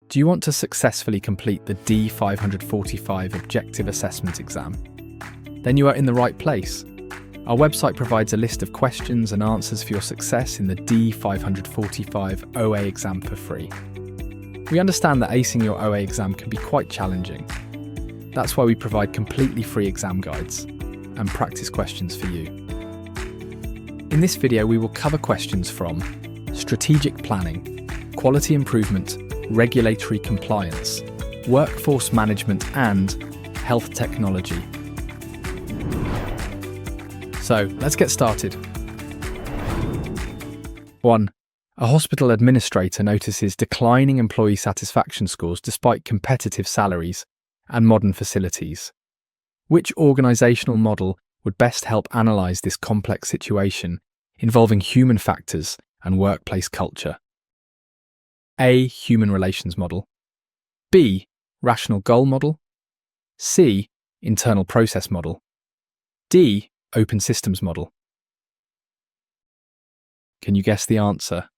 Do you want to successfully complete the D545 Objective Assessment exam? Then you are in the right place. Our website provides a list of questions and answers for your success in the D545 OA exam for free. We understand that acing your OA exam can be quite challenging. That's why we provide completely free exam guides and practice questions for you. In this video, we will cover questions from strategic planning, quality improvement, regulatory compliance, workforce management, and health technology. So, let's get started. 1. A hospital administrator notices declining employee satisfaction scores despite competitive salaries and modern facilities. Which organisational model would best help analyse this complex situation involving human factors and workplace culture? A. Human relations model. B. Rational goal model. C. Internal process model. D. Open systems model. Can you guess the answer?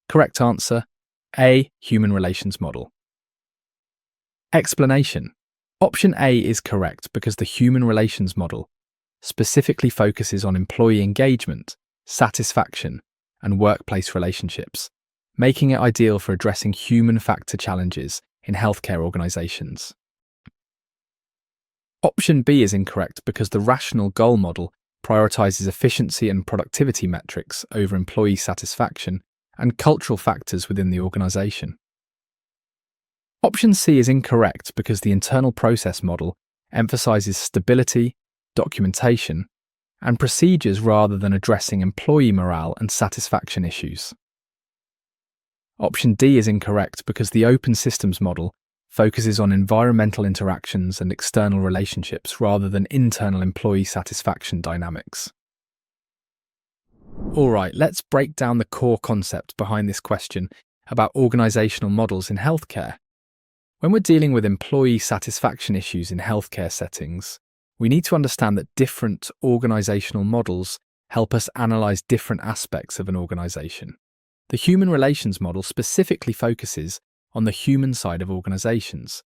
Correct answer, A. Human relations model. Explanation. Option A is correct because the human relations model specifically focuses on employee engagement, satisfaction, and workplace relationships, making it ideal for addressing human factor challenges in healthcare organisations. Option B is incorrect because the rational goal model prioritises efficiency and productivity metrics over employee satisfaction and cultural factors within the organisation. Option C is incorrect because the internal process model emphasises stability, documentation, and procedures rather than addressing employee morale and satisfaction issues. Option D is incorrect because the open systems model focuses on environmental interactions and external relationships rather than internal employee satisfaction dynamics. Alright, let's break down the core concept behind this question about organisational models in healthcare. When we're dealing with employee satisfaction issues in healthcare settings, we need to understand that different organisational models help us analyse different aspects of an organisation. The human relations model specifically focuses on the human side of organisations.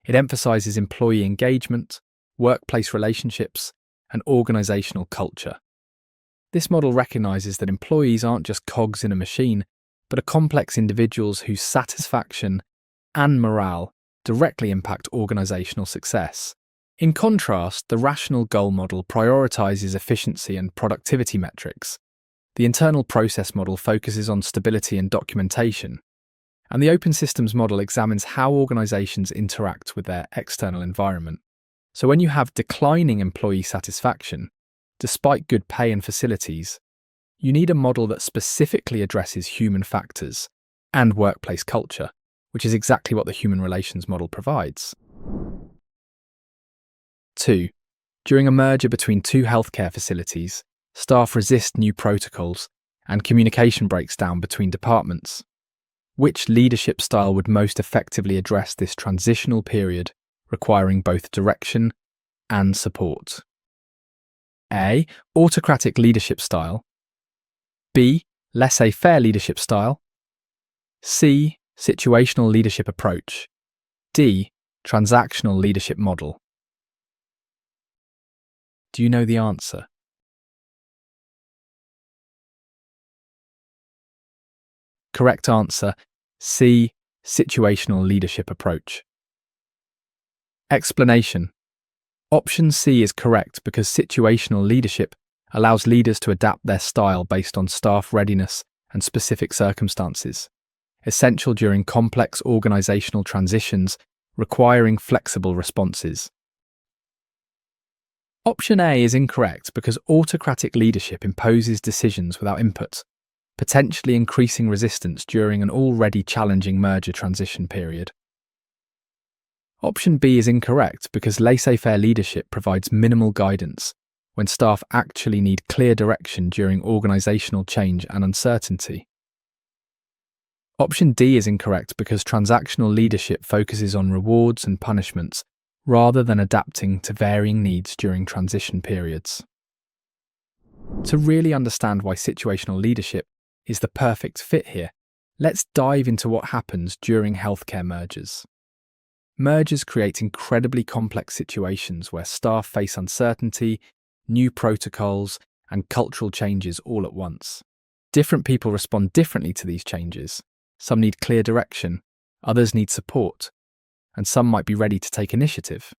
It emphasises employee engagement, workplace relationships, and organisational culture. This model recognises that employees aren't just cogs in a machine, but are complex individuals whose satisfaction and morale directly impact organisational success. In contrast, the rational goal model prioritises efficiency and productivity metrics. The internal process model focuses on stability and documentation. And the open systems model examines how organisations interact with their external environment. So when you have declining employee satisfaction, despite good pay and facilities, you need a model that specifically addresses human factors and workplace culture, which is exactly what the human relations model provides. 2. During a merger between two healthcare facilities, staff resist new protocols and communication breaks down between departments. Which leadership style would most effectively address this transitional period requiring both direction and support? A. Autocratic leadership style. B. Laissez-faire leadership style. C. Situational leadership approach. D. Transactional leadership model. Do you know the answer? Correct answer, C. Situational leadership approach. Explanation. Option C is correct because situational leadership allows leaders to adapt their style based on staff readiness and specific circumstances, essential during complex organisational transitions requiring flexible responses. Option A is incorrect because autocratic leadership imposes decisions without input, potentially increasing resistance during an already challenging merger transition period. Option B is incorrect because laissez-faire leadership provides minimal guidance when staff actually need clear direction during organisational change and uncertainty. Option D is incorrect because transactional leadership focuses on rewards and punishments rather than adapting to varying needs during transition periods. To really understand why situational leadership is the perfect fit here. Let's dive into what happens during healthcare mergers. Mergers create incredibly complex situations where staff face uncertainty, new protocols, and cultural changes all at once. Different people respond differently to these changes. Some need clear direction, others need support, and some might be ready to take initiative.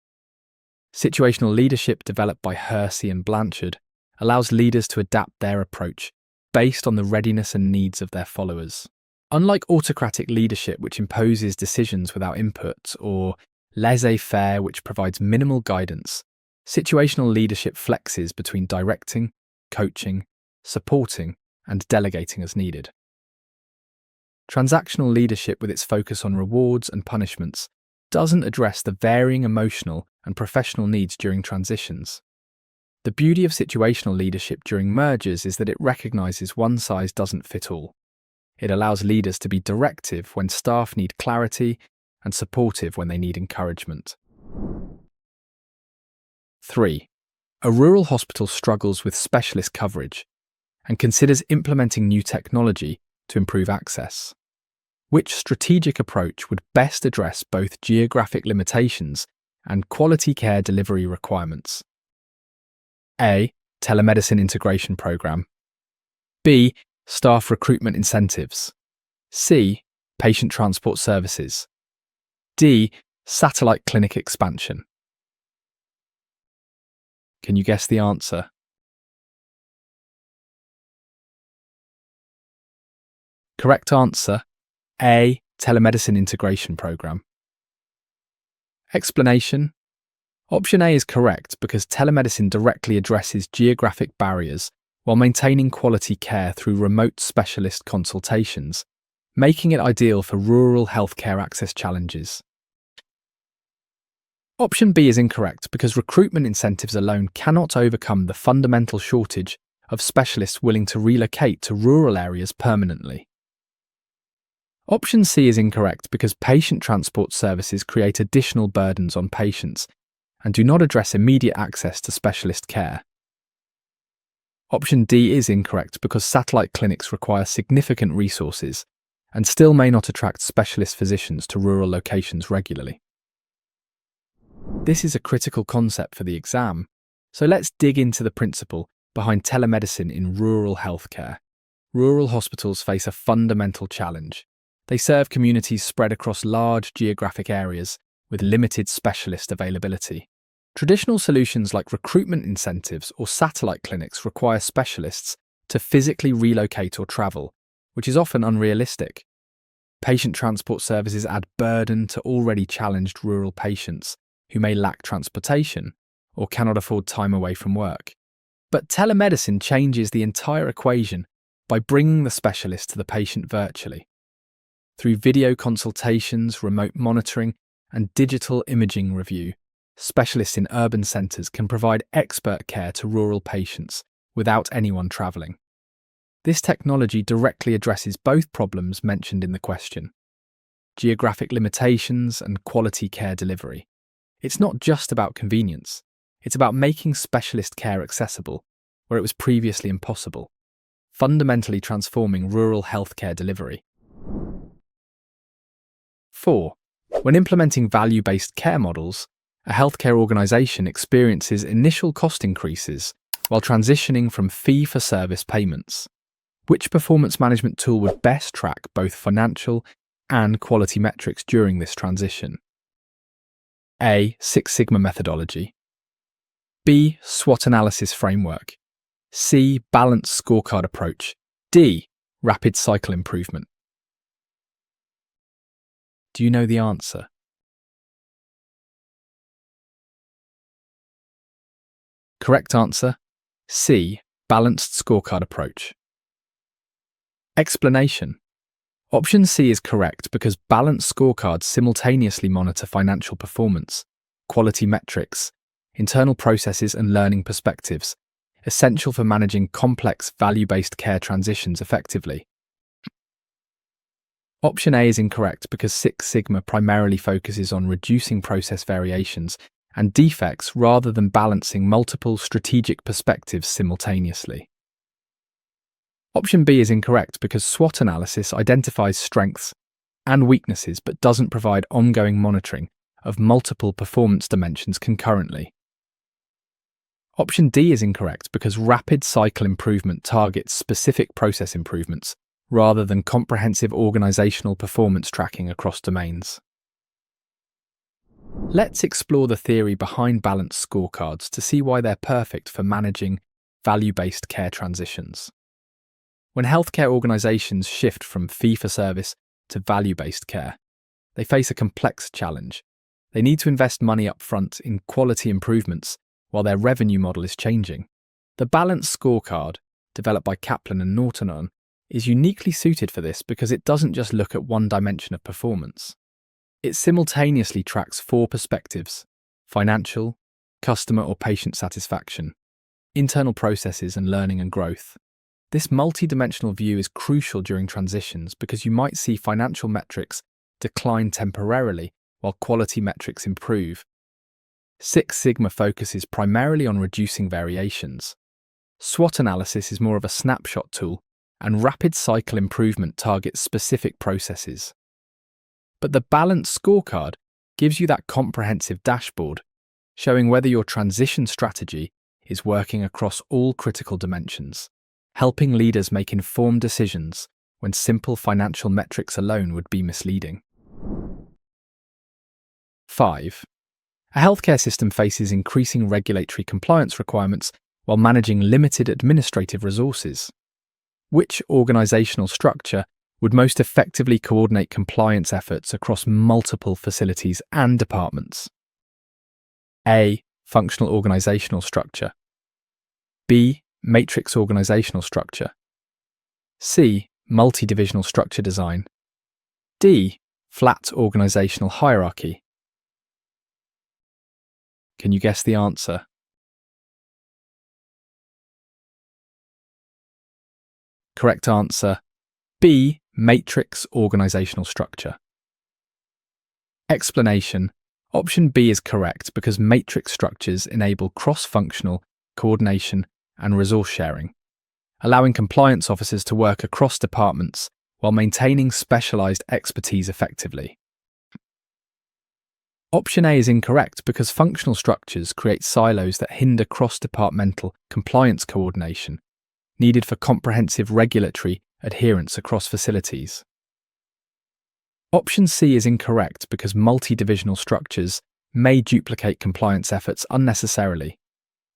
Situational leadership developed by Hersey and Blanchard allows leaders to adapt their approach based on the readiness and needs of their followers. Unlike autocratic leadership, which imposes decisions without input, or laissez-faire, which provides minimal guidance, situational leadership flexes between directing, coaching, supporting, and delegating as needed. Transactional leadership, with its focus on rewards and punishments, doesn't address the varying emotional and professional needs during transitions. The beauty of situational leadership during mergers is that it recognizes one size doesn't fit all. It allows leaders to be directive when staff need clarity and supportive when they need encouragement. 3. A rural hospital struggles with specialist coverage and considers implementing new technology to improve access. Which strategic approach would best address both geographic limitations and quality care delivery requirements? A. Telemedicine integration program. B. Staff recruitment incentives. C. Patient transport services. D. Satellite clinic expansion. Can you guess the answer? Correct answer: A. Telemedicine integration program. Explanation: Option A is correct because telemedicine directly addresses geographic barriers while maintaining quality care through remote specialist consultations, making it ideal for rural healthcare access challenges. Option B is incorrect because recruitment incentives alone cannot overcome the fundamental shortage of specialists willing to relocate to rural areas permanently. Option C is incorrect because patient transport services create additional burdens on patients and do not address immediate access to specialist care. Option D is incorrect because satellite clinics require significant resources and still may not attract specialist physicians to rural locations regularly. This is a critical concept for the exam, so let's dig into the principle behind telemedicine in rural healthcare. Rural hospitals face a fundamental challenge. They serve communities spread across large geographic areas with limited specialist availability. Traditional solutions like recruitment incentives or satellite clinics require specialists to physically relocate or travel, which is often unrealistic. Patient transport services add burden to already challenged rural patients who may lack transportation or cannot afford time away from work. But telemedicine changes the entire equation by bringing the specialist to the patient virtually. Through video consultations, remote monitoring, and digital imaging review, specialists in urban centres can provide expert care to rural patients without anyone travelling. This technology directly addresses both problems mentioned in the question: geographic limitations and quality care delivery. It's not just about convenience, it's about making specialist care accessible where it was previously impossible, fundamentally transforming rural healthcare delivery. 4. When implementing value-based care models, a healthcare organisation experiences initial cost increases while transitioning from fee-for-service payments. Which performance management tool would best track both financial and quality metrics during this transition? A. Six Sigma methodology. B. SWOT analysis framework. C. Balanced scorecard approach. D. Rapid cycle improvement. Do you know the answer? Correct answer: C. Balanced scorecard approach. Explanation: Option C is correct because balanced scorecards simultaneously monitor financial performance, quality metrics, internal processes and learning perspectives, essential for managing complex value-based care transitions effectively. Option A is incorrect because Six Sigma primarily focuses on reducing process variations and defects rather than balancing multiple strategic perspectives simultaneously. Option B is incorrect because SWOT analysis identifies strengths and weaknesses but doesn't provide ongoing monitoring of multiple performance dimensions concurrently. Option D is incorrect because rapid cycle improvement targets specific process improvements rather than comprehensive organizational performance tracking across domains. Let's explore the theory behind balanced scorecards to see why they're perfect for managing value-based care transitions. When healthcare organizations shift from fee-for-service to value-based care, they face a complex challenge. They need to invest money up front in quality improvements while their revenue model is changing. The balanced scorecard, developed by Kaplan and Norton, is uniquely suited for this because it doesn't just look at one dimension of performance. It simultaneously tracks four perspectives: financial, customer or patient satisfaction, internal processes, and learning and growth. This multi-dimensional view is crucial during transitions because you might see financial metrics decline temporarily while quality metrics improve. Six Sigma focuses primarily on reducing variations. SWOT analysis is more of a snapshot tool, and rapid cycle improvement targets specific processes. But the balanced scorecard gives you that comprehensive dashboard, showing whether your transition strategy is working across all critical dimensions, helping leaders make informed decisions when simple financial metrics alone would be misleading. 5. A healthcare system faces increasing regulatory compliance requirements while managing limited administrative resources. Which organizational structure would most effectively coordinate compliance efforts across multiple facilities and departments? A. Functional organizational structure. B. Matrix organizational structure. C. Multi-divisional structure design. D. Flat organizational hierarchy. Can you guess the answer? Correct answer: B. Matrix organizational structure. Explanation: Option B is correct because matrix structures enable cross-functional coordination and resource sharing, allowing compliance officers to work across departments while maintaining specialized expertise effectively. Option A is incorrect because functional structures create silos that hinder cross-departmental compliance coordination needed for comprehensive regulatory adherence across facilities. Option C is incorrect because multi-divisional structures may duplicate compliance efforts unnecessarily,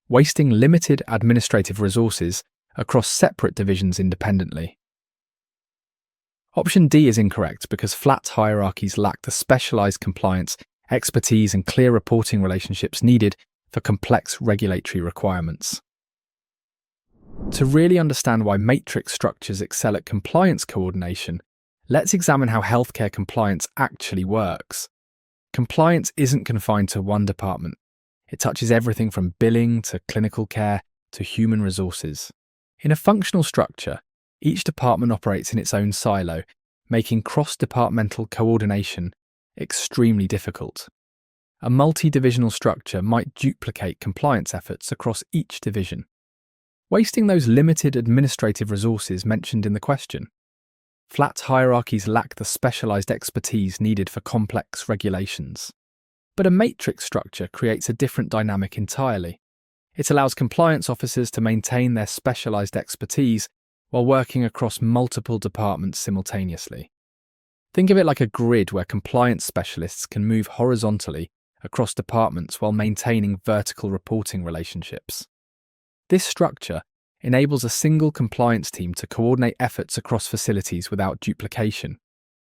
wasting limited administrative resources across separate divisions independently. Option D is incorrect because flat hierarchies lack the specialized compliance, expertise, and clear reporting relationships needed for complex regulatory requirements. To really understand why matrix structures excel at compliance coordination, let's examine how healthcare compliance actually works. Compliance isn't confined to one department. It touches everything from billing to clinical care to human resources. In a functional structure, each department operates in its own silo, making cross-departmental coordination extremely difficult. A multi-divisional structure might duplicate compliance efforts across each division, wasting those limited administrative resources mentioned in the question. Flat hierarchies lack the specialized expertise needed for complex regulations. But a matrix structure creates a different dynamic entirely. It allows compliance officers to maintain their specialized expertise while working across multiple departments simultaneously. Think of it like a grid where compliance specialists can move horizontally across departments while maintaining vertical reporting relationships. This structure enables a single compliance team to coordinate efforts across facilities without duplication,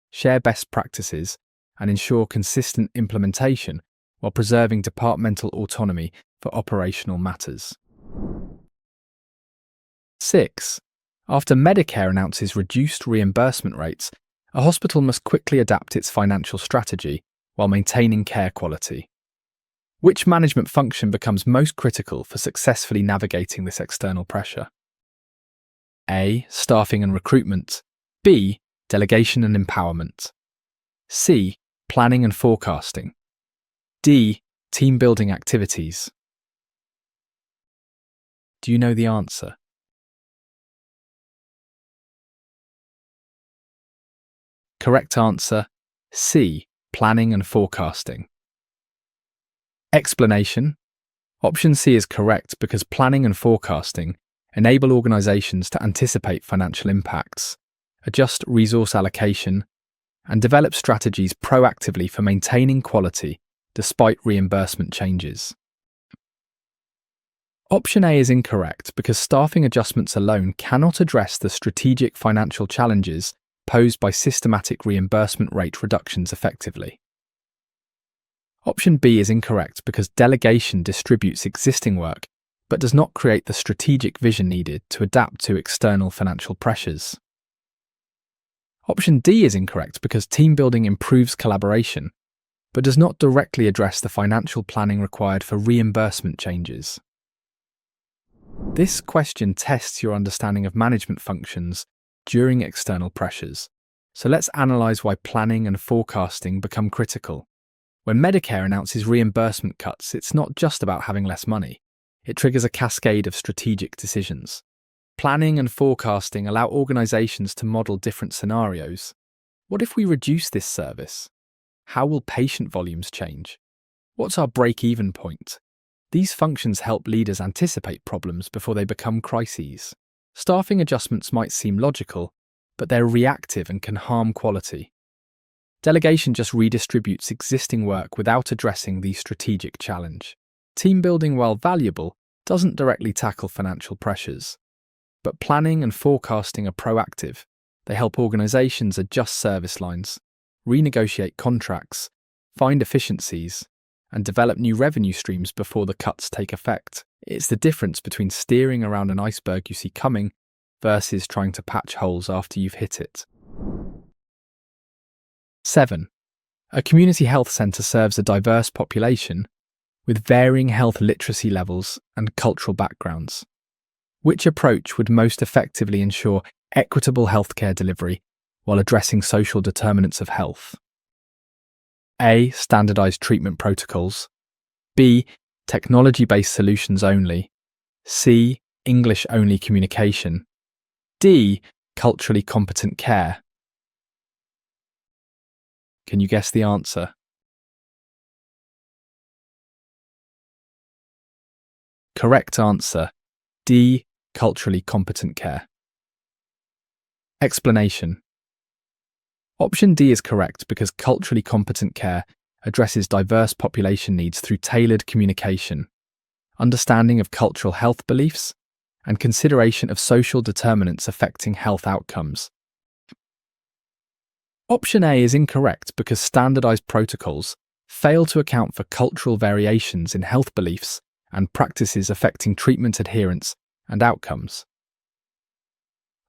share best practices, and ensure consistent implementation while preserving departmental autonomy for operational matters. 6. After Medicare announces reduced reimbursement rates, a hospital must quickly adapt its financial strategy while maintaining care quality. Which management function becomes most critical for successfully navigating this external pressure? A. Staffing and recruitment. B. Delegation and empowerment. C. Planning and forecasting. D. Team building activities. Do you know the answer? Correct answer, C. Planning and forecasting. Explanation. Option C is correct because planning and forecasting enable organizations to anticipate financial impacts, adjust resource allocation, and develop strategies proactively for maintaining quality despite reimbursement changes. Option A is incorrect because staffing adjustments alone cannot address the strategic financial challenges posed by systematic reimbursement rate reductions effectively. Option B is incorrect because delegation distributes existing work but does not create the strategic vision needed to adapt to external financial pressures. Option D is incorrect because team building improves collaboration but does not directly address the financial planning required for reimbursement changes. This question tests your understanding of management functions during external pressures, so let's analyse why planning and forecasting become critical. When Medicare announces reimbursement cuts, it's not just about having less money. It triggers a cascade of strategic decisions. Planning and forecasting allow organizations to model different scenarios. What if we reduce this service? How will patient volumes change? What's our break-even point? These functions help leaders anticipate problems before they become crises. Staffing adjustments might seem logical, but they're reactive and can harm quality. Delegation just redistributes existing work without addressing the strategic challenge. Team building, while valuable, doesn't directly tackle financial pressures. But planning and forecasting are proactive. They help organizations adjust service lines, renegotiate contracts, find efficiencies, and develop new revenue streams before the cuts take effect. It's the difference between steering around an iceberg you see coming versus trying to patch holes after you've hit it. 7. A community health centre serves a diverse population with varying health literacy levels and cultural backgrounds. Which approach would most effectively ensure equitable healthcare delivery while addressing social determinants of health? A. Standardized treatment protocols. B. Technology-based solutions only. C. English-only communication. D. Culturally competent care. Can you guess the answer? Correct answer, D. Culturally competent care. Explanation. Option D is correct because culturally competent care addresses diverse population needs through tailored communication, understanding of cultural health beliefs, and consideration of social determinants affecting health outcomes. Option A is incorrect because standardized protocols fail to account for cultural variations in health beliefs and practices affecting treatment adherence and outcomes.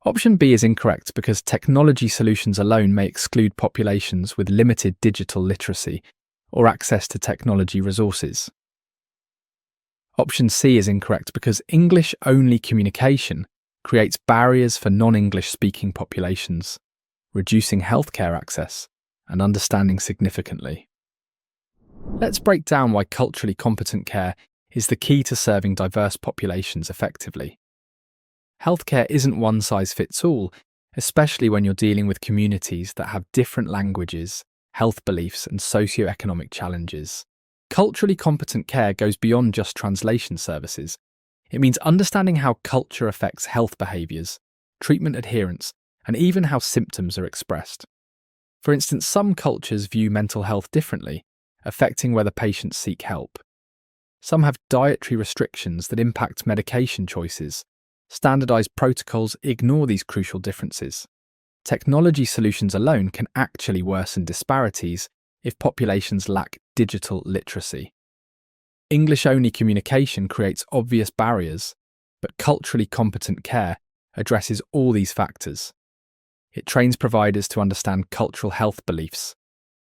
Option B is incorrect because technology solutions alone may exclude populations with limited digital literacy or access to technology resources. Option C is incorrect because English-only communication creates barriers for non-English speaking populations, reducing healthcare access and understanding significantly. Let's break down why culturally competent care is the key to serving diverse populations effectively. Healthcare isn't one size fits all, especially when you're dealing with communities that have different languages, health beliefs, and socioeconomic challenges. Culturally competent care goes beyond just translation services. It means understanding how culture affects health behaviours, treatment adherence, and even how symptoms are expressed. For instance, some cultures view mental health differently, affecting whether patients seek help. Some have dietary restrictions that impact medication choices. Standardized protocols ignore these crucial differences. Technology solutions alone can actually worsen disparities if populations lack digital literacy. English-only communication creates obvious barriers, but culturally competent care addresses all these factors. It trains providers to understand cultural health beliefs,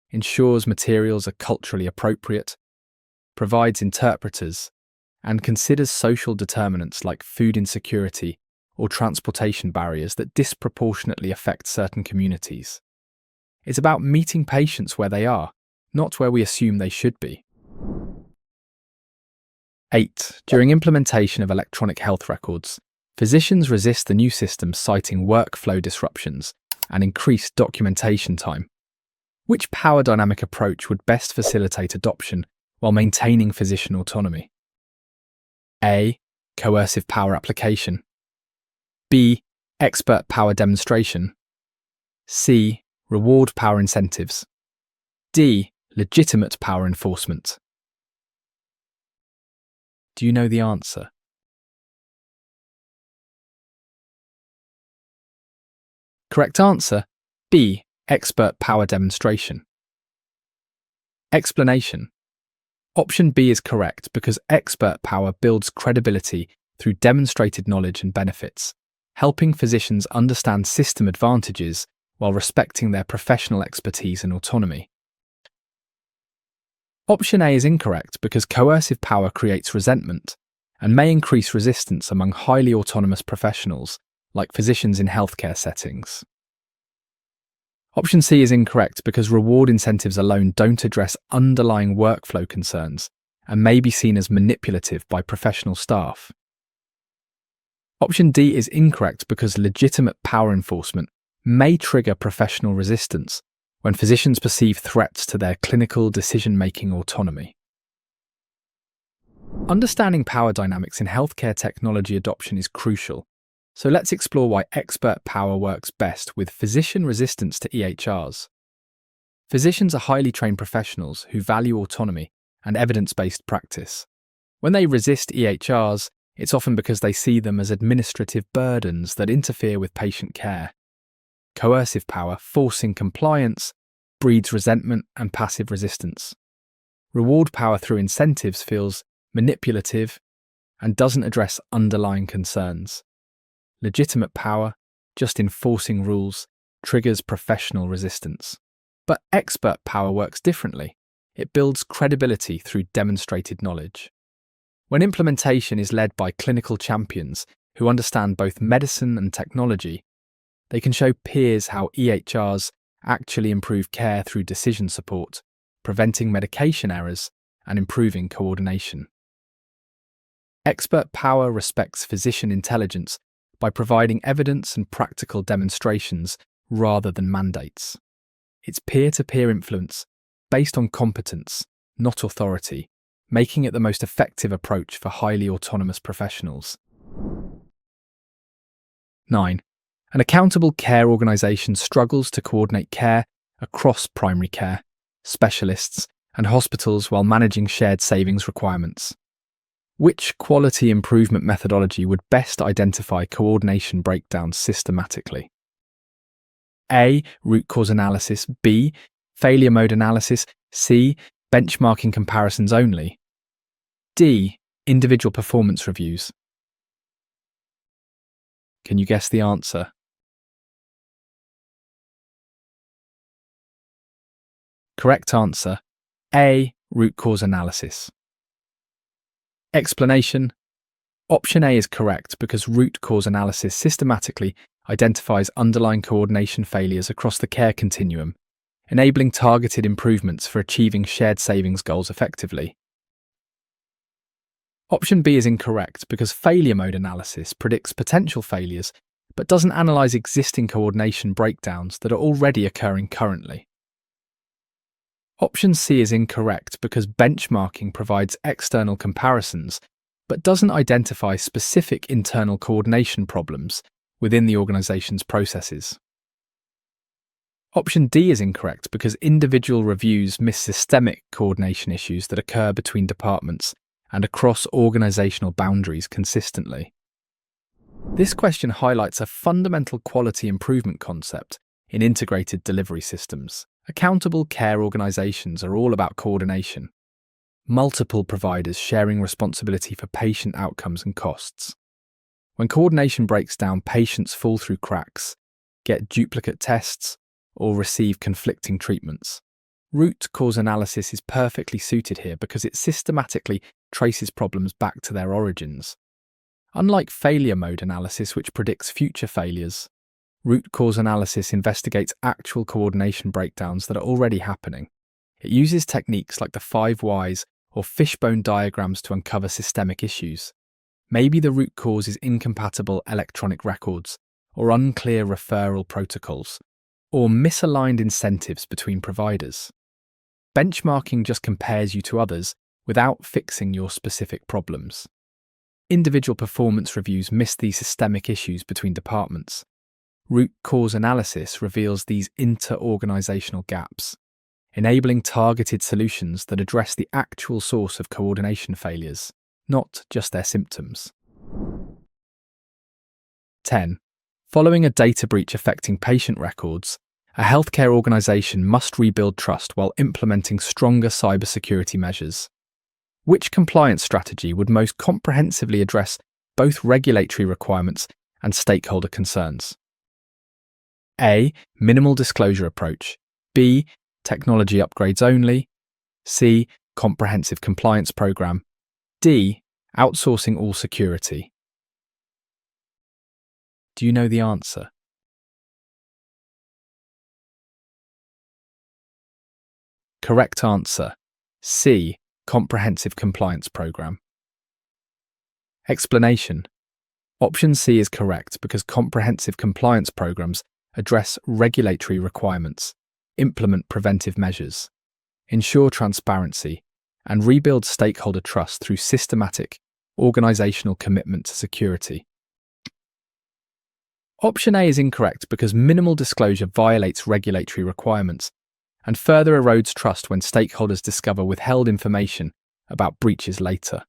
ensures materials are culturally appropriate, provides interpreters, and considers social determinants like food insecurity or transportation barriers that disproportionately affect certain communities. It's about meeting patients where they are, not where we assume they should be. 8. During implementation of electronic health records, physicians resist the new system citing workflow disruptions and increased documentation time. Which power dynamic approach would best facilitate adoption while maintaining physician autonomy? A. Coercive power application. B. Expert power demonstration. C. Reward power incentives. D. Legitimate power enforcement. Do you know the answer? Correct answer, B. Expert power demonstration. Explanation. Option B is correct because expert power builds credibility through demonstrated knowledge and benefits, helping physicians understand system advantages while respecting their professional expertise and autonomy. Option A is incorrect because coercive power creates resentment and may increase resistance among highly autonomous professionals, like physicians in healthcare settings. Option C is incorrect because reward incentives alone don't address underlying workflow concerns and may be seen as manipulative by professional staff. Option D is incorrect because legitimate power enforcement may trigger professional resistance when physicians perceive threats to their clinical decision-making autonomy. Understanding power dynamics in healthcare technology adoption is crucial, so let's explore why expert power works best with physician resistance to EHRs. Physicians are highly trained professionals who value autonomy and evidence-based practice. When they resist EHRs, it's often because they see them as administrative burdens that interfere with patient care. Coercive power, forcing compliance, breeds resentment and passive resistance. Reward power through incentives feels manipulative and doesn't address underlying concerns. Legitimate power, just enforcing rules, triggers professional resistance. But expert power works differently. It builds credibility through demonstrated knowledge. When implementation is led by clinical champions who understand both medicine and technology, they can show peers how EHRs actually improve care through decision support, preventing medication errors, and improving coordination. Expert power respects physician intelligence by providing evidence and practical demonstrations rather than mandates. It's peer-to-peer influence based on competence, not authority, making it the most effective approach for highly autonomous professionals. 9. An accountable care organisation struggles to coordinate care across primary care, specialists, and hospitals while managing shared savings requirements. Which quality improvement methodology would best identify coordination breakdowns systematically? A. Root cause analysis. B. Failure mode analysis. C. Benchmarking comparisons only. D. Individual performance reviews. Can you guess the answer? Correct answer, A. Root cause analysis. Explanation. Option A is correct because root cause analysis systematically identifies underlying coordination failures across the care continuum, enabling targeted improvements for achieving shared savings goals effectively. Option B is incorrect because failure mode analysis predicts potential failures but doesn't analyse existing coordination breakdowns that are already occurring currently. Option C is incorrect because benchmarking provides external comparisons but doesn't identify specific internal coordination problems within the organisation's processes. Option D is incorrect because individual reviews miss systemic coordination issues that occur between departments and across organisational boundaries consistently. This question highlights a fundamental quality improvement concept in integrated delivery systems. Accountable care organisations are all about coordination, multiple providers sharing responsibility for patient outcomes and costs. When coordination breaks down, patients fall through cracks, get duplicate tests, or receive conflicting treatments. Root cause analysis is perfectly suited here because it systematically traces problems back to their origins. Unlike failure mode analysis, which predicts future failures, root cause analysis investigates actual coordination breakdowns that are already happening. It uses techniques like the 5 whys or fishbone diagrams to uncover systemic issues. Maybe the root cause is incompatible electronic records or unclear referral protocols, or misaligned incentives between providers. Benchmarking just compares you to others without fixing your specific problems. Individual performance reviews miss these systemic issues between departments. Root cause analysis reveals these inter-organizational gaps, enabling targeted solutions that address the actual source of coordination failures, not just their symptoms. 10. Following a data breach affecting patient records, a healthcare organization must rebuild trust while implementing stronger cybersecurity measures. Which compliance strategy would most comprehensively address both regulatory requirements and stakeholder concerns? A. Minimal disclosure approach. B. Technology upgrades only. C. Comprehensive compliance program. D. Outsourcing all security. Do you know the answer? Correct answer. C. Comprehensive compliance program. Explanation. Option C is correct because comprehensive compliance programs address regulatory requirements, implement preventive measures, ensure transparency, and rebuild stakeholder trust through systematic, organizational commitment to security. Option A is incorrect because minimal disclosure violates regulatory requirements and further erodes trust when stakeholders discover withheld information about breaches later.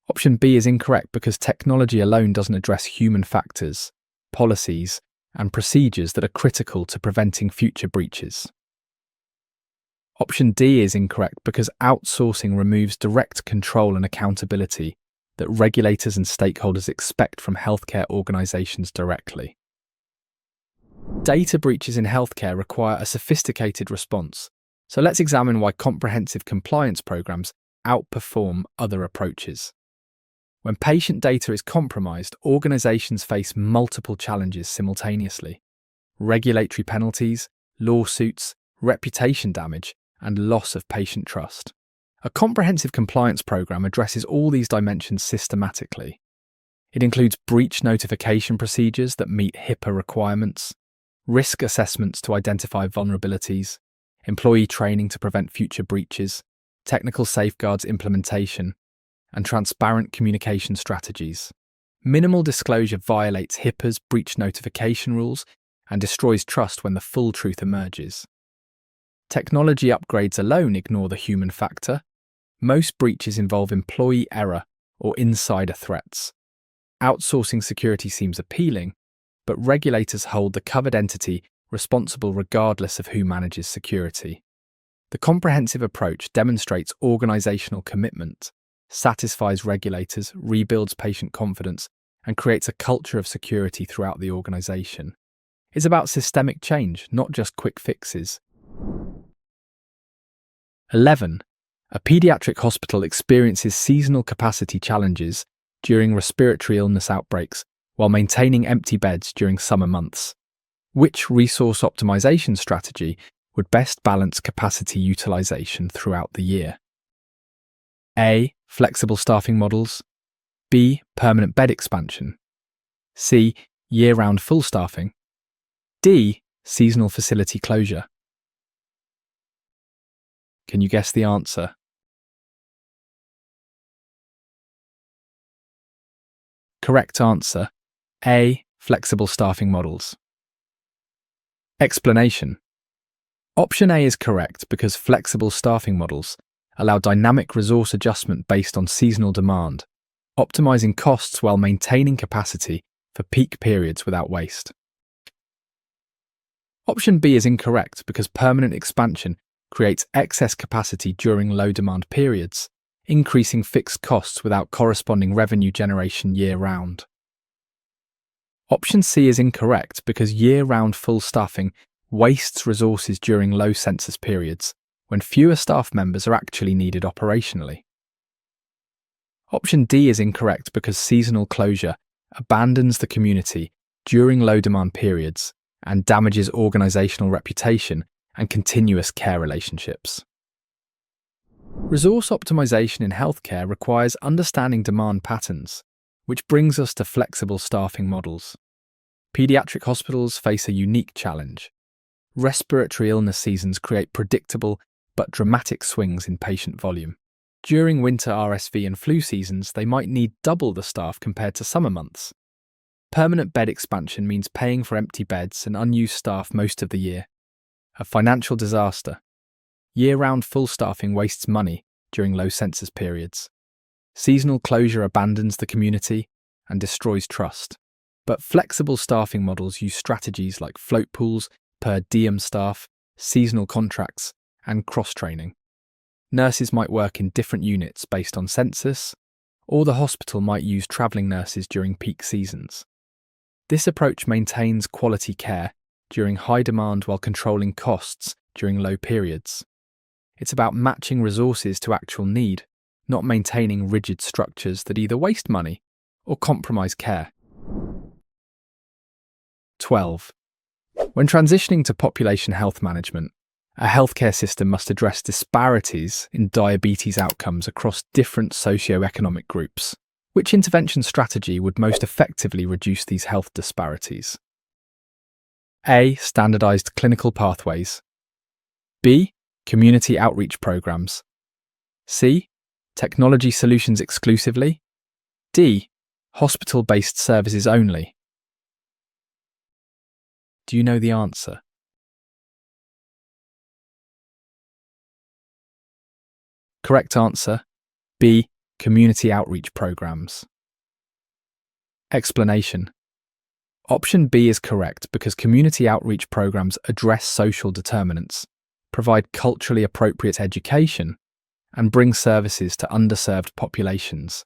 Option B is incorrect because technology alone doesn't address human factors, policies, and procedures that are critical to preventing future breaches. Option D is incorrect because outsourcing removes direct control and accountability that regulators and stakeholders expect from healthcare organizations directly. Data breaches in healthcare require a sophisticated response, so let's examine why comprehensive compliance programs outperform other approaches. When patient data is compromised, organizations face multiple challenges simultaneously: regulatory penalties, lawsuits, reputation damage, and loss of patient trust. A comprehensive compliance program addresses all these dimensions systematically. It includes breach notification procedures that meet HIPAA requirements, risk assessments to identify vulnerabilities, employee training to prevent future breaches, technical safeguards implementation, and transparent communication strategies. Minimal disclosure violates HIPAA's breach notification rules and destroys trust when the full truth emerges. Technology upgrades alone ignore the human factor. Most breaches involve employee error or insider threats. Outsourcing security seems appealing, but regulators hold the covered entity responsible regardless of who manages security. The comprehensive approach demonstrates organizational commitment, satisfies regulators, rebuilds patient confidence, and creates a culture of security throughout the organization. It's about systemic change, not just quick fixes. 11. A pediatric hospital experiences seasonal capacity challenges during respiratory illness outbreaks while maintaining empty beds during summer months. Which resource optimization strategy would best balance capacity utilization throughout the year? A. Flexible staffing models. B. Permanent bed expansion. C. Year-round full staffing. D. Seasonal facility closure. Can you guess the answer? Correct answer. A. Flexible staffing models. Explanation. Option A is correct because flexible staffing models allow dynamic resource adjustment based on seasonal demand, optimizing costs while maintaining capacity for peak periods without waste. Option B is incorrect because permanent expansion creates excess capacity during low-demand periods, increasing fixed costs without corresponding revenue generation year-round. Option C is incorrect because year-round full staffing wastes resources during low census periods, when fewer staff members are actually needed operationally. Option D is incorrect because seasonal closure abandons the community during low-demand periods and damages organizational reputation and continuous care relationships. Resource optimization in healthcare requires understanding demand patterns, which brings us to flexible staffing models. Pediatric hospitals face a unique challenge. Respiratory illness seasons create predictable but dramatic swings in patient volume. During winter RSV and flu seasons, they might need double the staff compared to summer months. Permanent bed expansion means paying for empty beds and unused staff most of the year. A financial disaster. Year-round full staffing wastes money during low census periods. Seasonal closure abandons the community and destroys trust. But flexible staffing models use strategies like float pools, per diem staff, seasonal contracts, and cross-training. Nurses might work in different units based on census, or the hospital might use travelling nurses during peak seasons. This approach maintains quality care during high demand while controlling costs during low periods. It's about matching resources to actual need, not maintaining rigid structures that either waste money or compromise care. 12. When transitioning to population health management, a healthcare system must address disparities in diabetes outcomes across different socio-economic groups. Which intervention strategy would most effectively reduce these health disparities? A. Standardized clinical pathways. B. Community outreach programs. C. Technology solutions exclusively. D. Hospital-based services only. Do you know the answer? Correct answer, B. Community outreach programs. Explanation. Option B is correct because community outreach programs address social determinants, provide culturally appropriate education, and bring services to underserved populations,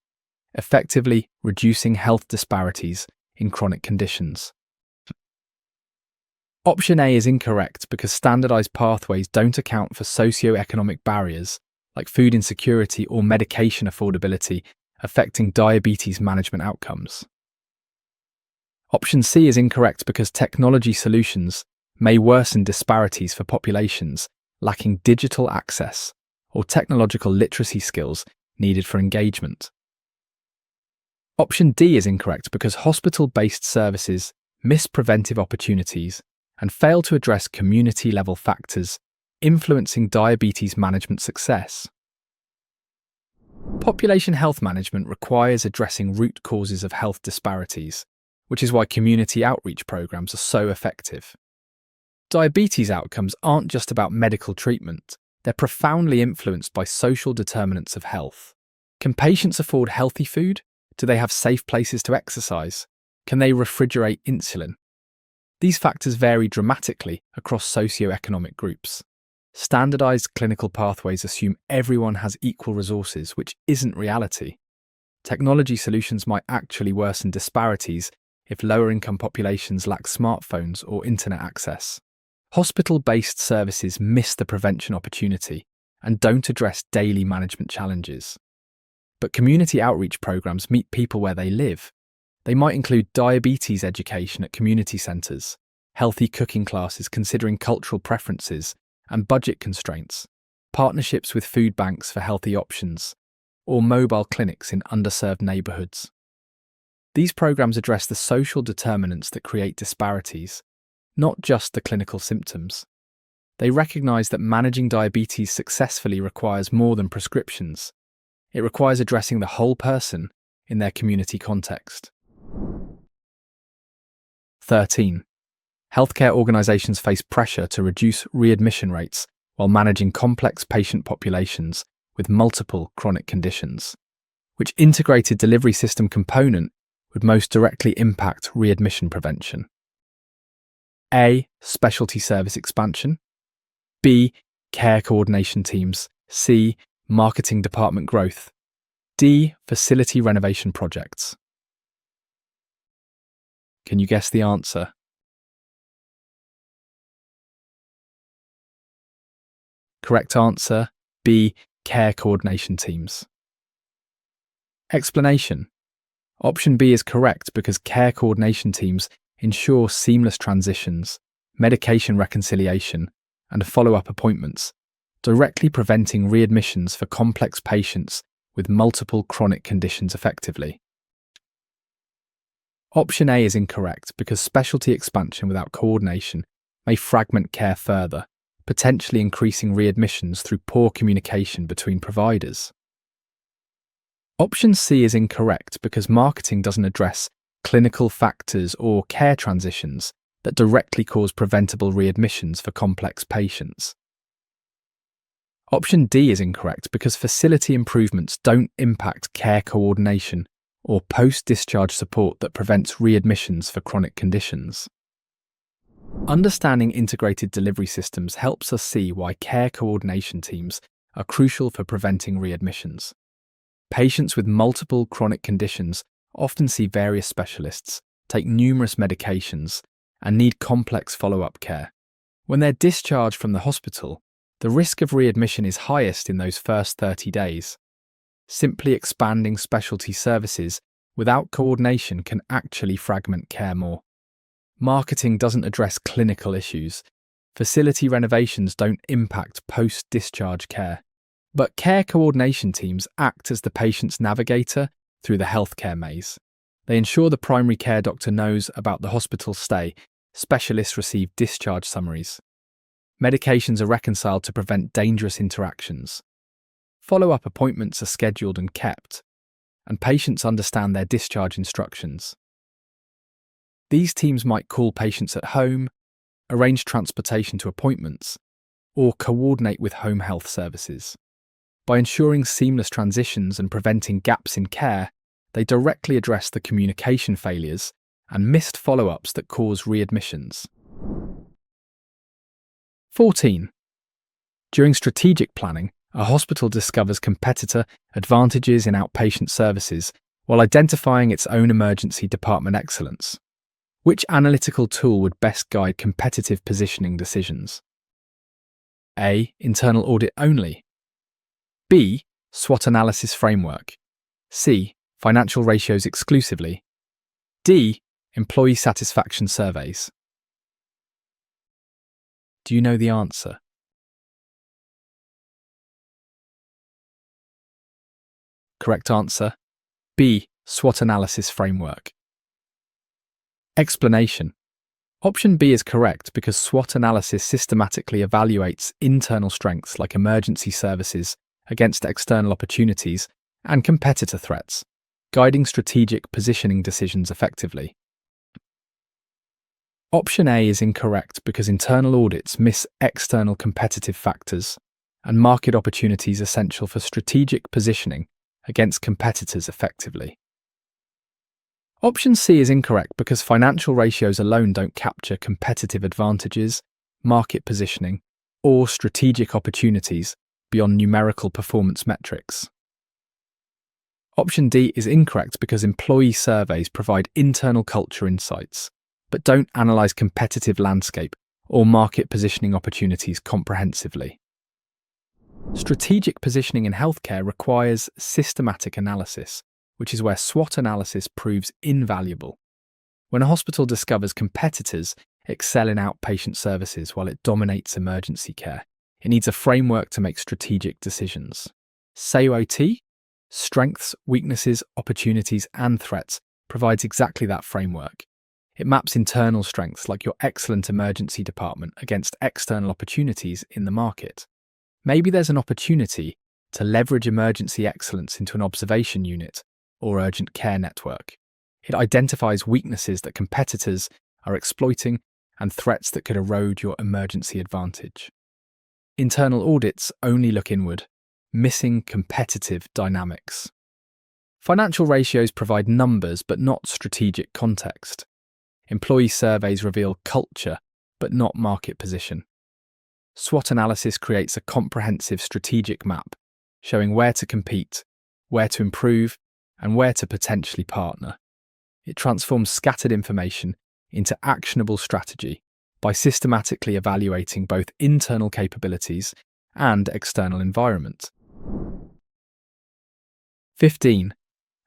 effectively reducing health disparities in chronic conditions. Option A is incorrect because standardized pathways don't account for socio-economic barriers like food insecurity or medication affordability affecting diabetes management outcomes. Option C is incorrect because technology solutions may worsen disparities for populations lacking digital access or technological literacy skills needed for engagement. Option D is incorrect because hospital-based services miss preventive opportunities and fail to address community-level factors influencing diabetes management success. Population health management requires addressing root causes of health disparities, which is why community outreach programs are so effective. Diabetes outcomes aren't just about medical treatment, they're profoundly influenced by social determinants of health. Can patients afford healthy food? Do they have safe places to exercise? Can they refrigerate insulin? These factors vary dramatically across socio-economic groups. Standardized clinical pathways assume everyone has equal resources, which isn't reality. Technology solutions might actually worsen disparities if lower-income populations lack smartphones or internet access. Hospital-based services miss the prevention opportunity and don't address daily management challenges. But community outreach programs meet people where they live. They might include diabetes education at community centres, healthy cooking classes considering cultural preferences and budget constraints, partnerships with food banks for healthy options, or mobile clinics in underserved neighbourhoods. These programs address the social determinants that create disparities, not just the clinical symptoms. They recognise that managing diabetes successfully requires more than prescriptions. It requires addressing the whole person in their community context. 13. Healthcare organisations face pressure to reduce readmission rates while managing complex patient populations with multiple chronic conditions. Which integrated delivery system component would most directly impact readmission prevention? A. Specialty service expansion. B. Care coordination teams. C. Marketing department growth. D. Facility renovation projects. Can you guess the answer? Correct answer, B. Care coordination teams. Explanation. Option B is correct because care coordination teams ensure seamless transitions, medication reconciliation, and follow-up appointments, directly preventing readmissions for complex patients with multiple chronic conditions effectively. Option A is incorrect because specialty expansion without coordination may fragment care further, potentially increasing readmissions through poor communication between providers. Option C is incorrect because marketing doesn't address clinical factors or care transitions that directly cause preventable readmissions for complex patients. Option D is incorrect because facility improvements don't impact care coordination or post-discharge support that prevents readmissions for chronic conditions. Understanding integrated delivery systems helps us see why care coordination teams are crucial for preventing readmissions. Patients with multiple chronic conditions often see various specialists, take numerous medications, and need complex follow-up care. When they're discharged from the hospital, the risk of readmission is highest in those first 30 days. Simply expanding specialty services without coordination can actually fragment care more. Marketing doesn't address clinical issues. Facility renovations don't impact post-discharge care. But care coordination teams act as the patient's navigator through the healthcare maze. They ensure the primary care doctor knows about the hospital stay, specialists receive discharge summaries. Medications are reconciled to prevent dangerous interactions. Follow-up appointments are scheduled and kept, and patients understand their discharge instructions. These teams might call patients at home, arrange transportation to appointments, or coordinate with home health services. By ensuring seamless transitions and preventing gaps in care, they directly address the communication failures and missed follow-ups that cause readmissions. 14. During strategic planning, a hospital discovers competitor advantages in outpatient services while identifying its own emergency department excellence. Which analytical tool would best guide competitive positioning decisions? A. Internal audit only. B. SWOT analysis framework. C. Financial ratios exclusively. D. Employee satisfaction surveys. Do you know the answer? Correct answer: B. SWOT analysis framework. Explanation. Option B is correct because SWOT analysis systematically evaluates internal strengths like emergency services against external opportunities and competitor threats, guiding strategic positioning decisions effectively. Option A is incorrect because internal audits miss external competitive factors and market opportunities essential for strategic positioning against competitors effectively. Option C is incorrect because financial ratios alone don't capture competitive advantages, market positioning, or strategic opportunities beyond numerical performance metrics. Option D is incorrect because employee surveys provide internal culture insights, but don't analyze competitive landscape or market positioning opportunities comprehensively. Strategic positioning in healthcare requires systematic analysis, which is where SWOT analysis proves invaluable. When a hospital discovers competitors excel in outpatient services while it dominates emergency care, it needs a framework to make strategic decisions. SWOT, Strengths, Weaknesses, Opportunities and Threats, provides exactly that framework. It maps internal strengths like your excellent emergency department against external opportunities in the market. Maybe there's an opportunity to leverage emergency excellence into an observation unit or urgent care network. It identifies weaknesses that competitors are exploiting and threats that could erode your emergency advantage. Internal audits only look inward, missing competitive dynamics. Financial ratios provide numbers but not strategic context. Employee surveys reveal culture but not market position. SWOT analysis creates a comprehensive strategic map, showing where to compete, where to improve, and where to potentially partner. It transforms scattered information into actionable strategy by systematically evaluating both internal capabilities and external environment. 15.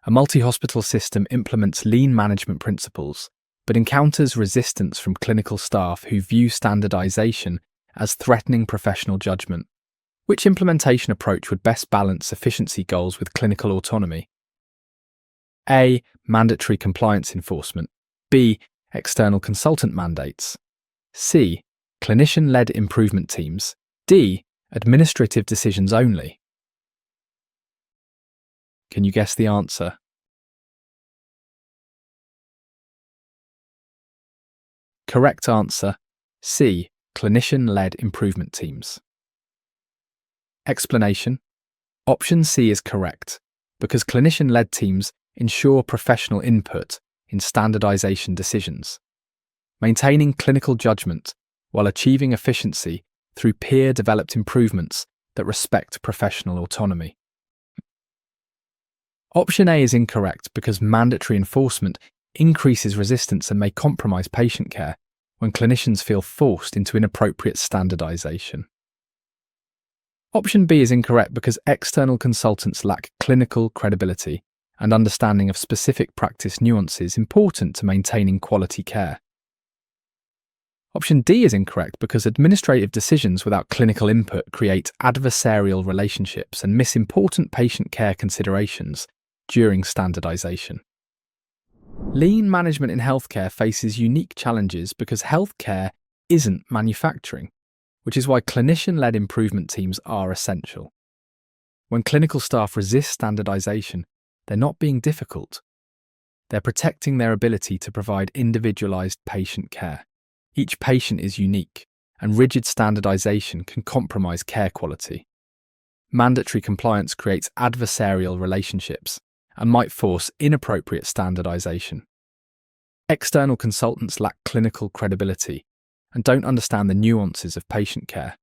A multi-hospital system implements lean management principles, but encounters resistance from clinical staff who view standardization as threatening professional judgment. Which implementation approach would best balance efficiency goals with clinical autonomy? A. Mandatory compliance enforcement. B. External consultant mandates. C. Clinician-led improvement teams. D. Administrative decisions only. Can you guess the answer? Correct answer, C. Clinician-led improvement teams. Explanation. Option C is correct because clinician-led teams ensure professional input in standardization decisions, maintaining clinical judgment while achieving efficiency through peer-developed improvements that respect professional autonomy. Option A is incorrect because mandatory enforcement increases resistance and may compromise patient care when clinicians feel forced into inappropriate standardization. Option B is incorrect because external consultants lack clinical credibility and understanding of specific practice nuances important to maintaining quality care. Option D is incorrect because administrative decisions without clinical input create adversarial relationships and miss important patient care considerations during standardization. Lean management in healthcare faces unique challenges because healthcare isn't manufacturing, which is why clinician-led improvement teams are essential. When clinical staff resist standardization, they're not being difficult. They're protecting their ability to provide individualized patient care. Each patient is unique, and rigid standardization can compromise care quality. Mandatory compliance creates adversarial relationships and might force inappropriate standardization. External consultants lack clinical credibility and don't understand the nuances of patient care.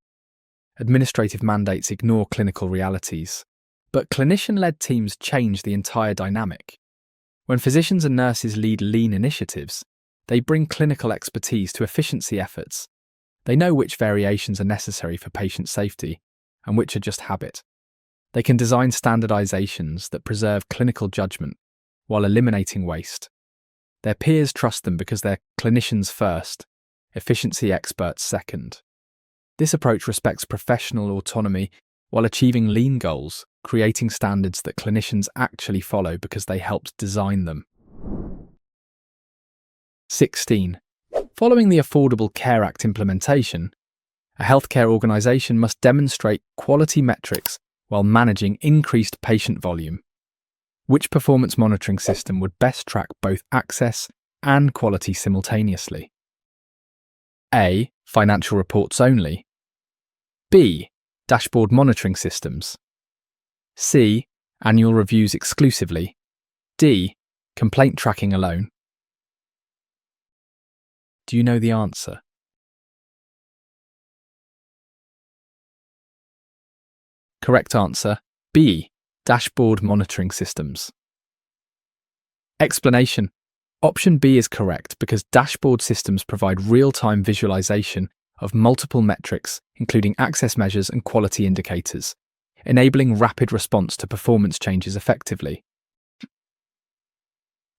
Administrative mandates ignore clinical realities, but clinician-led teams change the entire dynamic. When physicians and nurses lead lean initiatives, they bring clinical expertise to efficiency efforts. They know which variations are necessary for patient safety and which are just habit. They can design standardizations that preserve clinical judgment while eliminating waste. Their peers trust them because they're clinicians first, efficiency experts second. This approach respects professional autonomy while achieving lean goals, creating standards that clinicians actually follow because they helped design them. 16. Following the Affordable Care Act implementation, a healthcare organisation must demonstrate quality metrics while managing increased patient volume. Which performance monitoring system would best track both access and quality simultaneously? A. Financial reports only. B. Dashboard monitoring systems. C. Annual reviews exclusively. D. Complaint tracking alone. Do you know the answer? Correct answer, B. Dashboard monitoring systems. Explanation. Option B is correct because dashboard systems provide real-time visualization of multiple metrics, including access measures and quality indicators, enabling rapid response to performance changes effectively.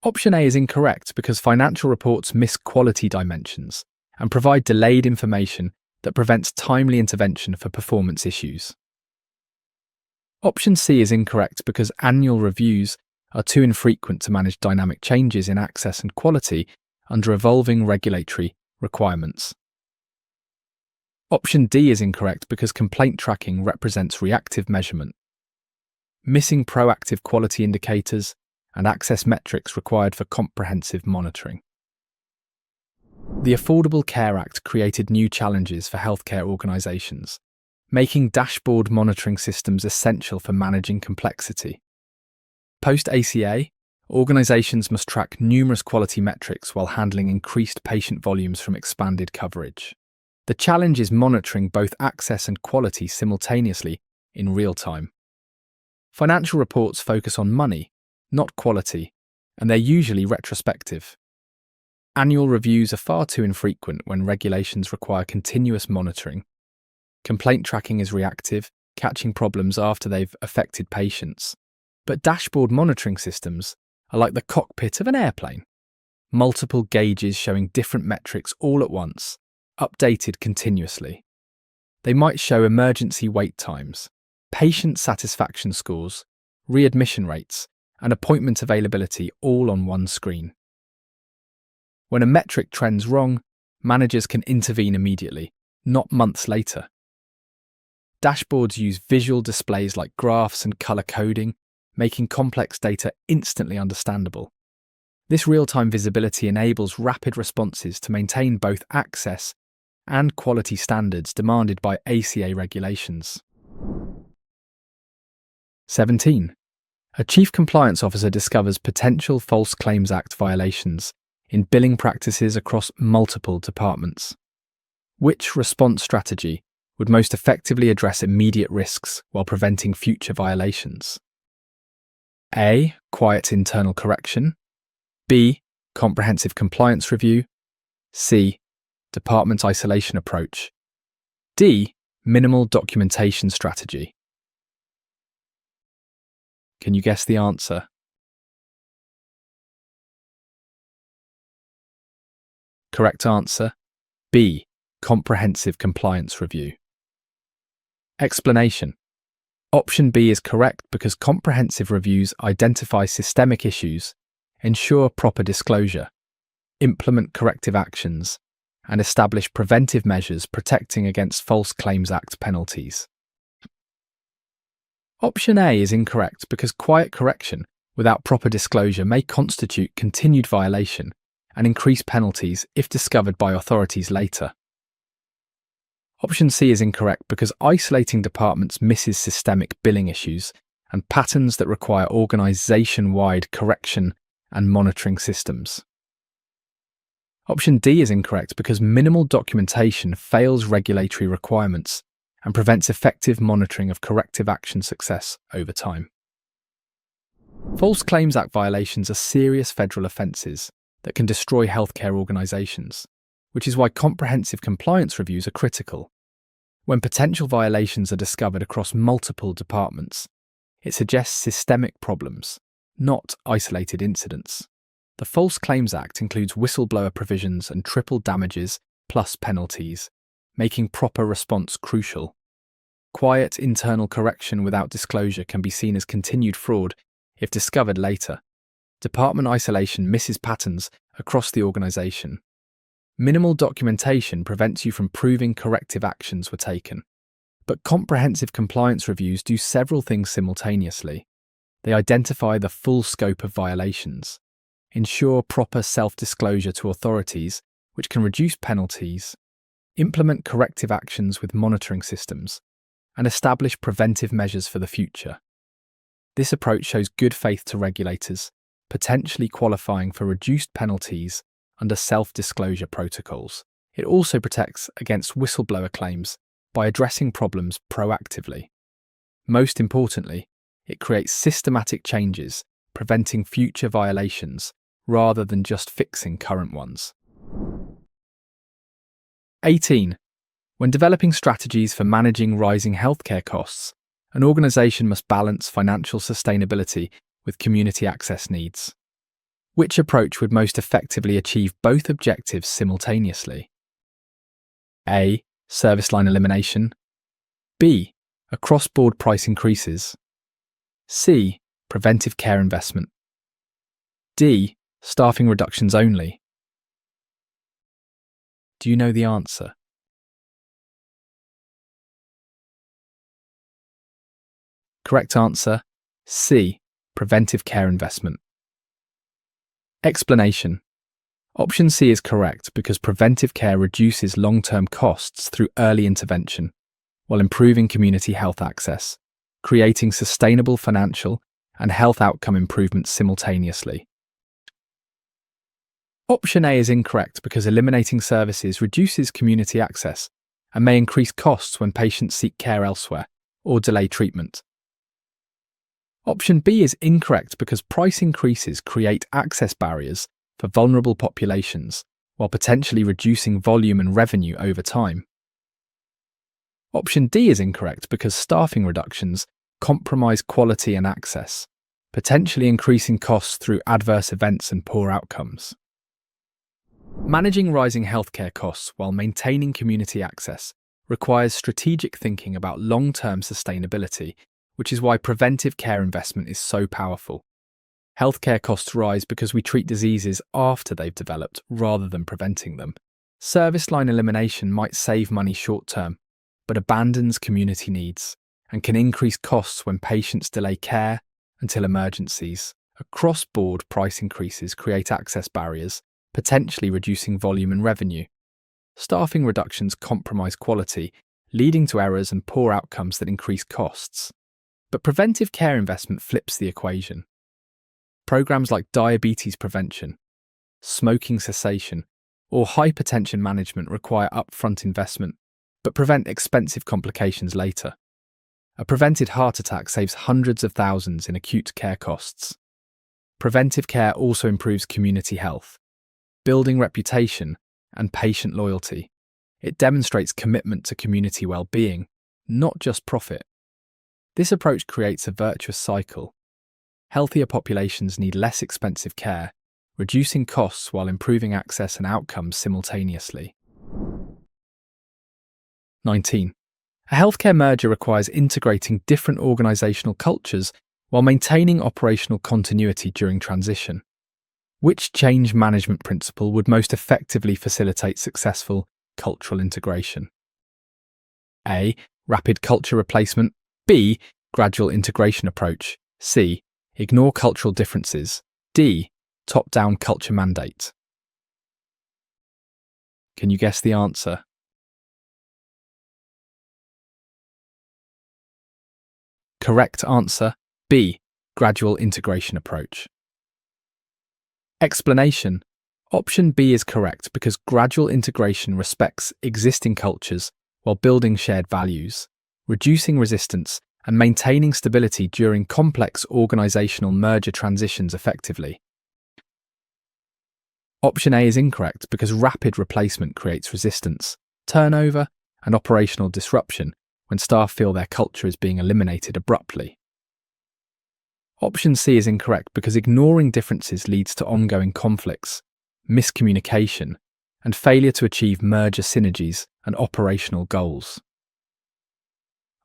Option A is incorrect because financial reports miss quality dimensions and provide delayed information that prevents timely intervention for performance issues. Option C is incorrect because annual reviews are too infrequent to manage dynamic changes in access and quality under evolving regulatory requirements. Option D is incorrect because complaint tracking represents reactive measurement, missing proactive quality indicators and access metrics required for comprehensive monitoring. The Affordable Care Act created new challenges for healthcare organisations, making dashboard monitoring systems essential for managing complexity. Post-ACA, organisations must track numerous quality metrics while handling increased patient volumes from expanded coverage. The challenge is monitoring both access and quality simultaneously in real time. Financial reports focus on money, not quality, and they're usually retrospective. Annual reviews are far too infrequent when regulations require continuous monitoring. Complaint tracking is reactive, catching problems after they've affected patients. But dashboard monitoring systems are like the cockpit of an airplane. Multiple gauges showing different metrics all at once, updated continuously. They might show emergency wait times, patient satisfaction scores, readmission rates, and appointment availability all on one screen. When a metric trends wrong, managers can intervene immediately, not months later. Dashboards use visual displays like graphs and color coding, making complex data instantly understandable. This real-time visibility enables rapid responses to maintain both access and quality standards demanded by ACA regulations. 17. A Chief Compliance Officer discovers potential False Claims Act violations in billing practices across multiple departments. Which response strategy would most effectively address immediate risks while preventing future violations? A. Quiet internal correction. B. Comprehensive compliance review. C. Department isolation approach. D. Minimal documentation strategy. Can you guess the answer? Correct answer, B. Comprehensive compliance review. Explanation. Option B is correct because comprehensive reviews identify systemic issues, ensure proper disclosure, implement corrective actions, and establish preventive measures protecting against False Claims Act penalties. Option A is incorrect because quiet correction without proper disclosure may constitute continued violation and increase penalties if discovered by authorities later. Option C is incorrect because isolating departments misses systemic billing issues and patterns that require organisation-wide correction and monitoring systems. Option D is incorrect because minimal documentation fails regulatory requirements and prevents effective monitoring of corrective action success over time. False Claims Act violations are serious federal offences that can destroy healthcare organisations, which is why comprehensive compliance reviews are critical. When potential violations are discovered across multiple departments, it suggests systemic problems, not isolated incidents. The False Claims Act includes whistleblower provisions and triple damages plus penalties, making proper response crucial. Quiet internal correction without disclosure can be seen as continued fraud if discovered later. Department isolation misses patterns across the organisation. Minimal documentation prevents you from proving corrective actions were taken. But comprehensive compliance reviews do several things simultaneously. They identify the full scope of violations, ensure proper self-disclosure to authorities, which can reduce penalties, implement corrective actions with monitoring systems, and establish preventive measures for the future. This approach shows good faith to regulators, potentially qualifying for reduced penalties under self-disclosure protocols. It also protects against whistleblower claims by addressing problems proactively. Most importantly, it creates systematic changes, preventing future violations rather than just fixing current ones. 18. When developing strategies for managing rising healthcare costs, an organisation must balance financial sustainability with community access needs. Which approach would most effectively achieve both objectives simultaneously? A. Service line elimination. B. Across-board price increases. C. Preventive care investment. D. Staffing reductions only. Do you know the answer? Correct answer, C. Preventive care investment. Explanation. Option C is correct because preventive care reduces long-term costs through early intervention, while improving community health access, creating sustainable financial and health outcome improvements simultaneously. Option A is incorrect because eliminating services reduces community access and may increase costs when patients seek care elsewhere or delay treatment. Option B is incorrect because price increases create access barriers for vulnerable populations while potentially reducing volume and revenue over time. Option D is incorrect because staffing reductions compromise quality and access, potentially increasing costs through adverse events and poor outcomes. Managing rising healthcare costs while maintaining community access requires strategic thinking about long-term sustainability, which is why preventive care investment is so powerful. Healthcare costs rise because we treat diseases after they've developed rather than preventing them. Service line elimination might save money short term, but abandons community needs and can increase costs when patients delay care until emergencies. Across-board price increases create access barriers, potentially reducing volume and revenue. Staffing reductions compromise quality, leading to errors and poor outcomes that increase costs. But preventive care investment flips the equation. Programs like diabetes prevention, smoking cessation, or hypertension management require upfront investment, but prevent expensive complications later. A prevented heart attack saves hundreds of thousands in acute care costs. Preventive care also improves community health, building reputation and patient loyalty. It demonstrates commitment to community well-being, not just profit. This approach creates a virtuous cycle. Healthier populations need less expensive care, reducing costs while improving access and outcomes simultaneously. 19. A healthcare merger requires integrating different organizational cultures while maintaining operational continuity during transition. Which change management principle would most effectively facilitate successful cultural integration? A. Rapid culture replacement. B. Gradual integration approach. C. Ignore cultural differences. D. Top-down culture mandate. Can you guess the answer? Correct answer, B. Gradual integration approach. Explanation. Option B is correct because gradual integration respects existing cultures while building shared values, reducing resistance, and maintaining stability during complex organizational merger transitions effectively. Option A is incorrect because rapid replacement creates resistance, turnover, and operational disruption when staff feel their culture is being eliminated abruptly. Option C is incorrect because ignoring differences leads to ongoing conflicts, miscommunication, and failure to achieve merger synergies and operational goals.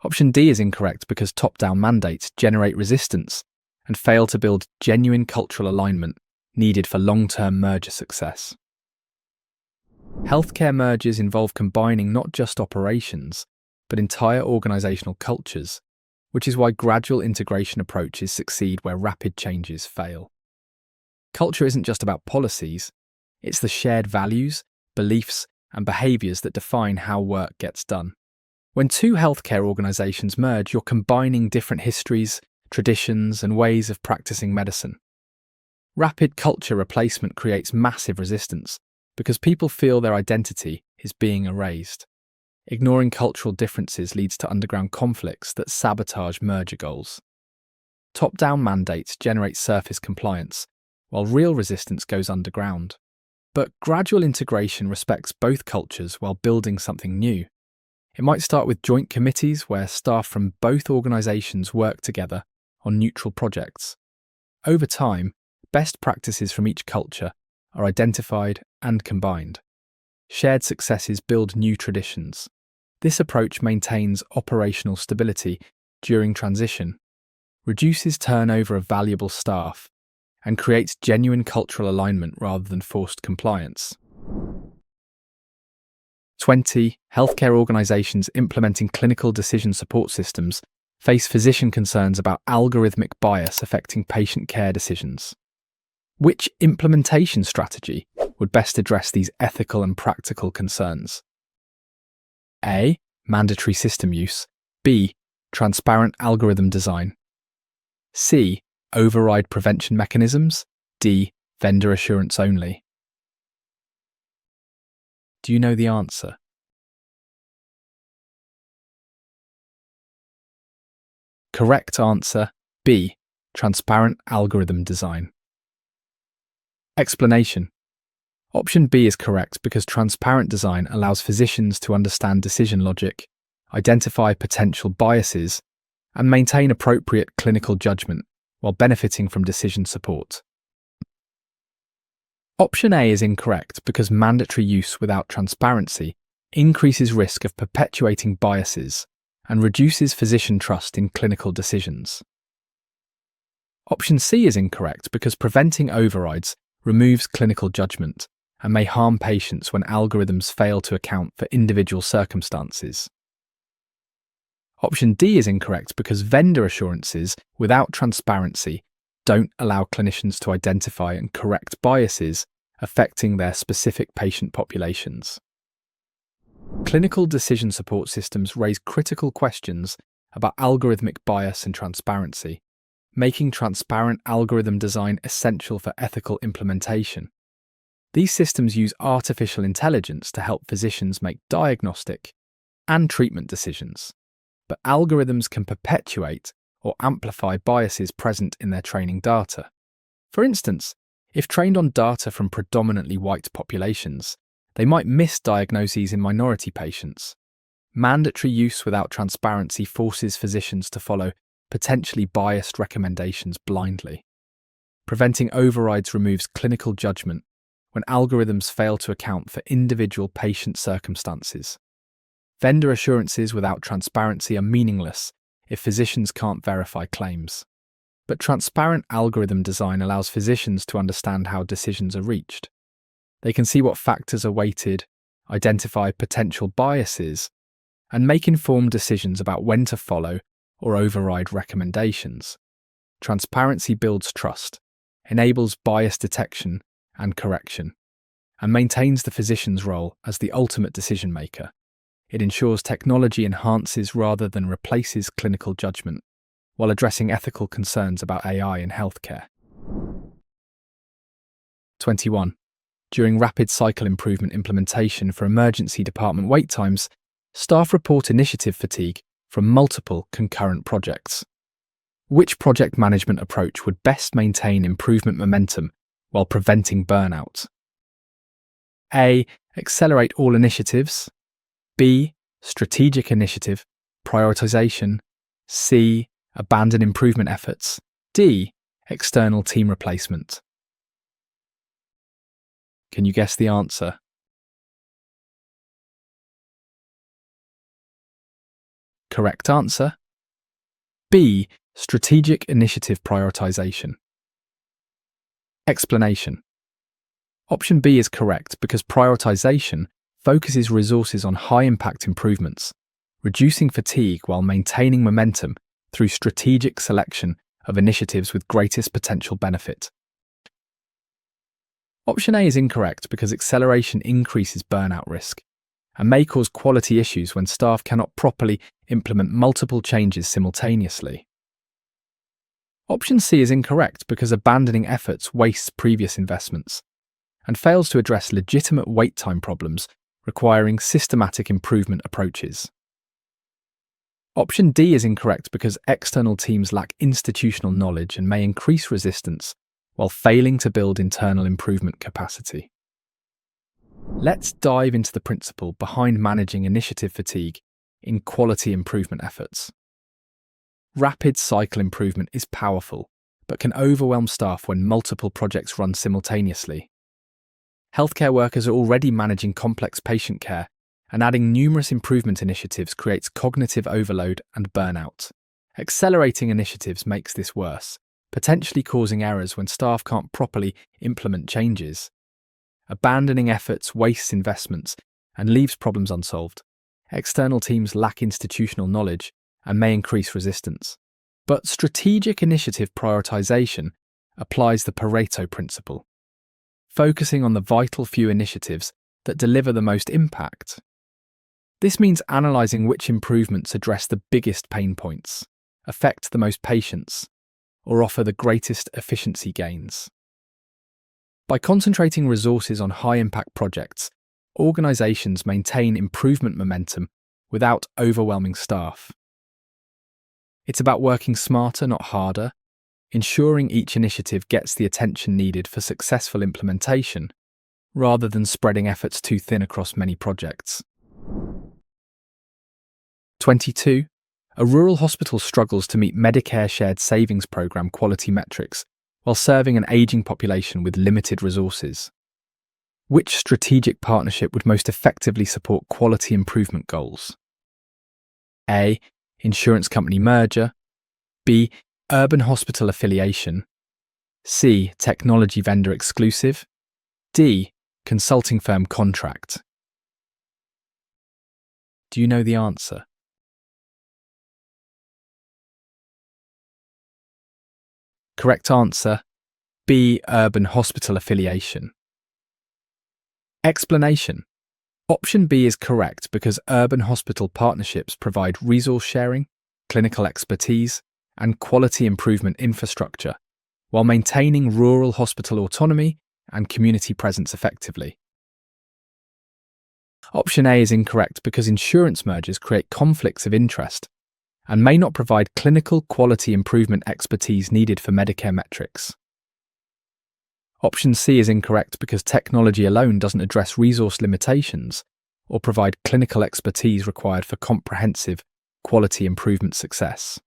Option D is incorrect because top-down mandates generate resistance and fail to build genuine cultural alignment needed for long-term merger success. Healthcare mergers involve combining not just operations, but entire organizational cultures, which is why gradual integration approaches succeed where rapid changes fail. Culture isn't just about policies, it's the shared values, beliefs, and behaviours that define how work gets done. When two healthcare organisations merge, you're combining different histories, traditions, and ways of practicing medicine. Rapid culture replacement creates massive resistance because people feel their identity is being erased. Ignoring cultural differences leads to underground conflicts that sabotage merger goals. Top-down mandates generate surface compliance, while real resistance goes underground. But gradual integration respects both cultures while building something new. It might start with joint committees where staff from both organisations work together on neutral projects. Over time, best practices from each culture are identified and combined. Shared successes build new traditions. This approach maintains operational stability during transition, reduces turnover of valuable staff, and creates genuine cultural alignment rather than forced compliance. 20. Healthcare organisations implementing clinical decision support systems face physician concerns about algorithmic bias affecting patient care decisions. Which implementation strategy would best address these ethical and practical concerns? A. Mandatory system use. B. Transparent algorithm design. C. Override prevention mechanisms. D. Vendor assurance only. Do you know the answer? Correct answer, B. Transparent algorithm design. Explanation. Option B is correct because transparent design allows physicians to understand decision logic, identify potential biases, and maintain appropriate clinical judgment while benefiting from decision support. Option A is incorrect because mandatory use without transparency increases risk of perpetuating biases and reduces physician trust in clinical decisions. Option C is incorrect because preventing overrides removes clinical judgment and may harm patients when algorithms fail to account for individual circumstances. Option D is incorrect because vendor assurances without transparency don't allow clinicians to identify and correct biases affecting their specific patient populations. Clinical decision support systems raise critical questions about algorithmic bias and transparency, making transparent algorithm design essential for ethical implementation. These systems use artificial intelligence to help physicians make diagnostic and treatment decisions, but algorithms can perpetuate or amplify biases present in their training data. For instance, if trained on data from predominantly white populations, they might miss diagnoses in minority patients. Mandatory use without transparency forces physicians to follow potentially biased recommendations blindly. Preventing overrides removes clinical judgment when algorithms fail to account for individual patient circumstances. Vendor assurances without transparency are meaningless if physicians can't verify claims. But transparent algorithm design allows physicians to understand how decisions are reached. They can see what factors are weighted, identify potential biases, and make informed decisions about when to follow or override recommendations. Transparency builds trust, enables bias detection and correction, and maintains the physician's role as the ultimate decision maker. It ensures technology enhances rather than replaces clinical judgment, while addressing ethical concerns about AI in healthcare. 21. During rapid cycle improvement implementation for emergency department wait times, staff report initiative fatigue from multiple concurrent projects. Which project management approach would best maintain improvement momentum while preventing burnout? A. Accelerate all initiatives. B. Strategic initiative, prioritization. C. Abandon improvement efforts. D. External team replacement. Can you guess the answer? Correct answer. B. Strategic initiative prioritization. Explanation. Option B is correct because prioritization focuses resources on high-impact improvements, reducing fatigue while maintaining momentum through strategic selection of initiatives with greatest potential benefit. Option A is incorrect because acceleration increases burnout risk and may cause quality issues when staff cannot properly implement multiple changes simultaneously. Option C is incorrect because abandoning efforts wastes previous investments and fails to address legitimate wait time problems requiring systematic improvement approaches. Option D is incorrect because external teams lack institutional knowledge and may increase resistance while failing to build internal improvement capacity. Let's dive into the principle behind managing initiative fatigue in quality improvement efforts. Rapid cycle improvement is powerful, but can overwhelm staff when multiple projects run simultaneously. Healthcare workers are already managing complex patient care, and adding numerous improvement initiatives creates cognitive overload and burnout. Accelerating initiatives makes this worse, potentially causing errors when staff can't properly implement changes. Abandoning efforts wastes investments and leaves problems unsolved. External teams lack institutional knowledge and may increase resistance. But strategic initiative prioritization applies the Pareto principle, focusing on the vital few initiatives that deliver the most impact. This means analysing which improvements address the biggest pain points, affect the most patients, or offer the greatest efficiency gains. By concentrating resources on high-impact projects, organisations maintain improvement momentum without overwhelming staff. It's about working smarter, not harder, ensuring each initiative gets the attention needed for successful implementation, rather than spreading efforts too thin across many projects. 22. A rural hospital struggles to meet Medicare Shared Savings Program quality metrics while serving an aging population with limited resources. Which strategic partnership would most effectively support quality improvement goals? A. Insurance company merger. B. urban hospital affiliation, C. Technology vendor exclusive, D. Consulting firm contract. Do you know the answer? Correct answer, B. Urban hospital affiliation. Explanation. Option B is correct because urban hospital partnerships provide resource sharing, clinical expertise, and quality improvement infrastructure, while maintaining rural hospital autonomy and community presence effectively. Option A is incorrect because insurance mergers create conflicts of interest and may not provide clinical quality improvement expertise needed for Medicare metrics. Option C is incorrect because technology alone doesn't address resource limitations or provide clinical expertise required for comprehensive quality improvement success.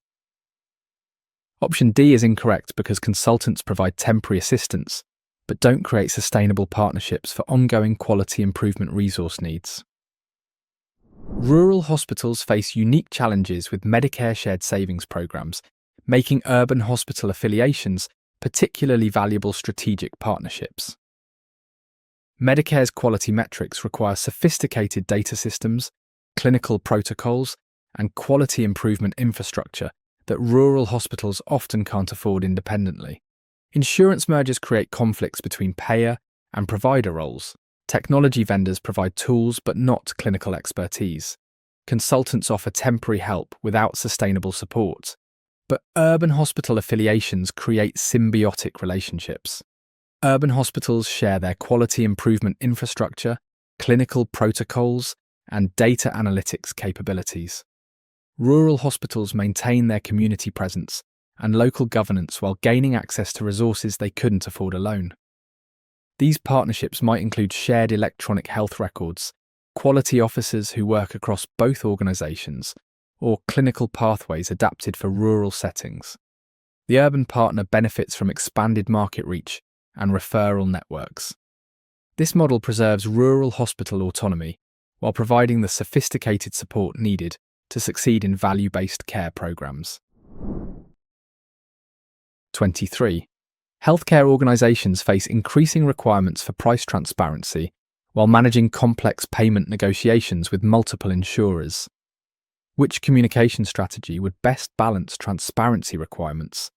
Option D is incorrect because consultants provide temporary assistance but don't create sustainable partnerships for ongoing quality improvement resource needs. Rural hospitals face unique challenges with Medicare shared savings programs, making urban hospital affiliations particularly valuable strategic partnerships. Medicare's quality metrics require sophisticated data systems, clinical protocols, and quality improvement infrastructure that rural hospitals often can't afford independently. Insurance mergers create conflicts between payer and provider roles. Technology vendors provide tools but not clinical expertise. Consultants offer temporary help without sustainable support. But urban hospital affiliations create symbiotic relationships. Urban hospitals share their quality improvement infrastructure, clinical protocols, and data analytics capabilities. Rural hospitals maintain their community presence and local governance while gaining access to resources they couldn't afford alone. These partnerships might include shared electronic health records, quality officers who work across both organizations, or clinical pathways adapted for rural settings. The urban partner benefits from expanded market reach and referral networks. This model preserves rural hospital autonomy while providing the sophisticated support needed to succeed in value-based care programs. 23. Healthcare organizations face increasing requirements for price transparency while managing complex payment negotiations with multiple insurers. Which communication strategy would best balance transparency requirements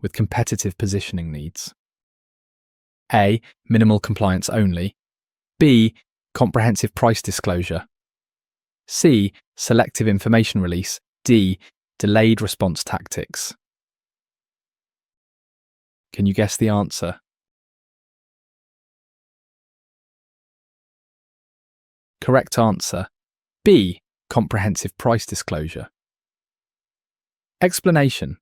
with competitive positioning needs? A. Minimal compliance only. B. Comprehensive price disclosure. C. Selective information release. D. Delayed response tactics. Can you guess the answer? Correct answer, B. Comprehensive price disclosure. Explanation.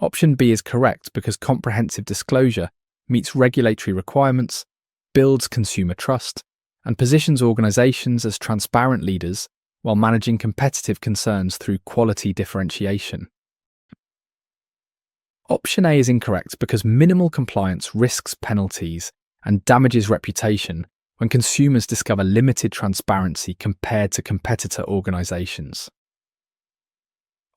Option B is correct because comprehensive disclosure meets regulatory requirements, builds consumer trust, and positions organizations as transparent leaders while managing competitive concerns through quality differentiation. Option A is incorrect because minimal compliance risks penalties and damages reputation when consumers discover limited transparency compared to competitor organizations.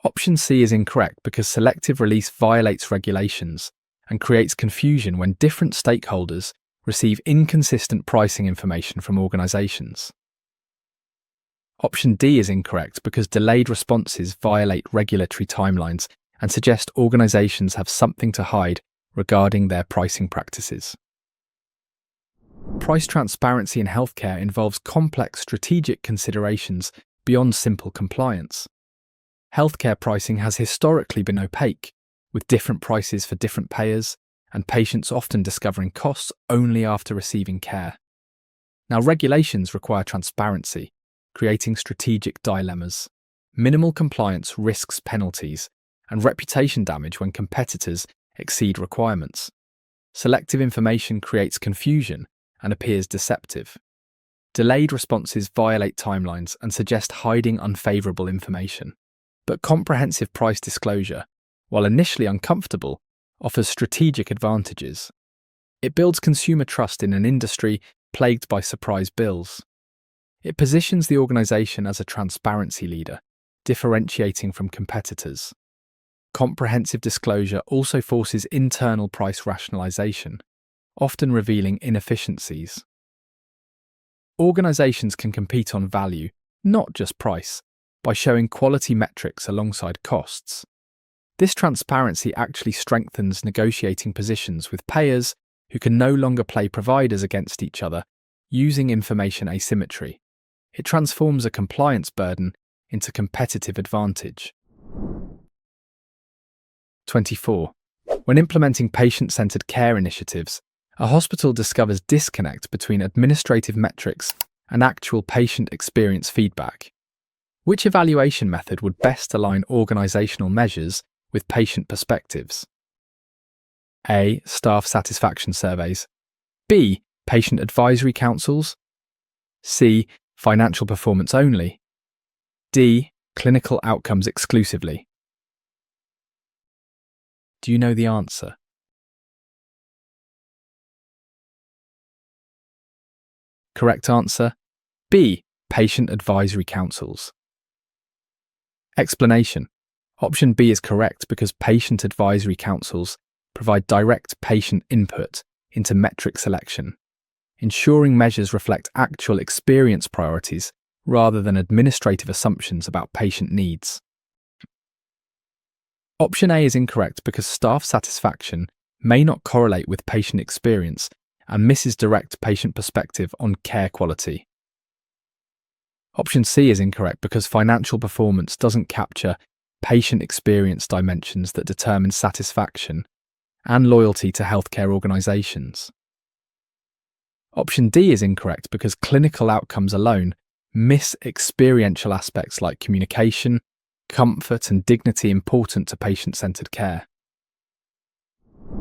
Option C is incorrect because selective release violates regulations and creates confusion when different stakeholders receive inconsistent pricing information from organizations. Option D is incorrect because delayed responses violate regulatory timelines and suggest organizations have something to hide regarding their pricing practices. Price transparency in healthcare involves complex strategic considerations beyond simple compliance. Healthcare pricing has historically been opaque, with different prices for different payers and patients often discovering costs only after receiving care. Now, regulations require transparency, creating strategic dilemmas. Minimal compliance risks penalties and reputation damage when competitors exceed requirements. Selective information creates confusion and appears deceptive. Delayed responses violate timelines and suggest hiding unfavorable information. But comprehensive price disclosure, while initially uncomfortable, offers strategic advantages. It builds consumer trust in an industry plagued by surprise bills. It positions the organization as a transparency leader, differentiating from competitors. comprehensive disclosure also forces internal price rationalization, often revealing inefficiencies. Organizations can compete on value, not just price, by showing quality metrics alongside costs. This transparency actually strengthens negotiating positions with payers who can no longer play providers against each other using information asymmetry. It transforms a compliance burden into competitive advantage. 24. When implementing patient-centered care initiatives, a hospital discovers disconnect between administrative metrics and actual patient experience feedback. Which evaluation method would best align organizational measures with patient perspectives? A. Staff satisfaction surveys. B. Patient advisory councils. C. Financial performance only. D. Clinical outcomes exclusively. Do you know the answer? Correct answer: B. Patient advisory councils. Explanation: Option B is correct because patient advisory councils provide direct patient input into metric selection, ensuring measures reflect actual experience priorities rather than administrative assumptions about patient needs. Option A is incorrect because staff satisfaction may not correlate with patient experience and misses direct patient perspective on care quality. Option C is incorrect because financial performance doesn't capture patient experience dimensions that determine satisfaction and loyalty to healthcare organizations. Option D is incorrect because clinical outcomes alone miss experiential aspects like communication, comfort, and dignity important to patient-centered care.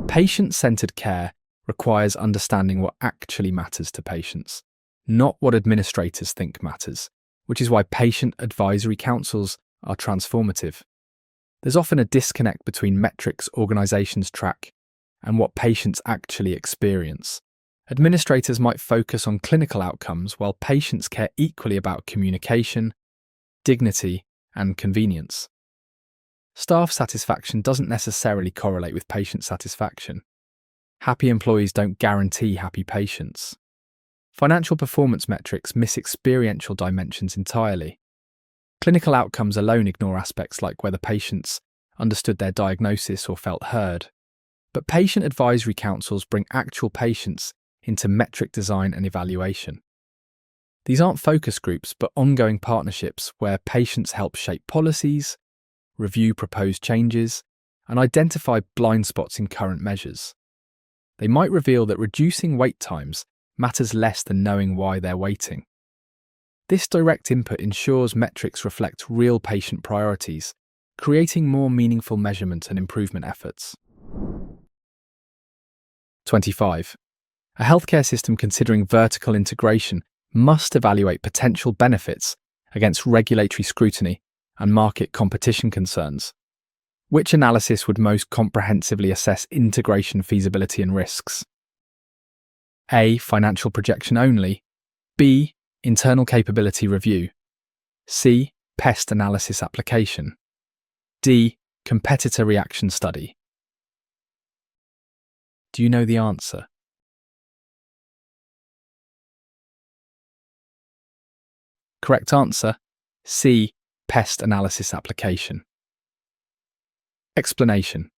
Patient-centered care requires understanding what actually matters to patients, not what administrators think matters, which is why patient advisory councils are transformative. There's often a disconnect between metrics organizations track and what patients actually experience. Administrators might focus on clinical outcomes while patients care equally about communication, dignity, and convenience. Staff satisfaction doesn't necessarily correlate with patient satisfaction. Happy employees don't guarantee happy patients. Financial performance metrics miss experiential dimensions entirely. Clinical outcomes alone ignore aspects like whether patients understood their diagnosis or felt heard. But patient advisory councils bring actual patients into metric design and evaluation. These aren't focus groups, but ongoing partnerships where patients help shape policies, review proposed changes, and identify blind spots in current measures. They might reveal that reducing wait times matters less than knowing why they're waiting. This direct input ensures metrics reflect real patient priorities, creating more meaningful measurement and improvement efforts. 25. A healthcare system considering vertical integration must evaluate potential benefits against regulatory scrutiny and market competition concerns. Which analysis would most comprehensively assess integration feasibility and risks? A. Financial projection only. B. Internal capability review. C. Pest analysis application. D. Competitor reaction study. Do you know the answer? Correct answer: C. Pest analysis application. Explanation: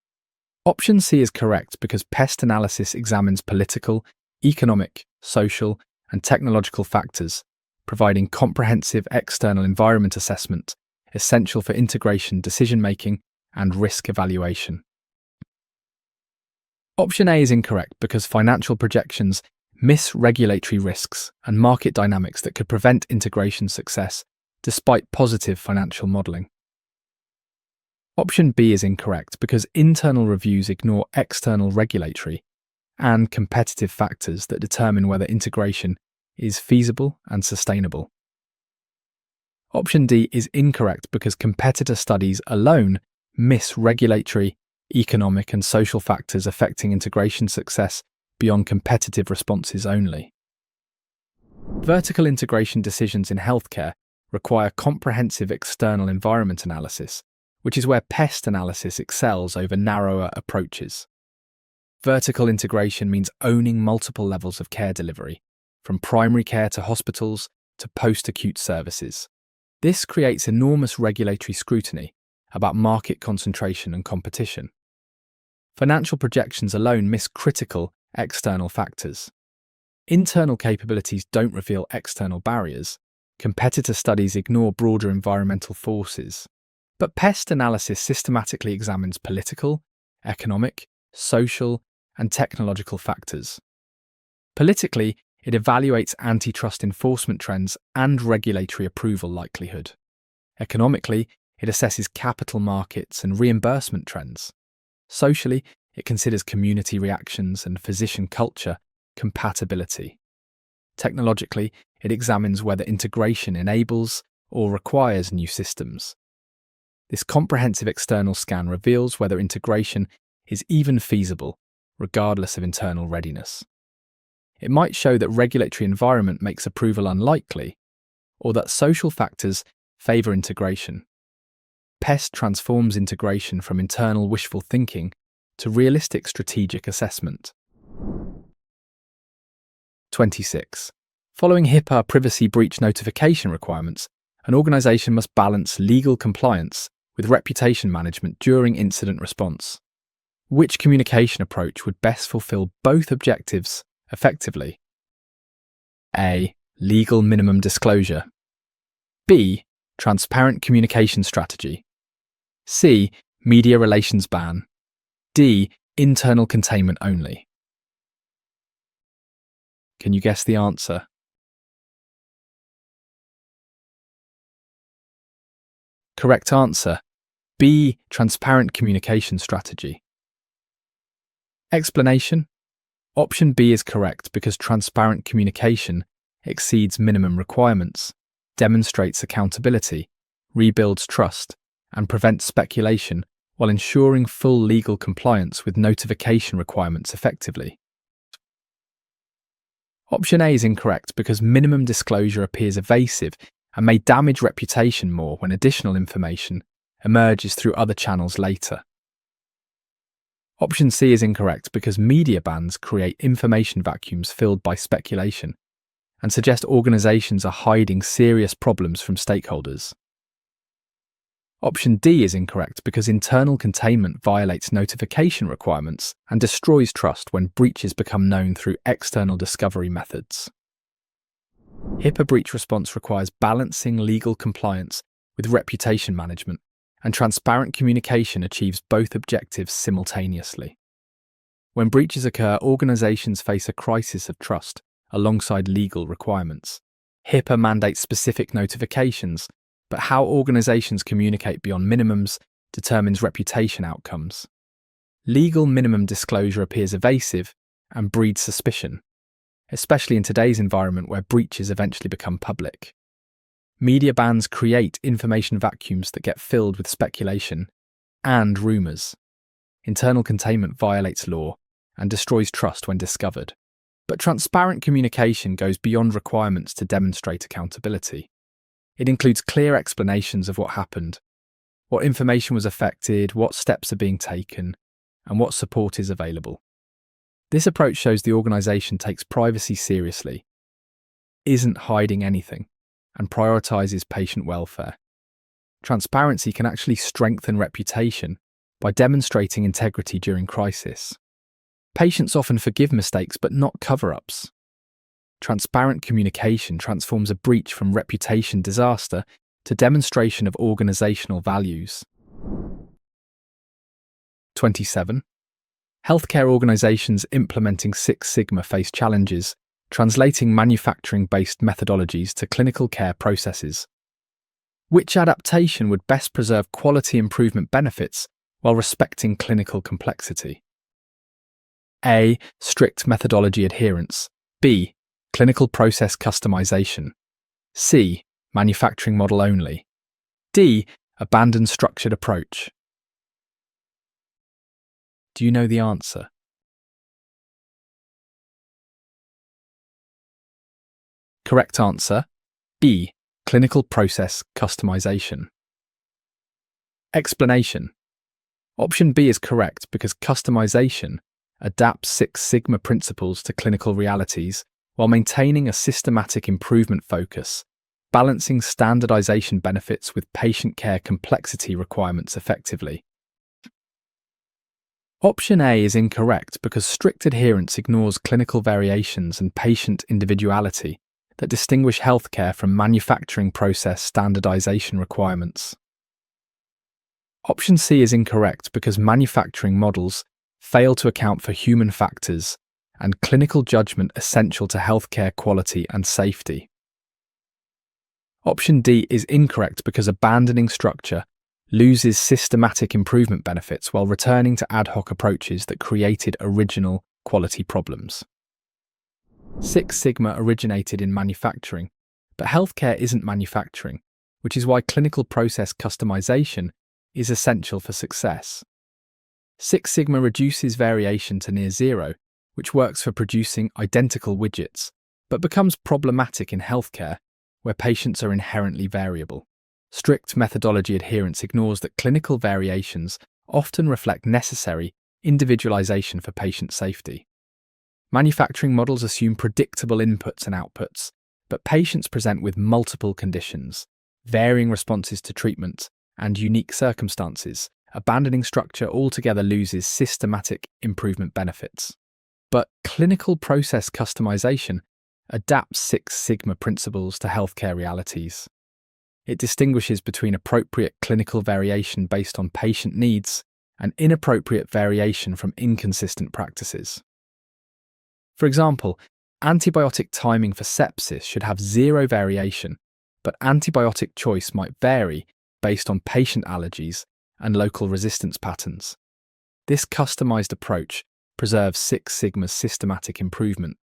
Option C is correct because pest analysis examines political, economic, social, and technological factors, providing comprehensive external environment assessment essential for integration decision-making and risk evaluation. Option A is incorrect because financial projections miss regulatory risks and market dynamics that could prevent integration success despite positive financial modelling. Option B is incorrect because internal reviews ignore external regulatory and competitive factors that determine whether integration is feasible and sustainable. Option D is incorrect because competitor studies alone miss regulatory, economic, and social factors affecting integration success beyond competitive responses only. Vertical integration decisions in healthcare require comprehensive external environment analysis, which is where pest analysis excels over narrower approaches. Vertical integration means owning multiple levels of care delivery, from primary care to hospitals to post-acute services. This creates enormous regulatory scrutiny about market concentration and competition. Financial projections alone miss critical external factors. Internal capabilities don't reveal external barriers. Competitor studies ignore broader environmental forces. But pest analysis systematically examines political, economic, social, and technological factors. Politically, it evaluates antitrust enforcement trends and regulatory approval likelihood. Economically, it assesses capital markets and reimbursement trends. Socially, it considers community reactions and physician culture compatibility. Technologically, it examines whether integration enables or requires new systems. This comprehensive external scan reveals whether integration is even feasible, regardless of internal readiness. It might show that regulatory environment makes approval unlikely, or that social factors favour integration. PEST transforms integration from internal wishful thinking to realistic strategic assessment. 26. Following HIPAA privacy breach notification requirements, an organisation must balance legal compliance with reputation management during incident response. Which communication approach would best fulfill both objectives effectively? A. Legal minimum disclosure. B. Transparent communication strategy. C. Media relations ban. D. Internal containment only. Can you guess the answer? Correct answer. B. Transparent communication strategy. Explanation. Option B is correct because transparent communication exceeds minimum requirements, demonstrates accountability, rebuilds trust, and prevents speculation while ensuring full legal compliance with notification requirements effectively. Option A is incorrect because minimum disclosure appears evasive and may damage reputation more when additional information emerges through other channels later. Option C is incorrect because media bans create information vacuums filled by speculation and suggest organisations are hiding serious problems from stakeholders. Option D is incorrect because internal containment violates notification requirements and destroys trust when breaches become known through external discovery methods. HIPAA breach response requires balancing legal compliance with reputation management, and transparent communication achieves both objectives simultaneously. When breaches occur, organisations face a crisis of trust alongside legal requirements. HIPAA mandates specific notifications, but how organisations communicate beyond minimums determines reputation outcomes. Legal minimum disclosure appears evasive and breeds suspicion, especially in today's environment where breaches eventually become public. Media bans create information vacuums that get filled with speculation and rumours. Internal containment violates law and destroys trust when discovered. But transparent communication goes beyond requirements to demonstrate accountability. It includes clear explanations of what happened, what information was affected, what steps are being taken, and what support is available. This approach shows the organisation takes privacy seriously, isn't hiding anything, and prioritises patient welfare. Transparency can actually strengthen reputation by demonstrating integrity during crisis. Patients often forgive mistakes but not cover-ups. Transparent communication transforms a breach from reputation disaster to demonstration of organisational values. 27. Healthcare organisations implementing Six Sigma face challenges translating manufacturing-based methodologies to clinical care processes. Which adaptation would best preserve quality improvement benefits while respecting clinical complexity? A. Strict methodology adherence. B. Clinical process customization. C. Manufacturing model only. D. Abandon structured approach. Do you know the answer? Correct answer, B. Clinical process customization. Explanation. Option B is correct because customization adapts Six Sigma principles to clinical realities while maintaining a systematic improvement focus, balancing standardization benefits with patient care complexity requirements effectively. Option A is incorrect because strict adherence ignores clinical variations and patient individuality that distinguish healthcare from manufacturing process standardization requirements. Option C is incorrect because manufacturing models fail to account for human factors and clinical judgment essential to healthcare quality and safety. Option D is incorrect because abandoning structure loses systematic improvement benefits while returning to ad hoc approaches that created original quality problems. Six Sigma originated in manufacturing, but healthcare isn't manufacturing, which is why clinical process customization is essential for success. Six Sigma reduces variation to near zero, which works for producing identical widgets, but becomes problematic in healthcare, where patients are inherently variable. Strict methodology adherence ignores that clinical variations often reflect necessary individualization for patient safety. Manufacturing models assume predictable inputs and outputs, but patients present with multiple conditions, varying responses to treatment, and unique circumstances. Abandoning structure altogether loses systematic improvement benefits. But clinical process customization adapts Six Sigma principles to healthcare realities. It distinguishes between appropriate clinical variation based on patient needs and inappropriate variation from inconsistent practices. For example, antibiotic timing for sepsis should have zero variation, but antibiotic choice might vary based on patient allergies and local resistance patterns. This customized approach preserves Six Sigma's systematic improvement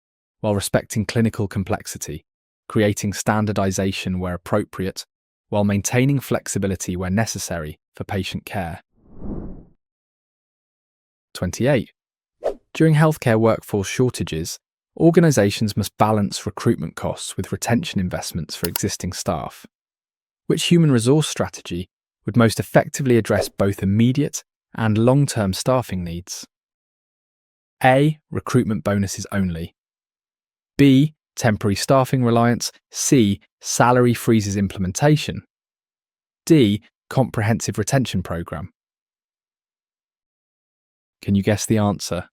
while respecting clinical complexity, creating standardization where appropriate, while maintaining flexibility where necessary for patient care. 28. During healthcare workforce shortages, organizations must balance recruitment costs with retention investments for existing staff. Which human resource strategy would most effectively address both immediate and long-term staffing needs? A. Recruitment bonuses only. B. Temporary staffing reliance. C. Salary freezes implementation. D. Comprehensive retention program. Can you guess the answer?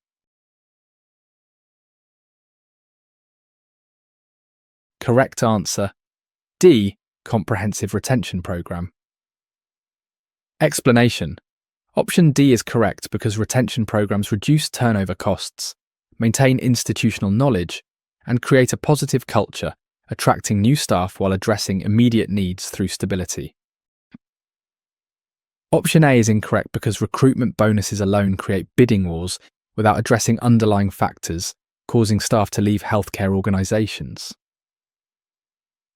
Correct answer. D. Comprehensive retention program. Explanation. Option D is correct because retention programs reduce turnover costs, maintain institutional knowledge, and create a positive culture, attracting new staff while addressing immediate needs through stability. Option A is incorrect because recruitment bonuses alone create bidding wars without addressing underlying factors, causing staff to leave healthcare organizations.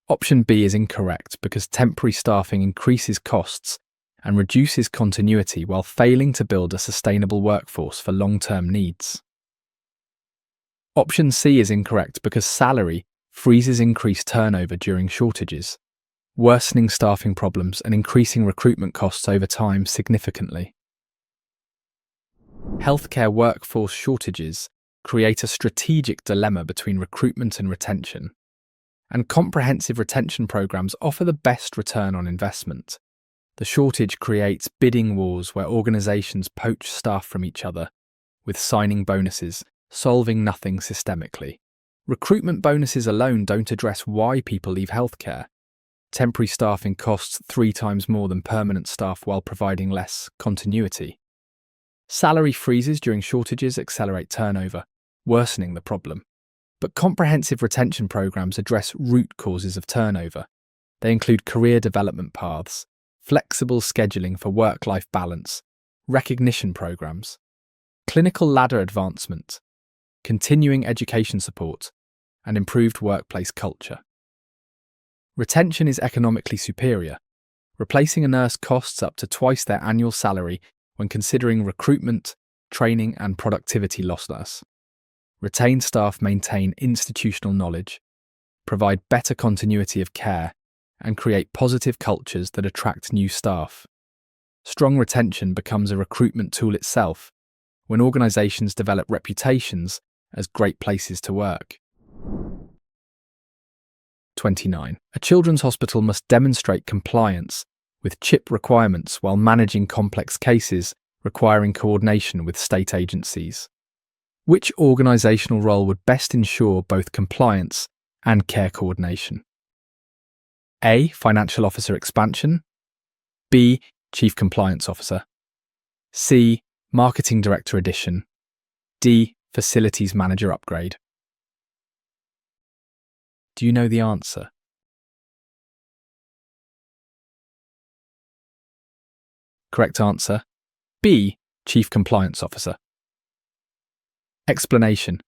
Option B is incorrect because temporary staffing increases costs and reduces continuity while failing to build a sustainable workforce for long-term needs. Option C is incorrect because salary freezes increased turnover during shortages, worsening staffing problems and increasing recruitment costs over time significantly. Healthcare workforce shortages create a strategic dilemma between recruitment and retention, and comprehensive retention programs offer the best return on investment. The shortage creates bidding wars where organizations poach staff from each other, with signing bonuses, solving nothing systemically. Recruitment bonuses alone don't address why people leave healthcare. Temporary staffing costs 3 times more than permanent staff while providing less continuity. Salary freezes during shortages accelerate turnover, worsening the problem. But comprehensive retention programs address root causes of turnover. They include career development paths, flexible scheduling for work-life balance, recognition programs, clinical ladder advancement, continuing education support, and improved workplace culture. Retention is economically superior. Replacing a nurse costs up to twice their annual salary when considering recruitment, training, and productivity losses. Retained staff maintain institutional knowledge, provide better continuity of care, and create positive cultures that attract new staff. Strong retention becomes a recruitment tool itself when organizations develop reputations as great places to work. 29. A children's hospital must demonstrate compliance with CHIP requirements while managing complex cases requiring coordination with state agencies. Which organizational role would best ensure both compliance and care coordination? A. Financial Officer Expansion. B. Chief Compliance Officer. C. Marketing Director Addition. D. Facilities Manager Upgrade. Do you know the answer? Correct answer: B. Chief Compliance Officer. Explanation.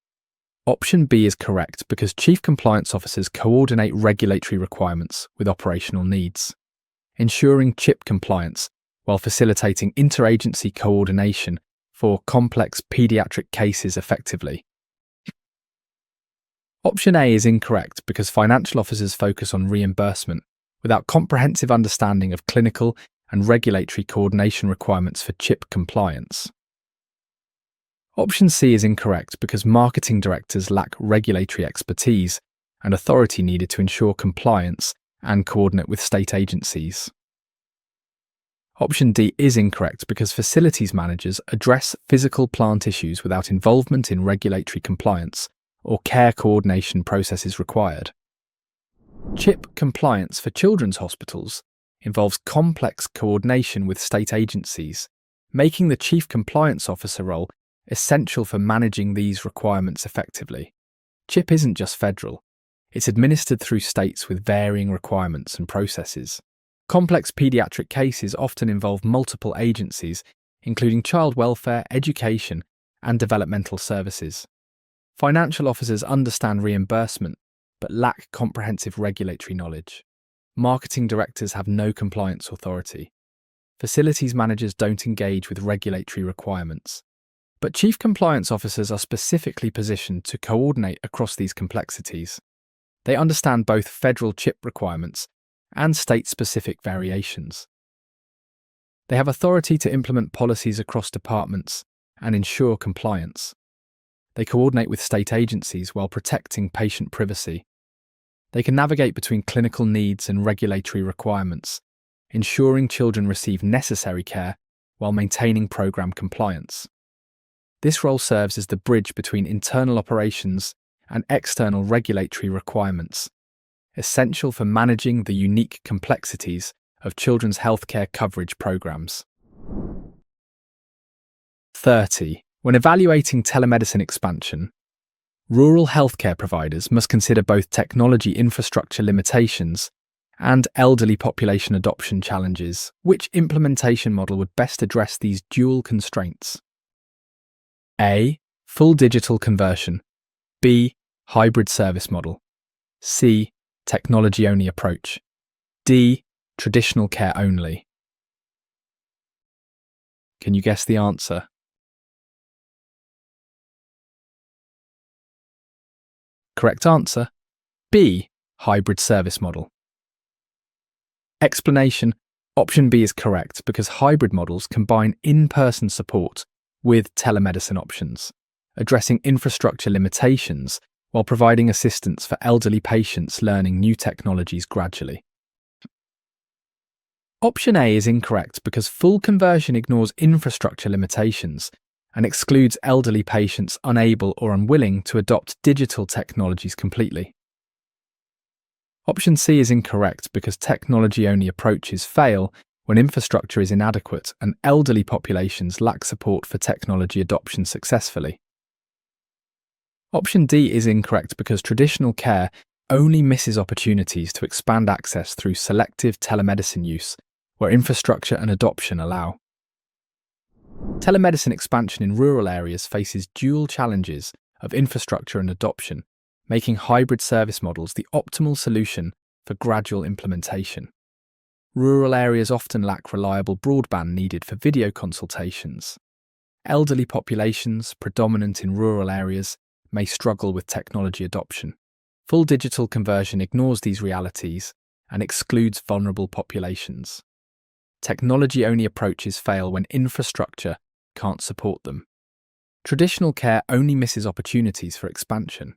Option B is correct because Chief Compliance Officers coordinate regulatory requirements with operational needs, ensuring CHIP compliance while facilitating interagency coordination for complex pediatric cases effectively. Option A is incorrect because financial officers focus on reimbursement without comprehensive understanding of clinical and regulatory coordination requirements for CHIP compliance. Option C is incorrect because marketing directors lack regulatory expertise and authority needed to ensure compliance and coordinate with state agencies. Option D is incorrect because facilities managers address physical plant issues without involvement in regulatory compliance or care coordination processes required. CHIP compliance for children's hospitals involves complex coordination with state agencies, making the Chief Compliance Officer role essential for managing these requirements effectively. CHIP isn't just federal, it's administered through states with varying requirements and processes. Complex paediatric cases often involve multiple agencies, including child welfare, education, and developmental services. Financial officers understand reimbursement, but lack comprehensive regulatory knowledge. Marketing directors have no compliance authority. Facilities managers don't engage with regulatory requirements. But Chief Compliance Officers are specifically positioned to coordinate across these complexities. They understand both federal CHIP requirements and state-specific variations. They have authority to implement policies across departments and ensure compliance. They coordinate with state agencies while protecting patient privacy. They can navigate between clinical needs and regulatory requirements, ensuring children receive necessary care while maintaining program compliance. This role serves as the bridge between internal operations and external regulatory requirements, essential for managing the unique complexities of children's healthcare coverage programs. 30. When evaluating telemedicine expansion, rural healthcare providers must consider both technology infrastructure limitations and elderly population adoption challenges. Which implementation model would best address these dual constraints? A. Full digital conversion. B. Hybrid service model. C. Technology-only approach. D. Traditional care only. Can you guess the answer? Correct answer: B. Hybrid service model. Explanation: Option B is correct because hybrid models combine in-person support with telemedicine options, addressing infrastructure limitations while providing assistance for elderly patients learning new technologies gradually. Option A is incorrect because full conversion ignores infrastructure limitations and excludes elderly patients unable or unwilling to adopt digital technologies completely. Option C is incorrect because technology-only approaches fail when infrastructure is inadequate and elderly populations lack support for technology adoption successfully. Option D is incorrect because traditional care only misses opportunities to expand access through selective telemedicine use, where infrastructure and adoption allow. Telemedicine expansion in rural areas faces dual challenges of infrastructure and adoption, making hybrid service models the optimal solution for gradual implementation. Rural areas often lack reliable broadband needed for video consultations. Elderly populations, predominant in rural areas, may struggle with technology adoption. Full digital conversion ignores these realities and excludes vulnerable populations. Technology-only approaches fail when infrastructure can't support them. Traditional care only misses opportunities for expansion,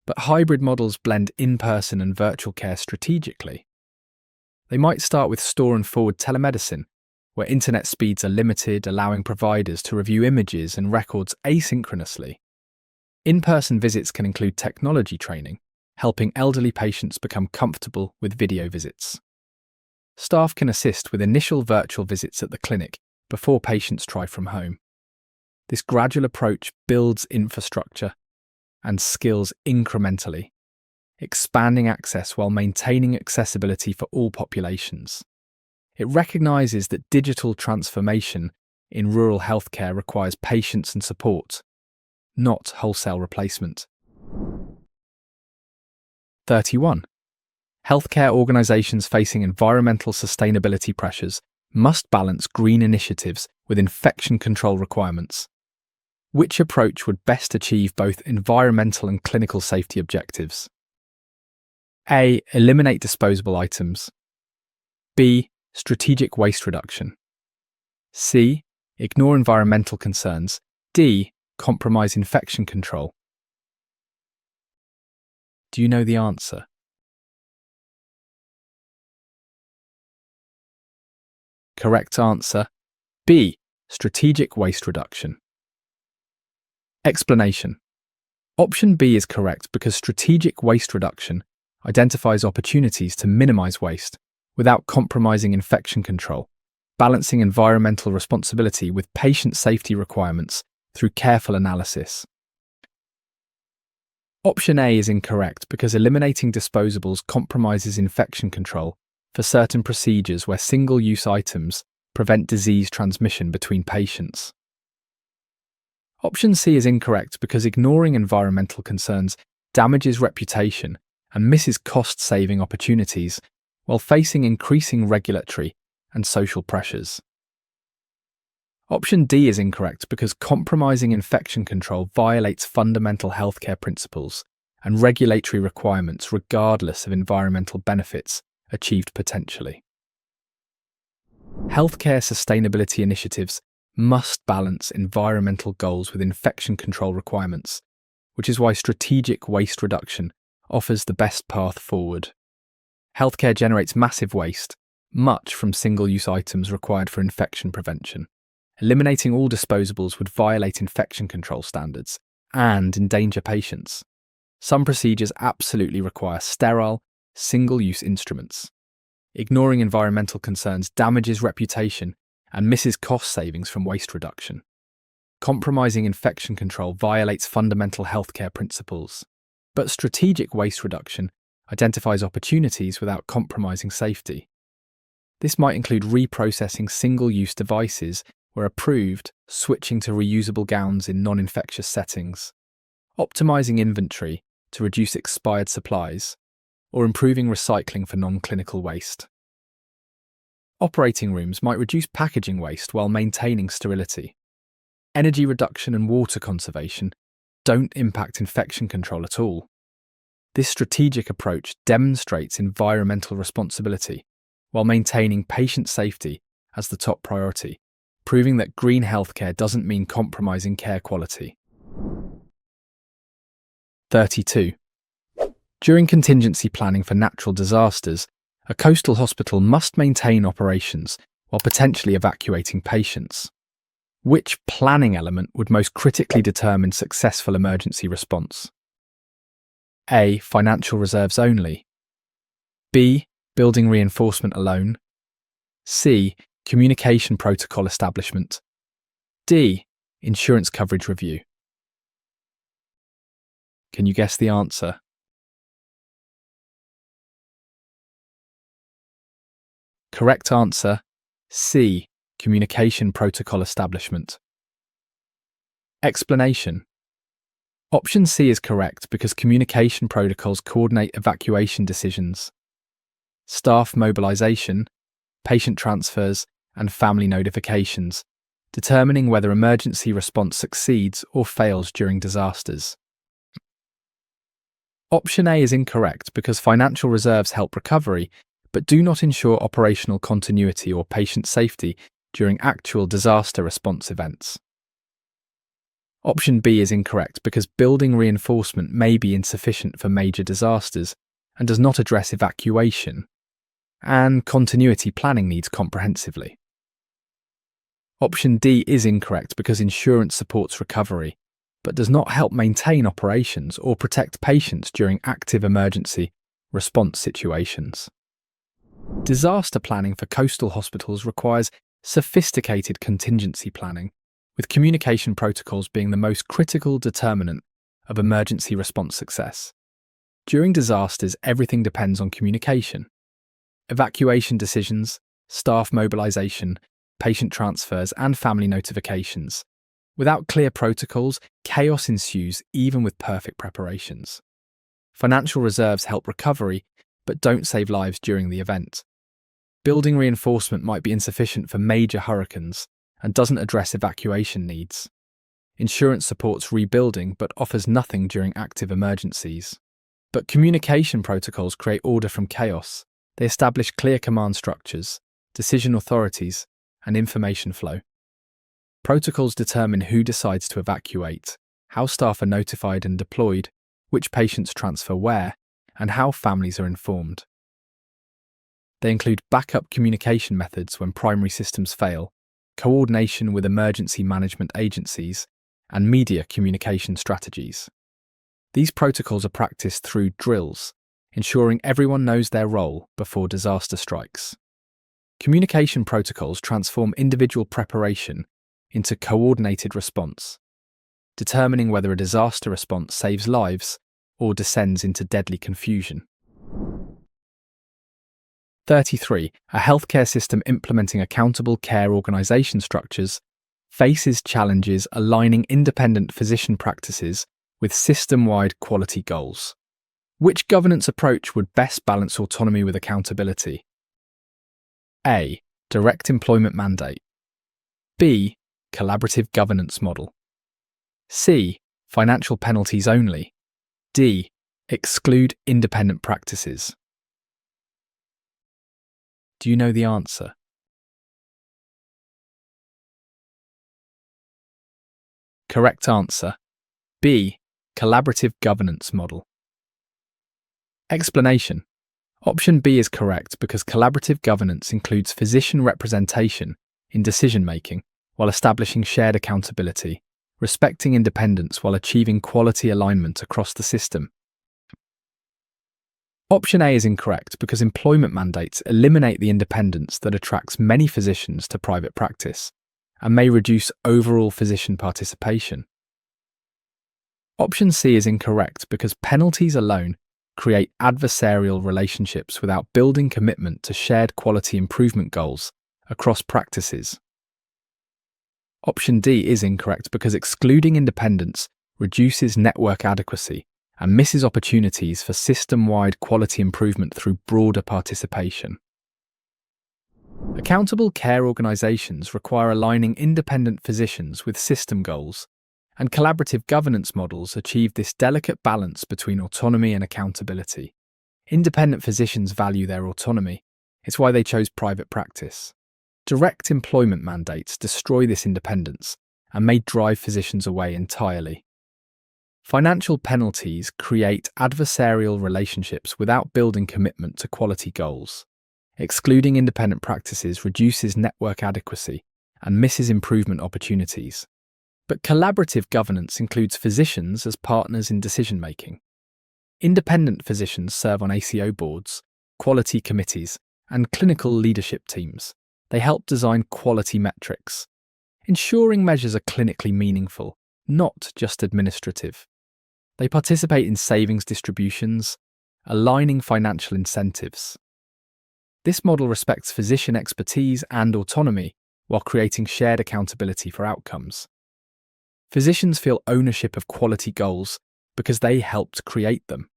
but hybrid models blend in-person and virtual care strategically. They might start with store and forward telemedicine, where internet speeds are limited, allowing providers to review images and records asynchronously. In-person visits can include technology training, helping elderly patients become comfortable with video visits. Staff can assist with initial virtual visits at the clinic before patients try from home. This gradual approach builds infrastructure and skills incrementally, expanding access while maintaining accessibility for all populations. It recognises that digital transformation in rural healthcare requires patience and support, not wholesale replacement. 31. Healthcare organisations facing environmental sustainability pressures must balance green initiatives with infection control requirements. Which approach would best achieve both environmental and clinical safety objectives? A. Eliminate disposable items. B. Strategic waste reduction. C. Ignore environmental concerns. D. Compromise infection control. Do you know the answer? Correct answer, B. Strategic waste reduction. Explanation. Option B is correct because strategic waste reduction identifies opportunities to minimize waste without compromising infection control, balancing environmental responsibility with patient safety requirements through careful analysis. Option A is incorrect because eliminating disposables compromises infection control for certain procedures where single-use items prevent disease transmission between patients. Option C is incorrect because ignoring environmental concerns damages reputation and misses cost-saving opportunities while facing increasing regulatory and social pressures. Option D is incorrect because compromising infection control violates fundamental healthcare principles and regulatory requirements regardless of environmental benefits achieved potentially. Healthcare sustainability initiatives must balance environmental goals with infection control requirements, which is why strategic waste reduction offers the best path forward. Healthcare generates massive waste, much from single-use items required for infection prevention. Eliminating all disposables would violate infection control standards and endanger patients. Some procedures absolutely require sterile, single-use instruments. Ignoring environmental concerns damages reputation and misses cost savings from waste reduction. Compromising infection control violates fundamental healthcare principles, but strategic waste reduction identifies opportunities without compromising safety. This might include reprocessing single-use devices where approved, switching to reusable gowns in non-infectious settings, optimizing inventory to reduce expired supplies, or improving recycling for non-clinical waste. Operating rooms might reduce packaging waste while maintaining sterility. Energy reduction and water conservation don't impact infection control at all. This strategic approach demonstrates environmental responsibility while maintaining patient safety as the top priority, proving that green healthcare doesn't mean compromising care quality. 32. During contingency planning for natural disasters, a coastal hospital must maintain operations while potentially evacuating patients. Which planning element would most critically determine successful emergency response? A. Financial reserves only. B. Building reinforcement alone. C. Communication protocol establishment. D. Insurance coverage review. Can you guess the answer? Correct answer, C. Communication protocol establishment. Explanation. Option C is correct because communication protocols coordinate evacuation decisions, staff mobilization, patient transfers, and family notifications, determining whether emergency response succeeds or fails during disasters. Option A is incorrect because financial reserves help recovery, but do not ensure operational continuity or patient safety during actual disaster response events. Option B is incorrect because building reinforcement may be insufficient for major disasters and does not address evacuation, and continuity planning needs comprehensively. Option D is incorrect because insurance supports recovery, but does not help maintain operations or protect patients during active emergency response situations. Disaster planning for coastal hospitals requires sophisticated contingency planning, with communication protocols being the most critical determinant of emergency response success. During disasters, everything depends on communication. Evacuation decisions, staff mobilization, patient transfers, and family notifications. Without clear protocols, chaos ensues even with perfect preparations. Financial reserves help recovery, but don't save lives during the event. Building reinforcement might be insufficient for major hurricanes and doesn't address evacuation needs. Insurance supports rebuilding but offers nothing during active emergencies. But communication protocols create order from chaos. They establish clear command structures, decision authorities, and information flow. Protocols determine who decides to evacuate, how staff are notified and deployed, which patients transfer where, and how families are informed. They include backup communication methods when primary systems fail, coordination with emergency management agencies, and media communication strategies. These protocols are practiced through drills, ensuring everyone knows their role before disaster strikes. Communication protocols transform individual preparation into coordinated response, determining whether a disaster response saves lives or descends into deadly confusion. 33. A healthcare system implementing accountable care organisation structures faces challenges aligning independent physician practices with system-wide quality goals. Which governance approach would best balance autonomy with accountability? A. Direct employment mandate. B. Collaborative governance model. C. Financial penalties only. D. Exclude independent practices. Do you know the answer? Correct answer. B. Collaborative governance model. Explanation. Option B is correct because collaborative governance includes physician representation in decision-making while establishing shared accountability, respecting independence while achieving quality alignment across the system. Option A is incorrect because employment mandates eliminate the independence that attracts many physicians to private practice and may reduce overall physician participation. Option C is incorrect because penalties alone create adversarial relationships without building commitment to shared quality improvement goals across practices. Option D is incorrect because excluding independence reduces network adequacy and misses opportunities for system-wide quality improvement through broader participation. Accountable care organisations require aligning independent physicians with system goals, and collaborative governance models achieve this delicate balance between autonomy and accountability. Independent physicians value their autonomy. It's why they chose private practice. Direct employment mandates destroy this independence and may drive physicians away entirely. Financial penalties create adversarial relationships without building commitment to quality goals. Excluding independent practices reduces network adequacy and misses improvement opportunities. But collaborative governance includes physicians as partners in decision-making. Independent physicians serve on ACO boards, quality committees, and clinical leadership teams. They help design quality metrics, ensuring measures are clinically meaningful, not just administrative. They participate in savings distributions, aligning financial incentives. This model respects physician expertise and autonomy while creating shared accountability for outcomes. Physicians feel ownership of quality goals because they helped create them.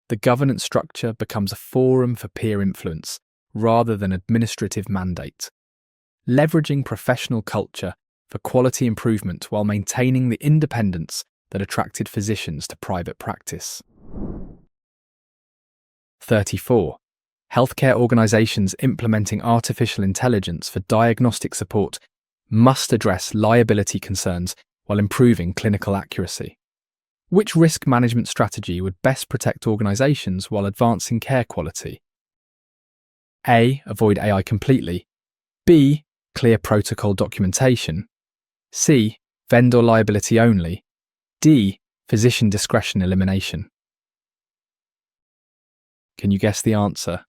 The governance structure becomes a forum for peer influence rather than administrative mandate, leveraging professional culture for quality improvement while maintaining the independence that attracted physicians to private practice. 34. Healthcare organizations implementing artificial intelligence for diagnostic support must address liability concerns while improving clinical accuracy. Which risk management strategy would best protect organizations while advancing care quality? A. Avoid AI completely. B. Clear protocol documentation. C. Vendor liability only. D. Physician discretion elimination. Can you guess the answer?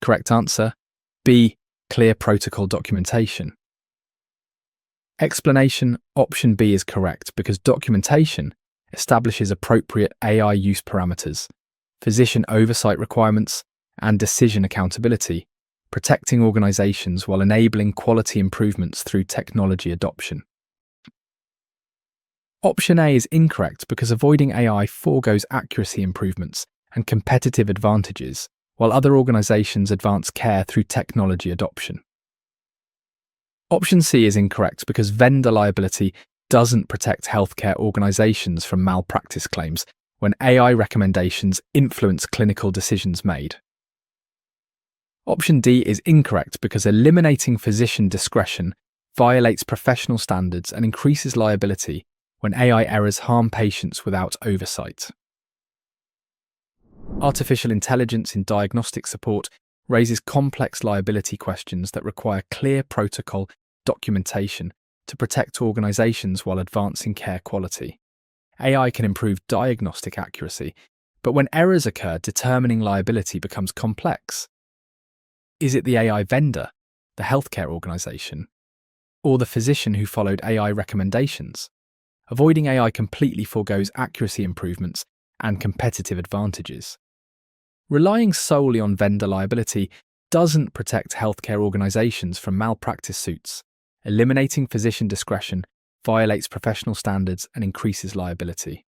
Correct answer, B. Clear protocol documentation. Explanation: option B is correct because documentation establishes appropriate AI use parameters, physician oversight requirements, and decision accountability, protecting organizations while enabling quality improvements through technology adoption. Option A is incorrect because avoiding AI foregoes accuracy improvements and competitive advantages, while other organizations advance care through technology adoption. Option C is incorrect because vendor liability doesn't protect healthcare organizations from malpractice claims when AI recommendations influence clinical decisions made. Option D is incorrect because eliminating physician discretion violates professional standards and increases liability when AI errors harm patients without oversight. Artificial intelligence in diagnostic support raises complex liability questions that require clear protocol documentation to protect organizations while advancing care quality. AI can improve diagnostic accuracy, but when errors occur, determining liability becomes complex. Is it the AI vendor, the healthcare organization, or the physician who followed AI recommendations? Avoiding AI completely forgoes accuracy improvements and competitive advantages. Relying solely on vendor liability doesn't protect healthcare organizations from malpractice suits. Eliminating physician discretion violates professional standards and increases liability.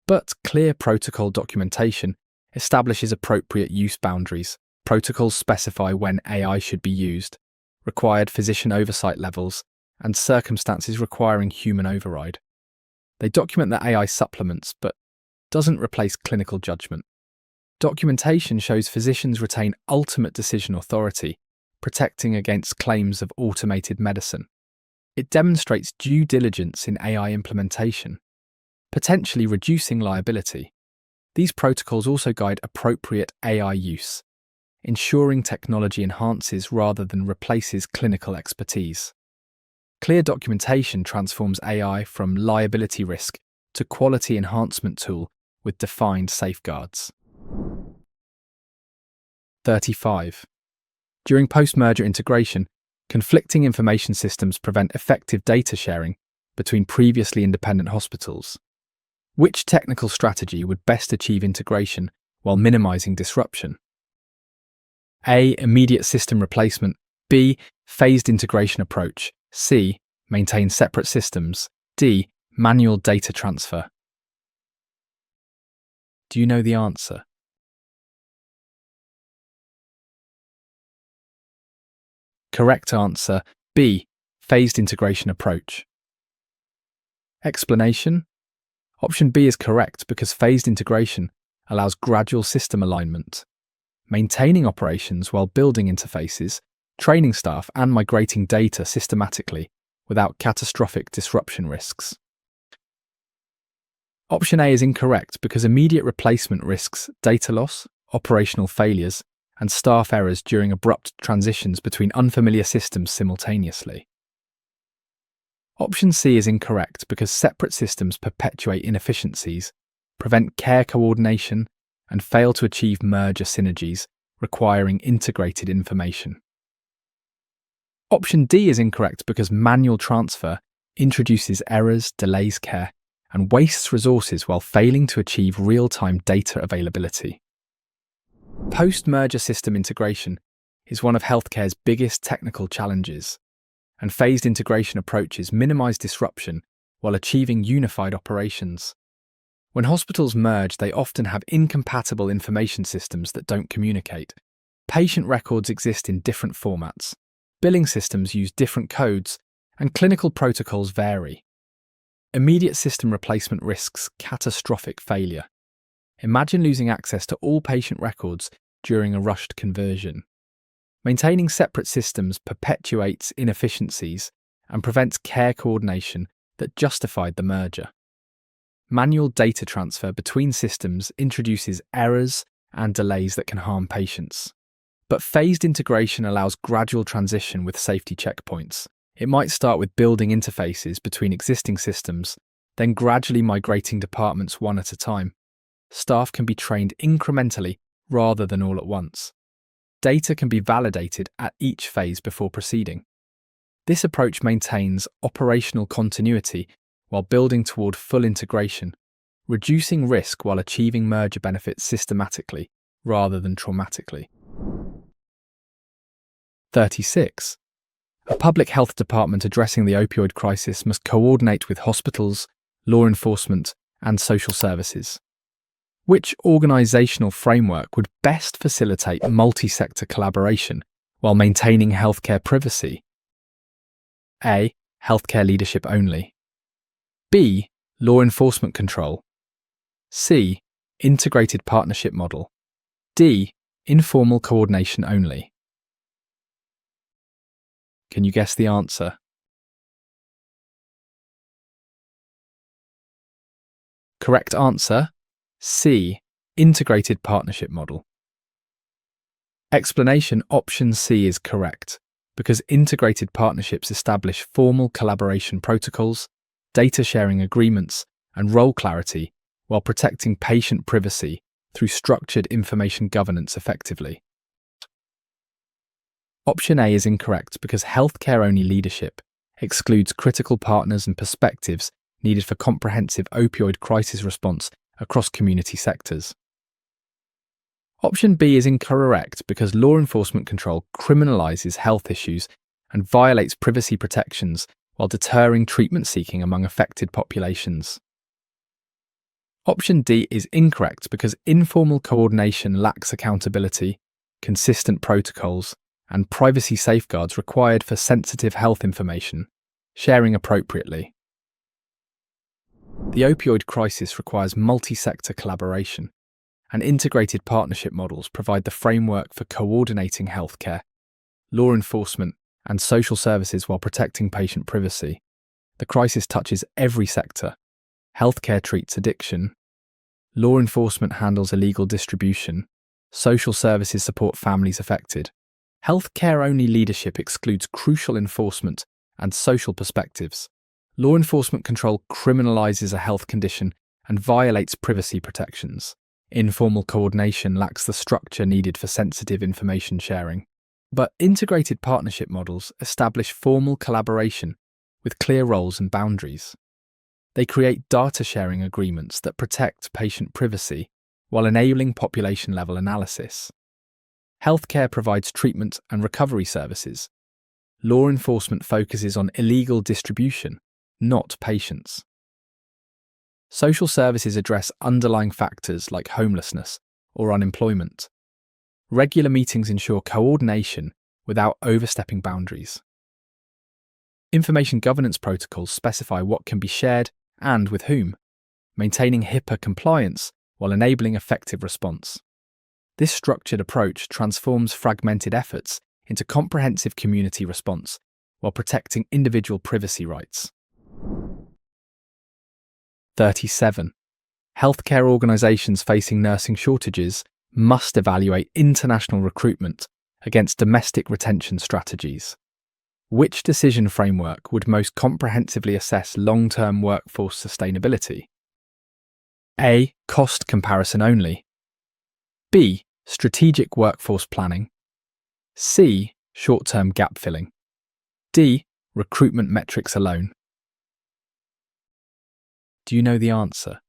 But clear protocol documentation establishes appropriate use boundaries. Protocols specify when AI should be used, required physician oversight levels, and circumstances requiring human override. They document that AI supplements, but doesn't replace clinical judgment. Documentation shows physicians retain ultimate decision authority, protecting against claims of automated medicine. It demonstrates due diligence in AI implementation, potentially reducing liability. These protocols also guide appropriate AI use, ensuring technology enhances rather than replaces clinical expertise. Clear documentation transforms AI from liability risk to quality enhancement tool with defined safeguards. 35. During post-merger integration, conflicting information systems prevent effective data sharing between previously independent hospitals. Which technical strategy would best achieve integration while minimizing disruption? A. Immediate system replacement. B. Phased integration approach. C. Maintain separate systems. D. Manual data transfer. Do you know the answer? Correct answer, B. Phased integration approach. Explanation: option B is correct because phased integration allows gradual system alignment, maintaining operations while building interfaces, training staff, and migrating data systematically without catastrophic disruption risks. Option A is incorrect because immediate replacement risks data loss, operational failures, and staff errors during abrupt transitions between unfamiliar systems simultaneously. Option C is incorrect because separate systems perpetuate inefficiencies, prevent care coordination, and fail to achieve merger synergies, requiring integrated information. Option D is incorrect because manual transfer introduces errors, delays care, and wastes resources while failing to achieve real-time data availability. Post-merger system integration is one of healthcare's biggest technical challenges, and phased integration approaches minimize disruption while achieving unified operations. When hospitals merge, they often have incompatible information systems that don't communicate. Patient records exist in different formats, billing systems use different codes, and clinical protocols vary. Immediate system replacement risks catastrophic failure, Imagine losing access to all patient records during a rushed conversion. Maintaining separate systems perpetuates inefficiencies and prevents care coordination that justified the merger. Manual data transfer between systems introduces errors and delays that can harm patients. But phased integration allows gradual transition with safety checkpoints. It might start with building interfaces between existing systems, then gradually migrating departments one at a time. Staff can be trained incrementally rather than all at once. Data can be validated at each phase before proceeding. This approach maintains operational continuity while building toward full integration, reducing risk while achieving merger benefits systematically rather than traumatically. 36. A public health department addressing the opioid crisis must coordinate with hospitals, law enforcement, and social services. Which organisational framework would best facilitate multi-sector collaboration while maintaining healthcare privacy? A. Healthcare leadership only. B. Law enforcement control. C. Integrated partnership model. D. Informal coordination only. Can you guess the answer? Correct answer: C. Integrated partnership model. Explanation: option C is correct, because integrated partnerships establish formal collaboration protocols, data sharing agreements, and role clarity while protecting patient privacy through structured information governance effectively. Option A is incorrect because healthcare-only leadership excludes critical partners and perspectives needed for comprehensive opioid crisis response across community sectors. Option B is incorrect because law enforcement control criminalizes health issues and violates privacy protections while deterring treatment seeking among affected populations. Option D is incorrect because informal coordination lacks accountability, consistent protocols, and privacy safeguards required for sensitive health information, sharing appropriately. The opioid crisis requires multi-sector collaboration, and integrated partnership models provide the framework for coordinating healthcare, law enforcement, and social services while protecting patient privacy. The crisis touches every sector. Healthcare treats addiction, law enforcement handles illegal distribution, social services support families affected. Healthcare-only leadership excludes crucial enforcement and social perspectives. Law enforcement control criminalizes a health condition and violates privacy protections. Informal coordination lacks the structure needed for sensitive information sharing. But integrated partnership models establish formal collaboration with clear roles and boundaries. They create data sharing agreements that protect patient privacy while enabling population-level analysis. Healthcare provides treatment and recovery services. Law enforcement focuses on illegal distribution, not patients. Social services address underlying factors like homelessness or unemployment. Regular meetings ensure coordination without overstepping boundaries. Information governance protocols specify what can be shared and with whom, maintaining HIPAA compliance while enabling effective response. This structured approach transforms fragmented efforts into comprehensive community response while protecting individual privacy rights. 37. Healthcare organisations facing nursing shortages must evaluate international recruitment against domestic retention strategies. Which decision framework would most comprehensively assess long-term workforce sustainability? A. Cost comparison only. B. Strategic workforce planning. C. Short-term gap filling. D. Recruitment metrics alone. Do you know the answer?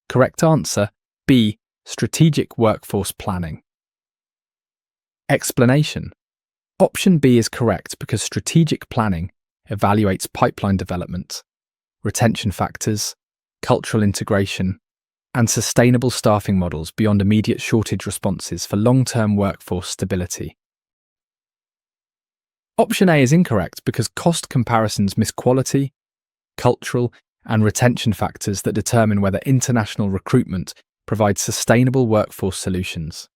Correct answer: B. Strategic workforce planning. Explanation: option B is correct because strategic planning evaluates pipeline development, retention factors, cultural integration, and sustainable staffing models beyond immediate shortage responses for long-term workforce stability. Option A is incorrect because cost comparisons miss quality, cultural, and retention factors that determine whether international recruitment provides sustainable workforce solutions.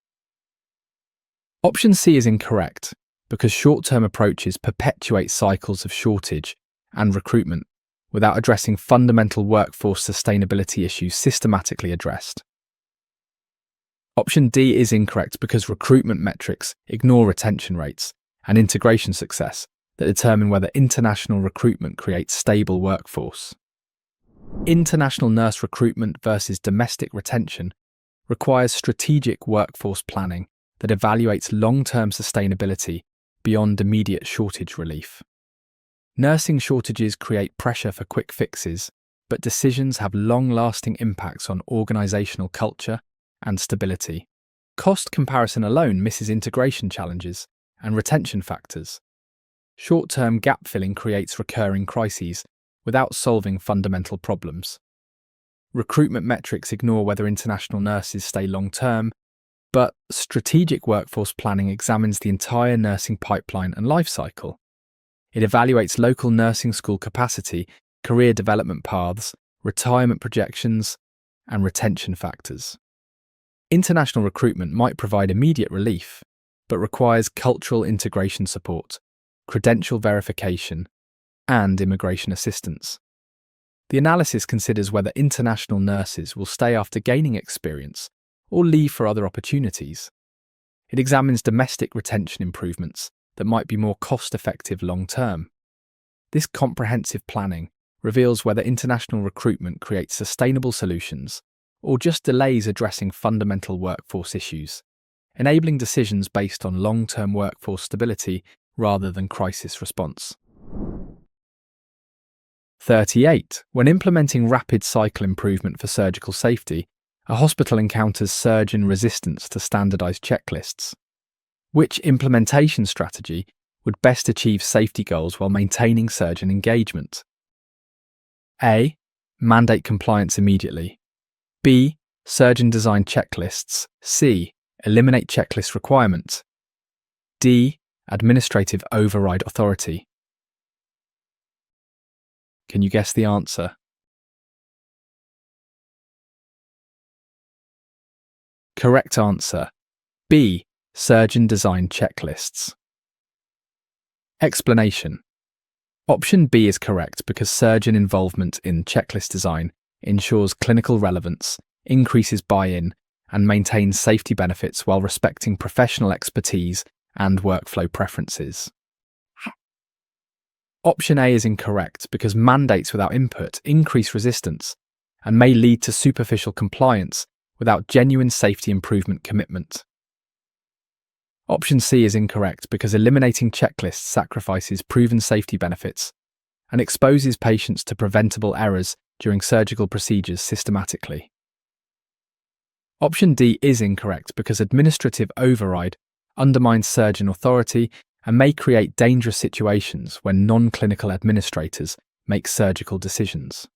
Option C is incorrect because short-term approaches perpetuate cycles of shortage and recruitment without addressing fundamental workforce sustainability issues systematically addressed. Option D is incorrect because recruitment metrics ignore retention rates and integration success that determine whether international recruitment creates stable workforce. International nurse recruitment versus domestic retention requires strategic workforce planning that evaluates long-term sustainability beyond immediate shortage relief. Nursing shortages create pressure for quick fixes, but decisions have long-lasting impacts on organizational culture and stability. Cost comparison alone misses integration challenges and retention factors. Short-term gap filling creates recurring crises without solving fundamental problems. Recruitment metrics ignore whether international nurses stay long-term, but strategic workforce planning examines the entire nursing pipeline and life cycle. It evaluates local nursing school capacity, career development paths, retirement projections, and retention factors. International recruitment might provide immediate relief, but requires cultural integration support, credential verification, and immigration assistance. The analysis considers whether international nurses will stay after gaining experience or leave for other opportunities. It examines domestic retention improvements that might be more cost-effective long-term. This comprehensive planning reveals whether international recruitment creates sustainable solutions or just delays addressing fundamental workforce issues, enabling decisions based on long-term workforce stability rather than crisis response. 38. When implementing rapid cycle improvement for surgical safety, a hospital encounters surgeon resistance to standardized checklists. Which implementation strategy would best achieve safety goals while maintaining surgeon engagement? A. Mandate compliance immediately. B. Surgeon design checklists. C. Eliminate checklist requirements. D. Administrative override authority. Can you guess the answer? Correct answer. B. Surgeon design checklists. Explanation. Option B is correct because surgeon involvement in checklist design ensures clinical relevance, increases buy-in, and maintains safety benefits while respecting professional expertise and workflow preferences. Option A is incorrect because mandates without input increase resistance and may lead to superficial compliance without genuine safety improvement commitment. Option C is incorrect because eliminating checklists sacrifices proven safety benefits and exposes patients to preventable errors during surgical procedures systematically. Option D is incorrect because administrative override undermines surgeon authority and may create dangerous situations when non-clinical administrators make surgical decisions.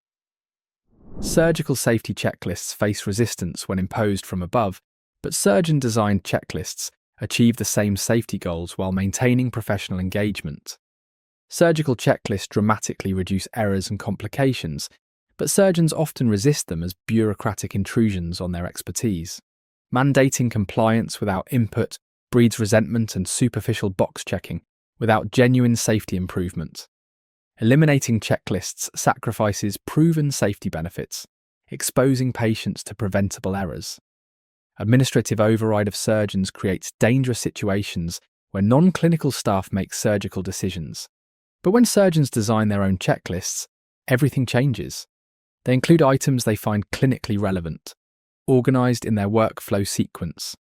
Surgical safety checklists face resistance when imposed from above, but surgeon-designed checklists achieve the same safety goals while maintaining professional engagement. Surgical checklists dramatically reduce errors and complications, but surgeons often resist them as bureaucratic intrusions on their expertise. Mandating compliance without input breeds resentment and superficial box checking without genuine safety improvement. Eliminating checklists sacrifices proven safety benefits, exposing patients to preventable errors. Administrative override of surgeons creates dangerous situations where non-clinical staff make surgical decisions. But when surgeons design their own checklists, everything changes. They include items they find clinically relevant, organized in their workflow sequence.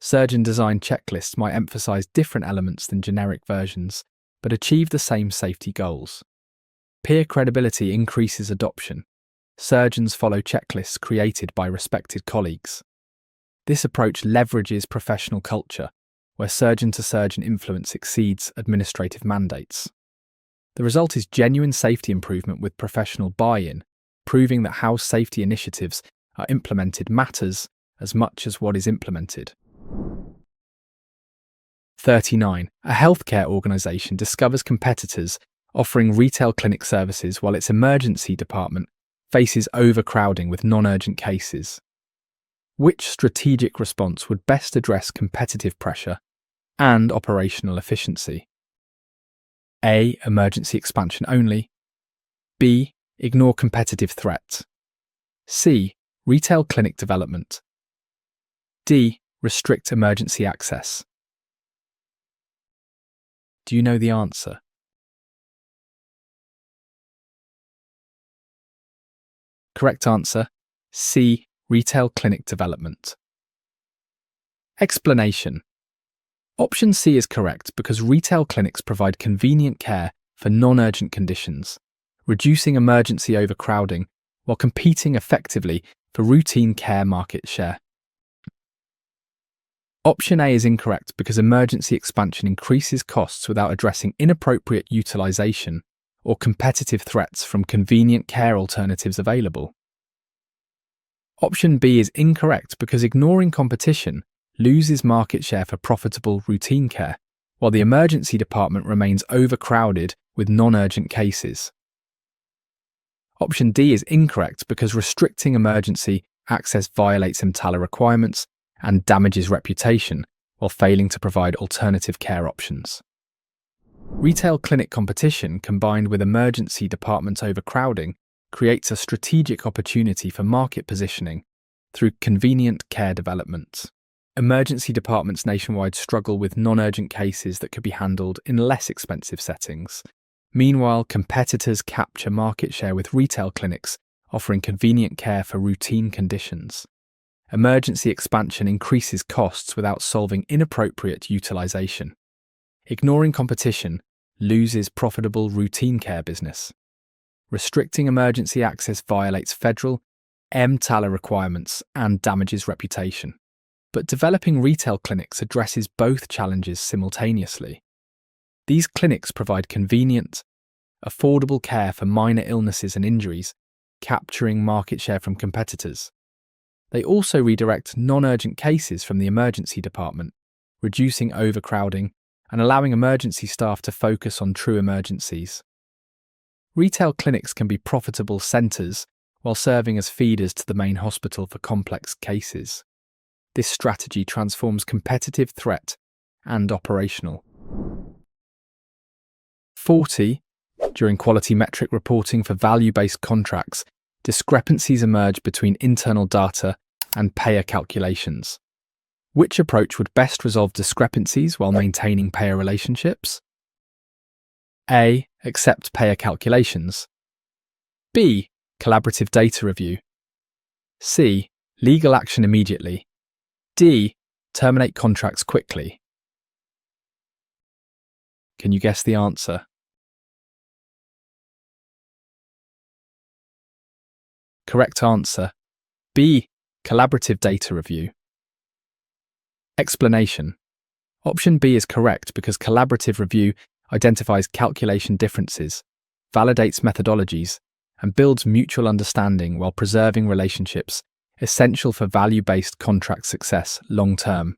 Surgeon-designed checklists might emphasize different elements than generic versions, but achieve the same safety goals. Peer credibility increases adoption. Surgeons follow checklists created by respected colleagues. This approach leverages professional culture, where surgeon-to-surgeon influence exceeds administrative mandates. The result is genuine safety improvement with professional buy-in, proving that how safety initiatives are implemented matters as much as what is implemented. 39. A healthcare organization discovers competitors offering retail clinic services while its emergency department faces overcrowding with non-urgent cases. Which strategic response would best address competitive pressure and operational efficiency? A. Emergency expansion only. B. Ignore competitive threats. C. Retail clinic development. D. Restrict emergency access. Do you know the answer? Correct answer, C. Retail clinic development. Explanation. Option C is correct because retail clinics provide convenient care for non-urgent conditions, reducing emergency overcrowding while competing effectively for routine care market share. Option A is incorrect because emergency expansion increases costs without addressing inappropriate utilization or competitive threats from convenient care alternatives available. Option B is incorrect because ignoring competition loses market share for profitable routine care, while the emergency department remains overcrowded with non-urgent cases. Option D is incorrect because restricting emergency access violates EMTALA requirements and damages reputation while failing to provide alternative care options. Retail clinic competition combined with emergency department overcrowding creates a strategic opportunity for market positioning through convenient care development. Emergency departments nationwide struggle with non-urgent cases that could be handled in less expensive settings. Meanwhile, competitors capture market share with retail clinics offering convenient care for routine conditions. Emergency expansion increases costs without solving inappropriate utilization. Ignoring competition loses profitable routine care business. Restricting emergency access violates federal EMTALA requirements and damages reputation. But developing retail clinics addresses both challenges simultaneously. These clinics provide convenient, affordable care for minor illnesses and injuries, capturing market share from competitors. They also redirect non-urgent cases from the emergency department, reducing overcrowding and allowing emergency staff to focus on true emergencies. Retail clinics can be profitable centres while serving as feeders to the main hospital for complex cases. This strategy transforms competitive threat and operational. 40. During quality metric reporting for value-based contracts, discrepancies emerge between internal data and payer calculations. Which approach would best resolve discrepancies while maintaining payer relationships? A. Accept payer calculations. B. Collaborative data review. C. Legal action immediately. D. Terminate contracts quickly. Can you guess the answer? Correct answer, B. Collaborative data review. Explanation. Option B is correct because collaborative review identifies calculation differences, validates methodologies, and builds mutual understanding while preserving relationships essential for value-based contract success long-term.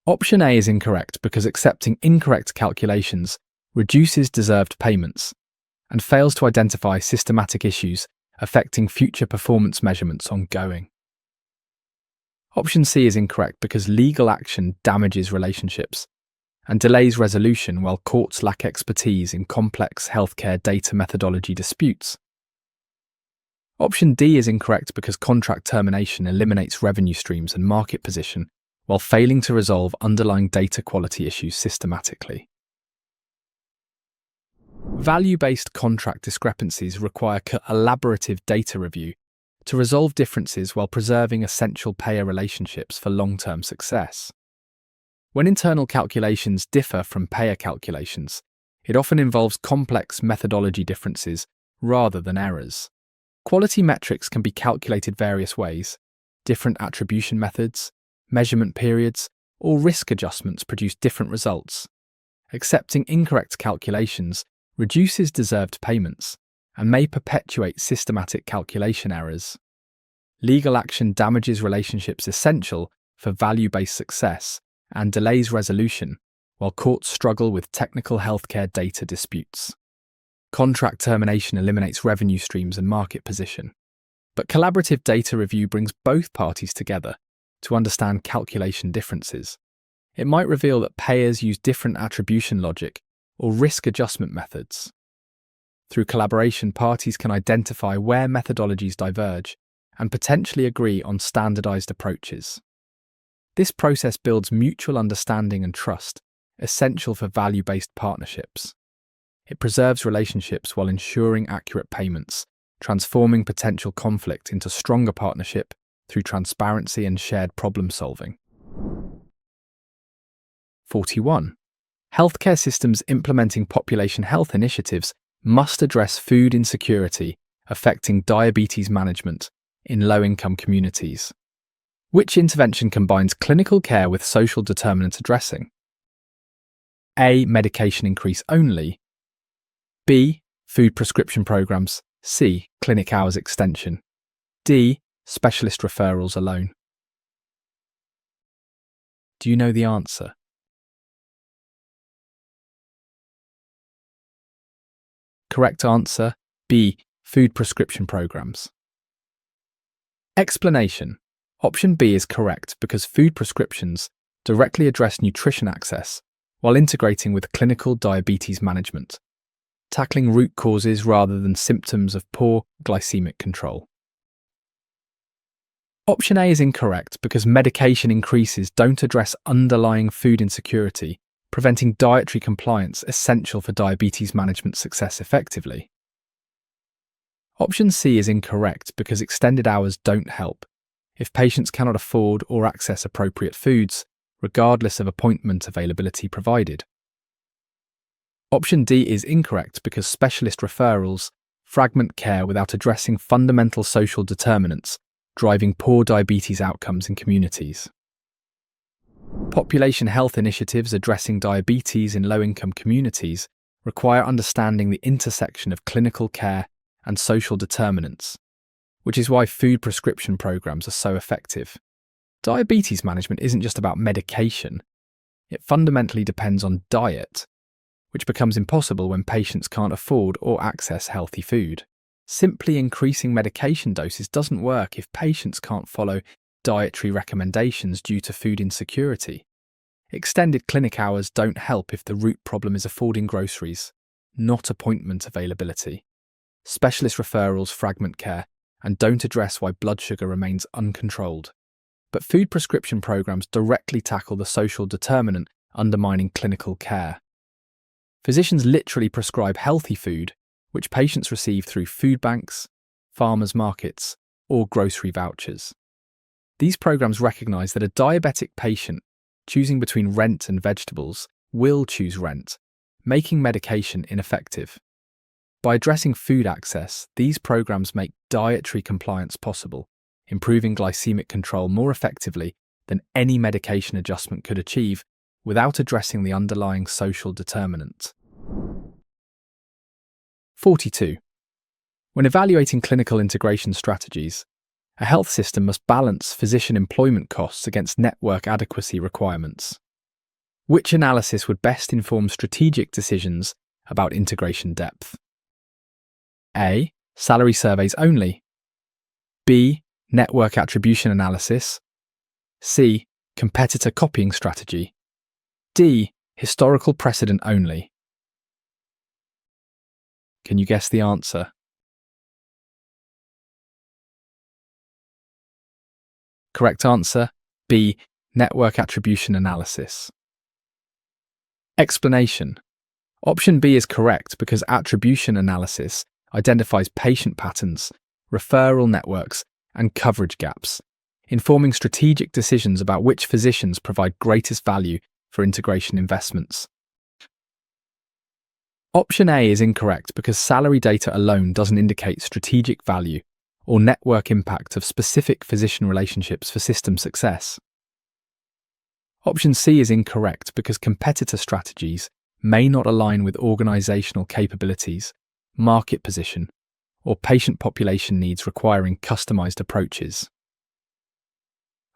Option A is incorrect because accepting incorrect calculations reduces deserved payments and fails to identify systematic issues affecting future performance measurements ongoing. Option C is incorrect because legal action damages relationships and delays resolution while courts lack expertise in complex healthcare data methodology disputes. Option D is incorrect because contract termination eliminates revenue streams and market position while failing to resolve underlying data quality issues systematically. Value-based contract discrepancies require collaborative data review to resolve differences while preserving essential payer relationships for long-term success. When internal calculations differ from payer calculations, it often involves complex methodology differences rather than errors. Quality metrics can be calculated various ways. Different attribution methods, measurement periods, or risk adjustments produce different results. Accepting incorrect calculations reduces deserved payments and may perpetuate systematic calculation errors. Legal action damages relationships essential for value-based success and delays resolution while courts struggle with technical healthcare data disputes. Contract termination eliminates revenue streams and market position. But collaborative data review brings both parties together to understand calculation differences. It might reveal that payers use different attribution logic or risk adjustment methods. Through collaboration, parties can identify where methodologies diverge and potentially agree on standardized approaches. This process builds mutual understanding and trust, essential for value-based partnerships. It preserves relationships while ensuring accurate payments, transforming potential conflict into stronger partnership through transparency and shared problem-solving. 41. Healthcare systems implementing population health initiatives must address food insecurity affecting diabetes management in low-income communities. Which intervention combines clinical care with social determinant addressing? A. Medication increase only. B. Food prescription programs. C. Clinic hours extension. D. Specialist referrals alone. Do you know the answer? Correct answer, B. Food prescription programs. Explanation. Option B is correct because food prescriptions directly address nutrition access while integrating with clinical diabetes management, tackling root causes rather than symptoms of poor glycemic control. Option A is incorrect because medication increases don't address underlying food insecurity, preventing dietary compliance essential for diabetes management success effectively. Option C is incorrect because extended hours don't help if patients cannot afford or access appropriate foods, regardless of appointment availability provided. Option D is incorrect because specialist referrals fragment care without addressing fundamental social determinants, driving poor diabetes outcomes in communities. Population health initiatives addressing diabetes in low-income communities require understanding the intersection of clinical care and social determinants, which is why food prescription programs are so effective. Diabetes management isn't just about medication. It fundamentally depends on diet, which becomes impossible when patients can't afford or access healthy food. Simply increasing medication doses doesn't work if patients can't follow dietary recommendations due to food insecurity. Extended clinic hours don't help if the root problem is affording groceries, not appointment availability. Specialist referrals fragment care and don't address why blood sugar remains uncontrolled. But food prescription programs directly tackle the social determinant undermining clinical care. Physicians literally prescribe healthy food, which patients receive through food banks, farmers' markets, or grocery vouchers. These programs recognize that a diabetic patient choosing between rent and vegetables will choose rent, making medication ineffective. By addressing food access, these programs make dietary compliance possible, improving glycemic control more effectively than any medication adjustment could achieve without addressing the underlying social determinant. 42. When evaluating clinical integration strategies, a health system must balance physician employment costs against network adequacy requirements. Which analysis would best inform strategic decisions about integration depth? A. Salary surveys only. B. Network attribution analysis. C. Competitor copying strategy. D. Historical precedent only. Can you guess the answer? Correct answer, B. Network attribution analysis. Explanation. Option B is correct because attribution analysis identifies patient patterns, referral networks, and coverage gaps, informing strategic decisions about which physicians provide greatest value for integration investments. Option A is incorrect because salary data alone doesn't indicate strategic value or network impact of specific physician relationships for system success. Option C is incorrect because competitor strategies may not align with organizational capabilities, market position, or patient population needs requiring customized approaches.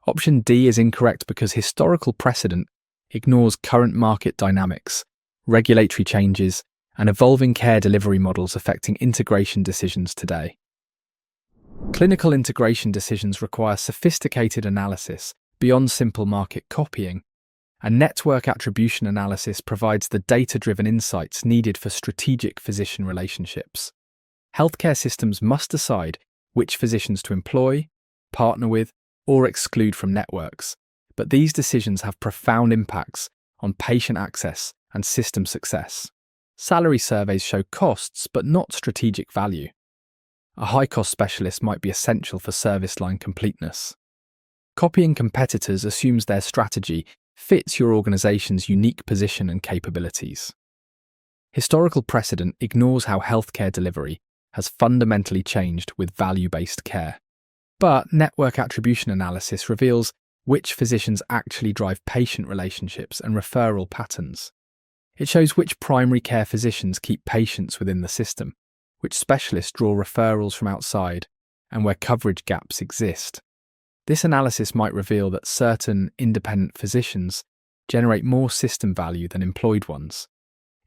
Option D is incorrect because historical precedent ignores current market dynamics, regulatory changes, and evolving care delivery models affecting integration decisions today. Clinical integration decisions require sophisticated analysis beyond simple market copying, and network attribution analysis provides the data-driven insights needed for strategic physician relationships. Healthcare systems must decide which physicians to employ, partner with, or exclude from networks, but these decisions have profound impacts on patient access and system success. Salary surveys show costs but not strategic value. A high-cost specialist might be essential for service line completeness. Copying competitors assumes their strategy fits your organization's unique position and capabilities. Historical precedent ignores how healthcare delivery has fundamentally changed with value-based care. But network attribution analysis reveals which physicians actually drive patient relationships and referral patterns. It shows which primary care physicians keep patients within the system, which specialists draw referrals from outside, and where coverage gaps exist. This analysis might reveal that certain independent physicians generate more system value than employed ones.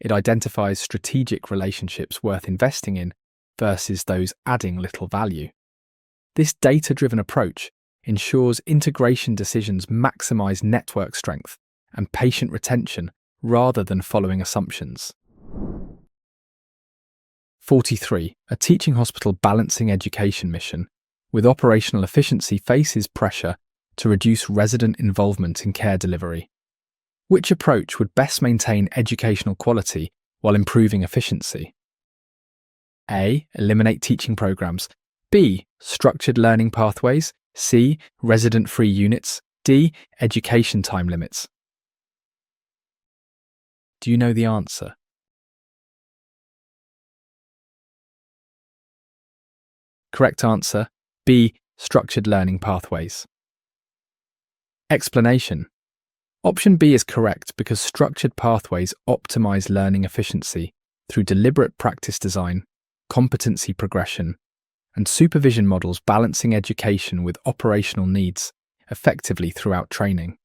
It identifies strategic relationships worth investing in versus those adding little value. This data-driven approach ensures integration decisions maximize network strength and patient retention rather than following assumptions. 43. A teaching hospital balancing education mission with operational efficiency faces pressure to reduce resident involvement in care delivery. Which approach would best maintain educational quality while improving efficiency? A. Eliminate teaching programs. B. Structured learning pathways. C. Resident-free units. D. Education time limits. Do you know the answer? Correct answer, B. Structured learning pathways. Explanation. Option B is correct because structured pathways optimize learning efficiency through deliberate practice design, competency progression, and supervision models balancing education with operational needs effectively throughout training.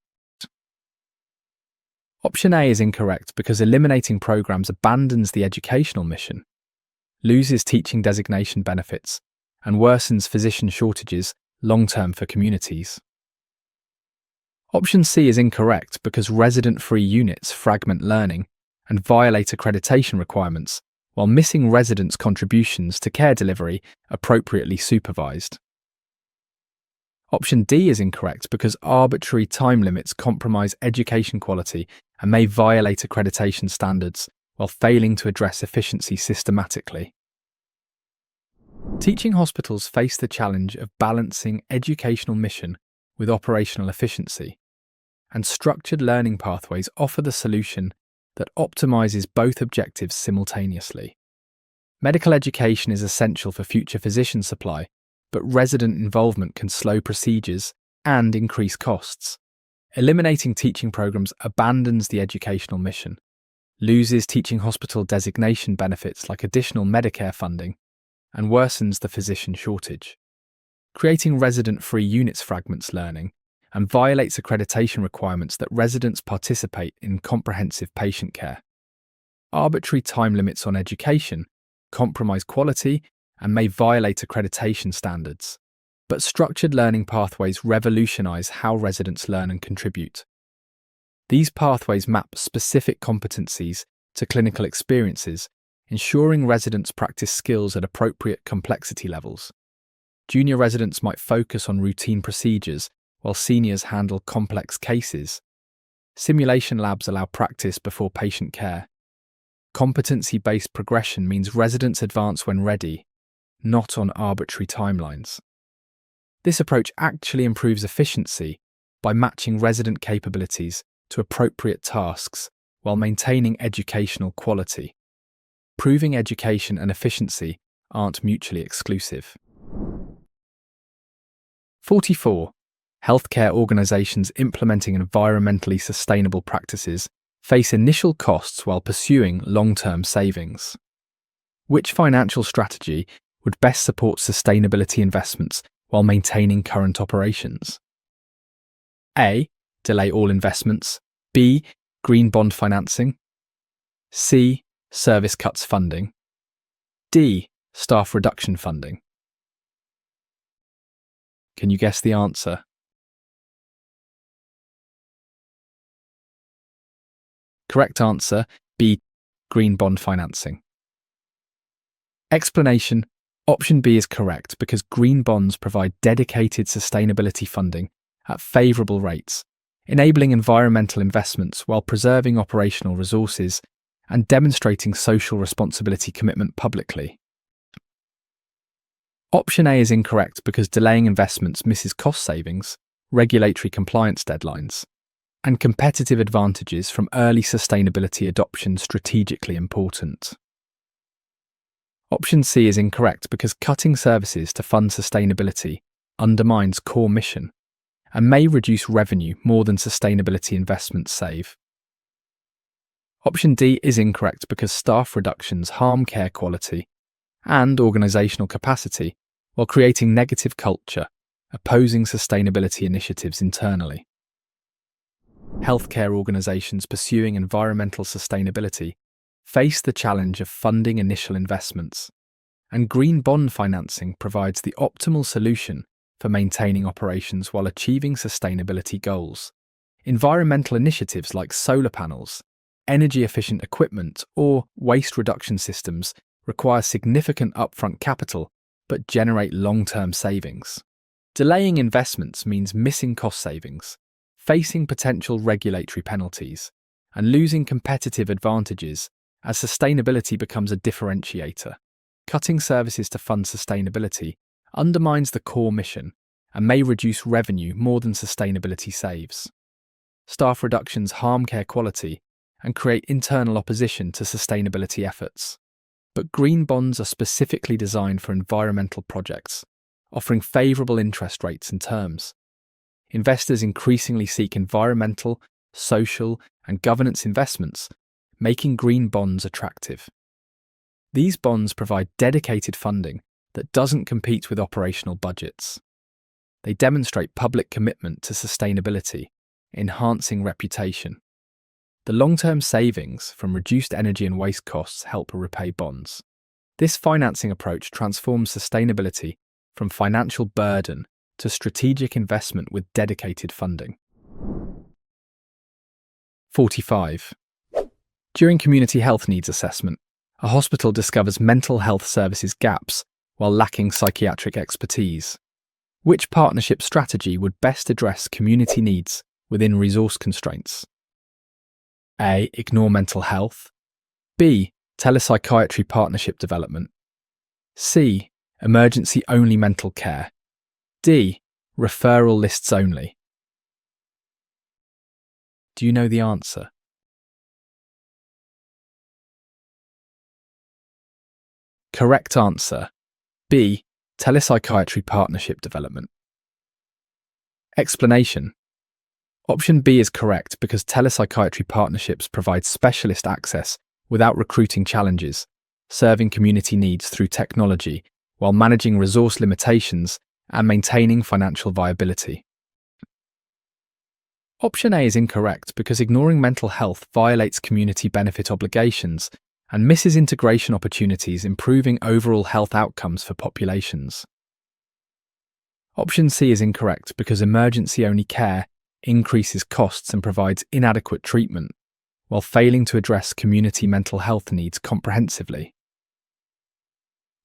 Option A is incorrect because eliminating programs abandons the educational mission, loses teaching designation benefits, and worsens physician shortages long-term for communities. Option C is incorrect because resident-free units fragment learning and violate accreditation requirements while missing residents' contributions to care delivery appropriately supervised. Option D is incorrect because arbitrary time limits compromise education quality and may violate accreditation standards while failing to address efficiency systematically. Teaching hospitals face the challenge of balancing educational mission with operational efficiency, and structured learning pathways offer the solution that optimizes both objectives simultaneously. Medical education is essential for future physician supply, but resident involvement can slow procedures and increase costs. Eliminating teaching programs abandons the educational mission, loses teaching hospital designation benefits like additional Medicare funding, and worsens the physician shortage. Creating resident-free units fragments learning and violates accreditation requirements that residents participate in comprehensive patient care. Arbitrary time limits on education compromise quality and may violate accreditation standards, but structured learning pathways revolutionize how residents learn and contribute. These pathways map specific competencies to clinical experiences, ensuring residents practice skills at appropriate complexity levels. Junior residents might focus on routine procedures, while seniors handle complex cases. Simulation labs allow practice before patient care. Competency-based progression means residents advance when ready, not on arbitrary timelines. This approach actually improves efficiency by matching resident capabilities to appropriate tasks while maintaining educational quality. Proving education and efficiency aren't mutually exclusive. 44. Healthcare organizations implementing environmentally sustainable practices face initial costs while pursuing long-term savings. Which financial strategy would best support sustainability investments while maintaining current operations? A. Delay all investments. B. Green bond financing. C. Service cuts funding. D. Staff reduction funding. Can you guess the answer? Correct answer, B. Green bond financing. Explanation: option B is correct because green bonds provide dedicated sustainability funding at favourable rates, enabling environmental investments while preserving operational resources and demonstrating social responsibility commitment publicly. Option A is incorrect because delaying investments misses cost savings, regulatory compliance deadlines, and competitive advantages from early sustainability adoption strategically important. Option C is incorrect because cutting services to fund sustainability undermines core mission and may reduce revenue more than sustainability investments save. Option D is incorrect because staff reductions harm care quality and organisational capacity while creating negative culture, opposing sustainability initiatives internally. Healthcare organisations pursuing environmental sustainability face the challenge of funding initial investments, and green bond financing provides the optimal solution for maintaining operations while achieving sustainability goals. Environmental initiatives like solar panels, energy-efficient equipment, or waste reduction systems require significant upfront capital but generate long-term savings. Delaying investments means missing cost savings, facing potential regulatory penalties, and losing competitive advantages as sustainability becomes a differentiator. Cutting services to fund sustainability undermines the core mission and may reduce revenue more than sustainability saves. Staff reductions harm care quality and create internal opposition to sustainability efforts. But green bonds are specifically designed for environmental projects, offering favourable interest rates and terms. Investors increasingly seek environmental, social, and governance investments, making green bonds attractive. These bonds provide dedicated funding that doesn't compete with operational budgets. They demonstrate public commitment to sustainability, enhancing reputation. The long-term savings from reduced energy and waste costs help repay bonds. This financing approach transforms sustainability from financial burden to strategic investment with dedicated funding. 45. During community health needs assessment, a hospital discovers mental health services gaps while lacking psychiatric expertise. Which partnership strategy would best address community needs within resource constraints? A. Ignore mental health. B. Telepsychiatry partnership development. C. Emergency-only mental care. D. Referral lists only. Do you know the answer? Correct answer, B. Telepsychiatry partnership development. Explanation: option B is correct because telepsychiatry partnerships provide specialist access without recruiting challenges, serving community needs through technology while managing resource limitations and maintaining financial viability. Option A is incorrect because ignoring mental health violates community benefit obligations and misses integration opportunities, improving overall health outcomes for populations. Option C is incorrect because emergency-only care increases costs and provides inadequate treatment, while failing to address community mental health needs comprehensively.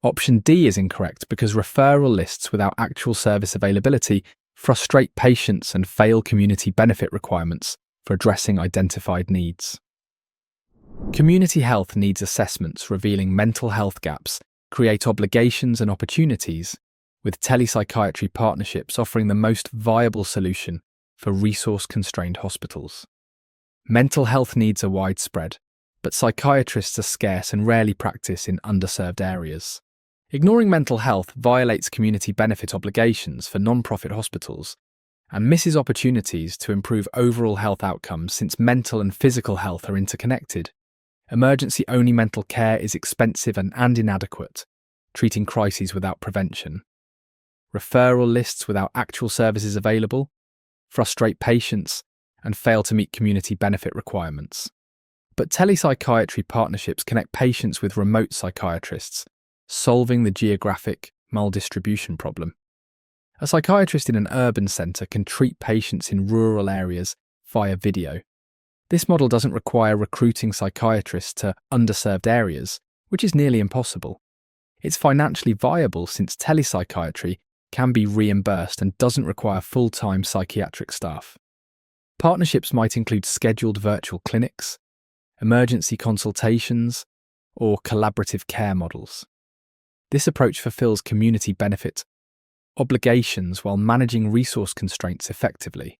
Option D is incorrect because referral lists without actual service availability frustrate patients and fail community benefit requirements for addressing identified needs. Community health needs assessments revealing mental health gaps create obligations and opportunities, with telepsychiatry partnerships offering the most viable solution for resource-constrained hospitals. Mental health needs are widespread, but psychiatrists are scarce and rarely practice in underserved areas. Ignoring mental health violates community benefit obligations for non-profit hospitals and misses opportunities to improve overall health outcomes since mental and physical health are interconnected. Emergency-only mental care is expensive and inadequate, treating crises without prevention. Referral lists without actual services available frustrate patients and fail to meet community benefit requirements. But telepsychiatry partnerships connect patients with remote psychiatrists, solving the geographic maldistribution problem. A psychiatrist in an urban centre can treat patients in rural areas via video. This model doesn't require recruiting psychiatrists to underserved areas, which is nearly impossible. It's financially viable since telepsychiatry can be reimbursed and doesn't require full-time psychiatric staff. Partnerships might include scheduled virtual clinics, emergency consultations, or collaborative care models. This approach fulfills community benefit obligations while managing resource constraints effectively.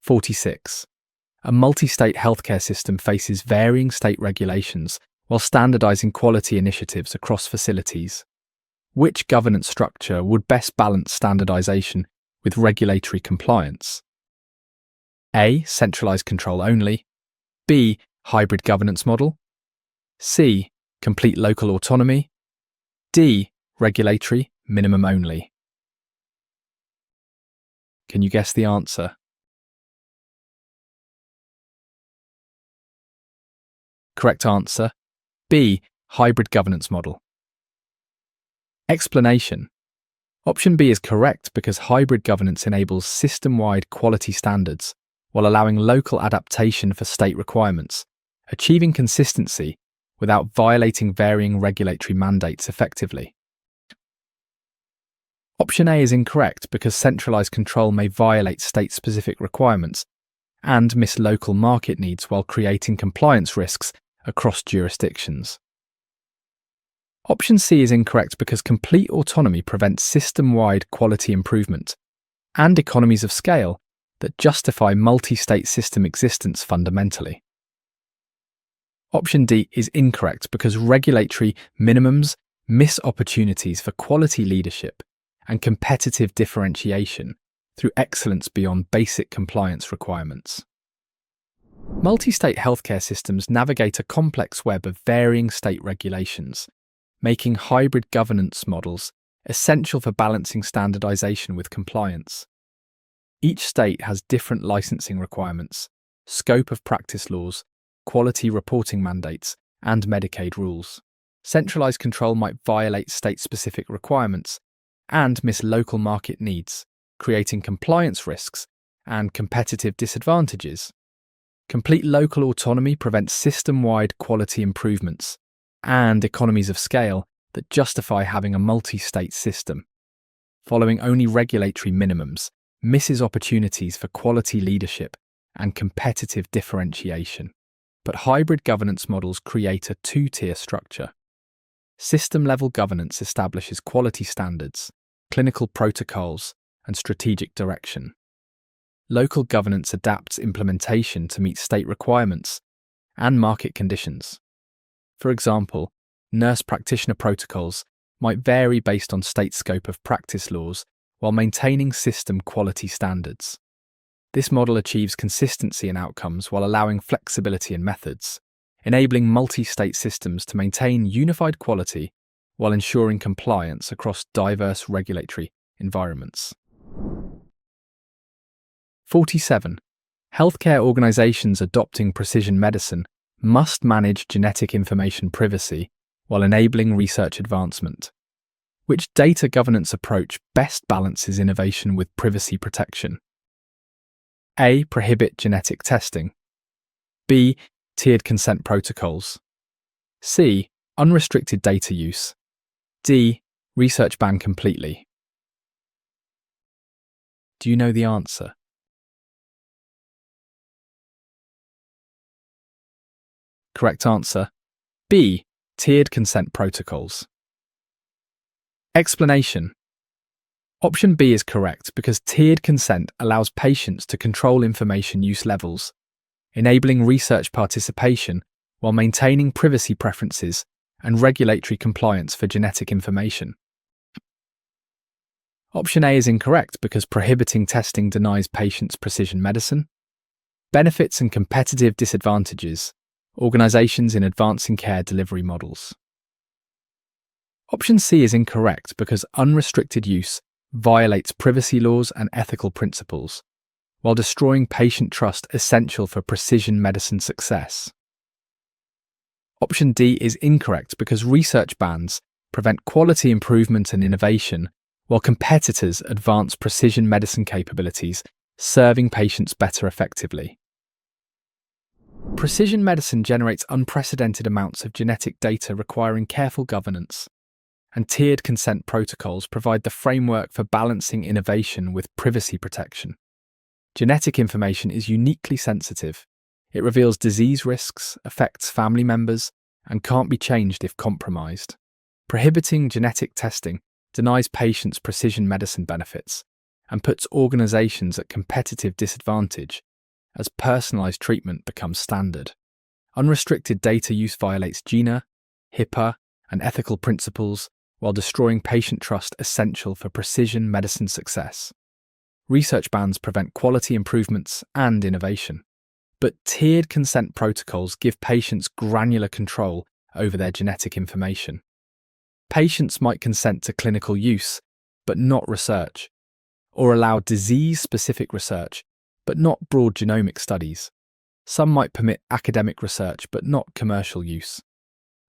46. A multi-state healthcare system faces varying state regulations while standardizing quality initiatives across facilities. Which governance structure would best balance standardization with regulatory compliance? A. Centralized control only. B. Hybrid governance model. C. Complete local autonomy. D. Regulatory minimum only. Can you guess the answer? Correct answer, B. Hybrid governance model. Explanation. Option B is correct because hybrid governance enables system-wide quality standards while allowing local adaptation for state requirements, achieving consistency without violating varying regulatory mandates effectively. Option A is incorrect because centralized control may violate state-specific requirements and miss local market needs while creating compliance risks across jurisdictions. Option C is incorrect because complete autonomy prevents system-wide quality improvement and economies of scale that justify multi-state system existence fundamentally. Option D is incorrect because regulatory minimums miss opportunities for quality leadership and competitive differentiation through excellence beyond basic compliance requirements. Multi-state healthcare systems navigate a complex web of varying state regulations, making hybrid governance models essential for balancing standardization with compliance. Each state has different licensing requirements, scope of practice laws, quality reporting mandates, and Medicaid rules. Centralized control might violate state-specific requirements and miss local market needs, creating compliance risks and competitive disadvantages. Complete local autonomy prevents system-wide quality improvements and economies of scale that justify having a multi-state system. Following only regulatory minimums misses opportunities for quality leadership and competitive differentiation. But hybrid governance models create a two-tier structure. System-level governance establishes quality standards, clinical protocols, and strategic direction. Local governance adapts implementation to meet state requirements and market conditions. For example, nurse practitioner protocols might vary based on state scope of practice laws while maintaining system quality standards. This model achieves consistency in outcomes while allowing flexibility in methods, enabling multi-state systems to maintain unified quality while ensuring compliance across diverse regulatory environments. 47. Healthcare organizations adopting precision medicine must manage genetic information privacy while enabling research advancement. Which data governance approach best balances innovation with privacy protection? A. Prohibit genetic testing. B. Tiered consent protocols. C. Unrestricted data use. D. Research ban completely. Do you know the answer? Correct answer, B. Tiered consent protocols. Explanation. Option B is correct because tiered consent allows patients to control information use levels, enabling research participation while maintaining privacy preferences and regulatory compliance for genetic information. Option A is incorrect because prohibiting testing denies patients precision medicine, benefits and competitive disadvantages, organizations in advancing care delivery models. Option C is incorrect because unrestricted use violates privacy laws and ethical principles, while destroying patient trust essential for precision medicine success. Option D is incorrect because research bans prevent quality improvement and innovation, while competitors advance precision medicine capabilities, serving patients better effectively. Precision medicine generates unprecedented amounts of genetic data requiring careful governance, and tiered consent protocols provide the framework for balancing innovation with privacy protection. Genetic information is uniquely sensitive. It reveals disease risks, affects family members, and can't be changed if compromised. Prohibiting genetic testing denies patients precision medicine benefits and puts organizations at competitive disadvantage as personalized treatment becomes standard. Unrestricted data use violates GINA, HIPAA, and ethical principles while destroying patient trust essential for precision medicine success. Research bans prevent quality improvements and innovation, but tiered consent protocols give patients granular control over their genetic information. Patients might consent to clinical use, but not research, or allow disease-specific research, but not broad genomic studies. Some might permit academic research, but not commercial use.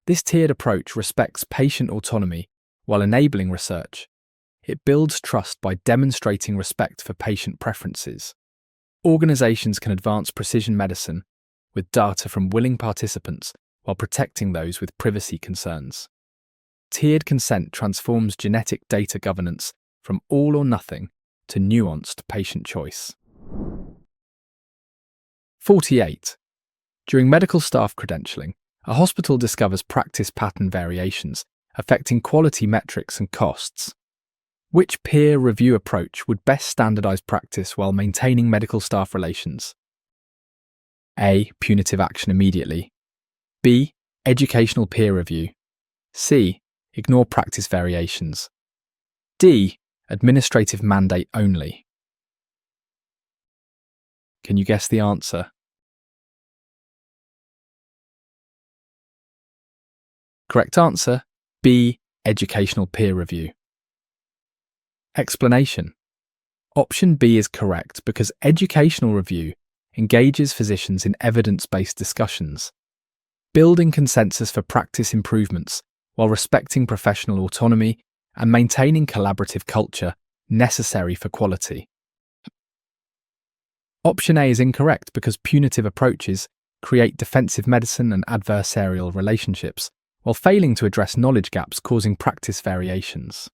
This tiered approach respects patient autonomy while enabling research. It builds trust by demonstrating respect for patient preferences. Organizations can advance precision medicine with data from willing participants while protecting those with privacy concerns. Tiered consent transforms genetic data governance from all or nothing to nuanced patient choice. 48. During medical staff credentialing, a hospital discovers practice pattern variations affecting quality metrics and costs. Which peer review approach would best standardize practice while maintaining medical staff relations? A. Punitive action immediately. B. Educational peer review. C. Ignore practice variations. D. Administrative mandate only. Can you guess the answer? Correct answer, B. Educational peer review. Explanation. Option B is correct because educational review engages physicians in evidence-based discussions, building consensus for practice improvements while respecting professional autonomy and maintaining collaborative culture necessary for quality. Option A is incorrect because punitive approaches create defensive medicine and adversarial relationships while failing to address knowledge gaps causing practice variations.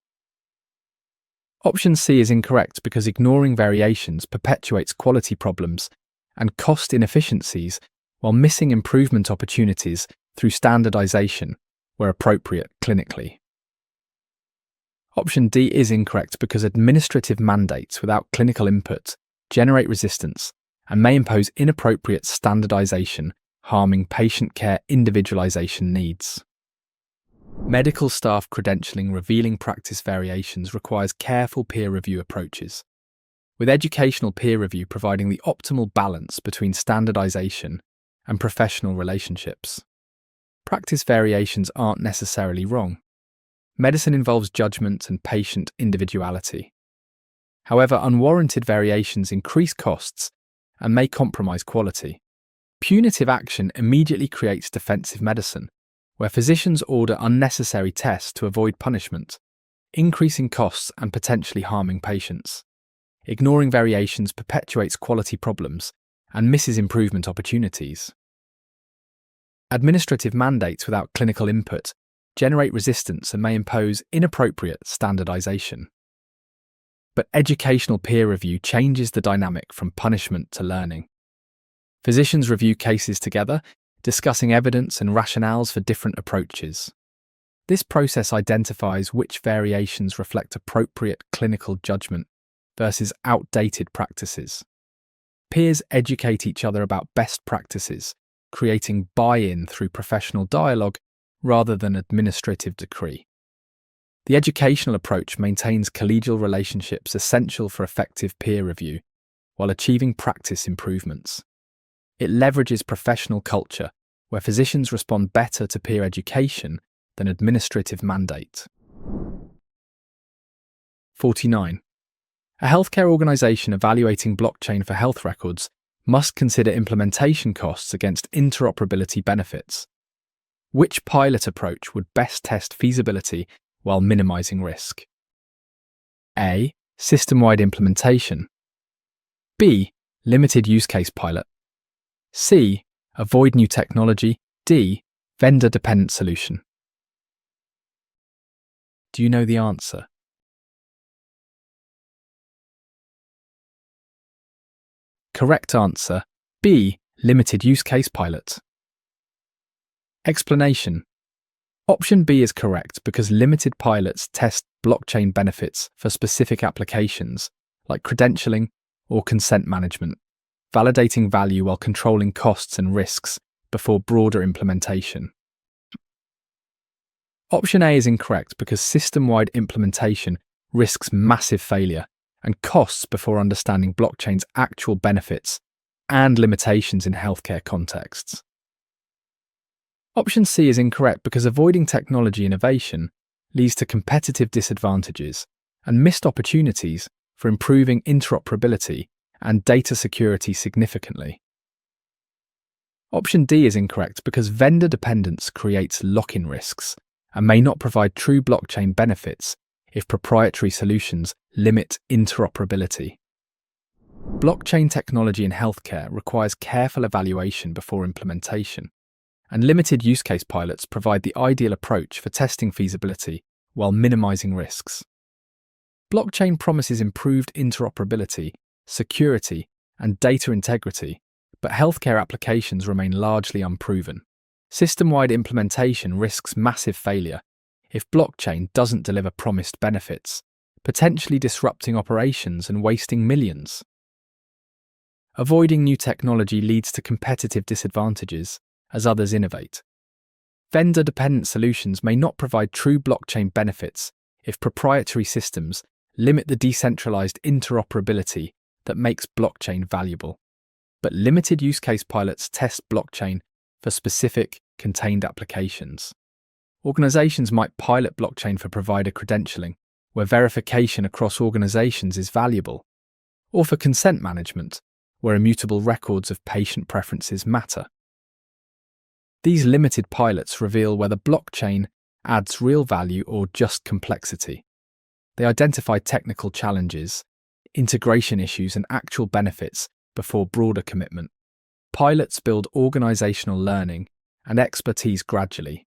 Option C is incorrect because ignoring variations perpetuates quality problems and cost inefficiencies while missing improvement opportunities through standardization where appropriate clinically. Option D is incorrect because administrative mandates without clinical input generate resistance and may impose inappropriate standardization, harming patient care individualization needs. Medical staff credentialing revealing practice variations requires careful peer review approaches, with educational peer review providing the optimal balance between standardization and professional relationships. Practice variations aren't necessarily wrong. Medicine involves judgment and patient individuality. However, unwarranted variations increase costs and may compromise quality. Punitive action immediately creates defensive medicine, where physicians order unnecessary tests to avoid punishment, increasing costs and potentially harming patients. Ignoring variations perpetuates quality problems and misses improvement opportunities. Administrative mandates without clinical input generate resistance and may impose inappropriate standardization. But educational peer review changes the dynamic from punishment to learning. Physicians review cases together, discussing evidence and rationales for different approaches. This process identifies which variations reflect appropriate clinical judgment versus outdated practices. Peers educate each other about best practices, creating buy-in through professional dialogue rather than administrative decree. The educational approach maintains collegial relationships essential for effective peer review while achieving practice improvements. It leverages professional culture, where physicians respond better to peer education than administrative mandate. 49. A healthcare organization evaluating blockchain for health records must consider implementation costs against interoperability benefits. Which pilot approach would best test feasibility while minimizing risk? A. System-wide implementation. B. Limited use case pilot. C. Avoid new technology. D. Vendor-dependent solution. Do you know the answer? Correct answer, B. Limited use case pilot. Explanation. Option B is correct because limited pilots test blockchain benefits for specific applications, like credentialing or consent management, validating value while controlling costs and risks before broader implementation. Option A is incorrect because system-wide implementation risks massive failure and costs before understanding blockchain's actual benefits and limitations in healthcare contexts. Option C is incorrect because avoiding technology innovation leads to competitive disadvantages and missed opportunities for improving interoperability and data security significantly. Option D is incorrect because vendor dependence creates lock-in risks and may not provide true blockchain benefits if proprietary solutions limit interoperability. Blockchain technology in healthcare requires careful evaluation before implementation, and limited use case pilots provide the ideal approach for testing feasibility while minimizing risks. Blockchain promises improved interoperability, security, and data integrity, but healthcare applications remain largely unproven. System-wide implementation risks massive failure if blockchain doesn't deliver promised benefits, potentially disrupting operations and wasting millions. Avoiding new technology leads to competitive disadvantages as others innovate. Vendor-dependent solutions may not provide true blockchain benefits if proprietary systems limit the decentralized interoperability that makes blockchain valuable. But limited use case pilots test blockchain for specific, contained applications. Organizations might pilot blockchain for provider credentialing, where verification across organizations is valuable, or for consent management, where immutable records of patient preferences matter. These limited pilots reveal whether blockchain adds real value or just complexity. They identify technical challenges, integration issues, and actual benefits before broader commitment. Pilots build organizational learning and expertise gradually.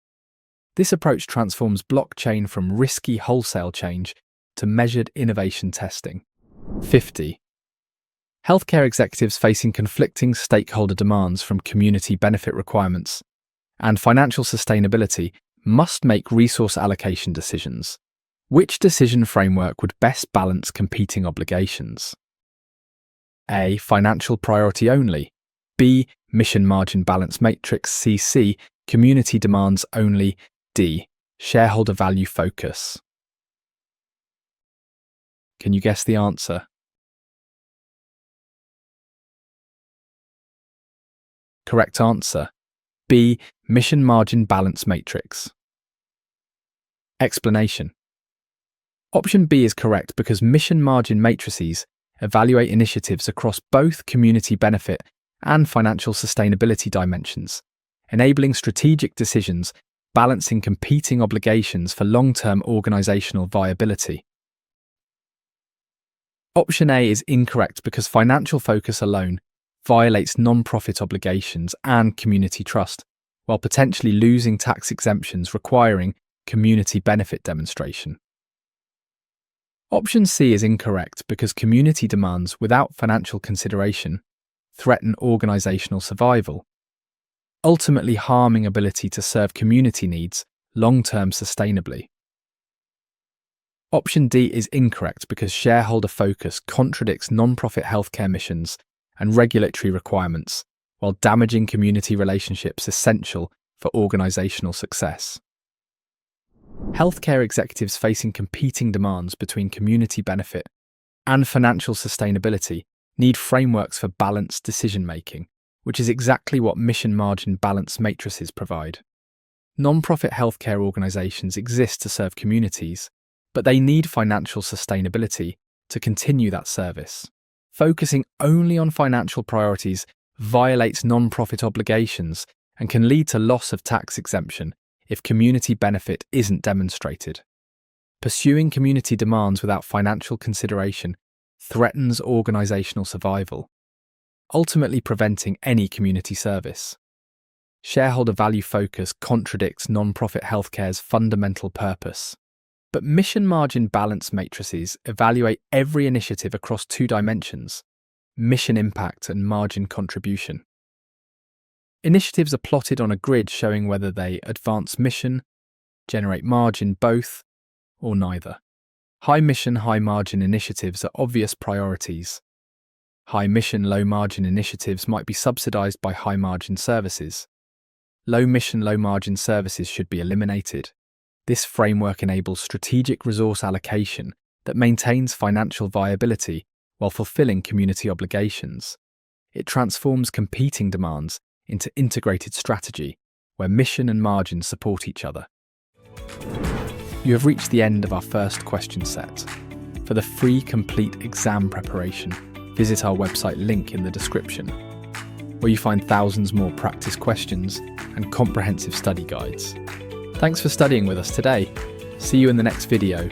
This approach transforms blockchain from risky wholesale change to measured innovation testing. 50. Healthcare executives facing conflicting stakeholder demands from community benefit requirements and financial sustainability must make resource allocation decisions. Which decision framework would best balance competing obligations? A. Financial priority only. B. Mission margin balance matrix. C. Community demands only. D. Shareholder value focus. Can you guess the answer? Correct answer. B. Mission margin balance matrix. Explanation. Option B is correct because mission margin matrices evaluate initiatives across both community benefit and financial sustainability dimensions, enabling strategic decisions balancing competing obligations for long-term organizational viability. Option A is incorrect because financial focus alone violates non-profit obligations and community trust, while potentially losing tax exemptions requiring community benefit demonstration. Option C is incorrect because community demands without financial consideration threaten organizational survival, ultimately harming ability to serve community needs long-term sustainably. Option D is incorrect because shareholder focus contradicts non-profit healthcare missions and regulatory requirements, while damaging community relationships essential for organizational success. Healthcare executives facing competing demands between community benefit and financial sustainability need frameworks for balanced decision-making, which is exactly what mission margin balance matrices provide. Non-profit healthcare organizations exist to serve communities, but they need financial sustainability to continue that service. Focusing only on financial priorities violates non-profit obligations and can lead to loss of tax exemption if community benefit isn't demonstrated. Pursuing community demands without financial consideration threatens organisational survival, ultimately preventing any community service. Shareholder value focus contradicts non-profit healthcare's fundamental purpose. But mission margin balance matrices evaluate every initiative across two dimensions: mission impact and margin contribution. Initiatives are plotted on a grid showing whether they advance mission, generate margin, both, or neither. High mission, high margin initiatives are obvious priorities. High mission, low margin initiatives might be subsidized by high margin services. Low mission, low margin services should be eliminated. This framework enables strategic resource allocation that maintains financial viability while fulfilling community obligations. It transforms competing demands into integrated strategy where mission and margin support each other. You have reached the end of our first question set. For the free complete exam preparation, visit our website link in the description, where you find thousands more practice questions and comprehensive study guides. Thanks for studying with us today. See you in the next video.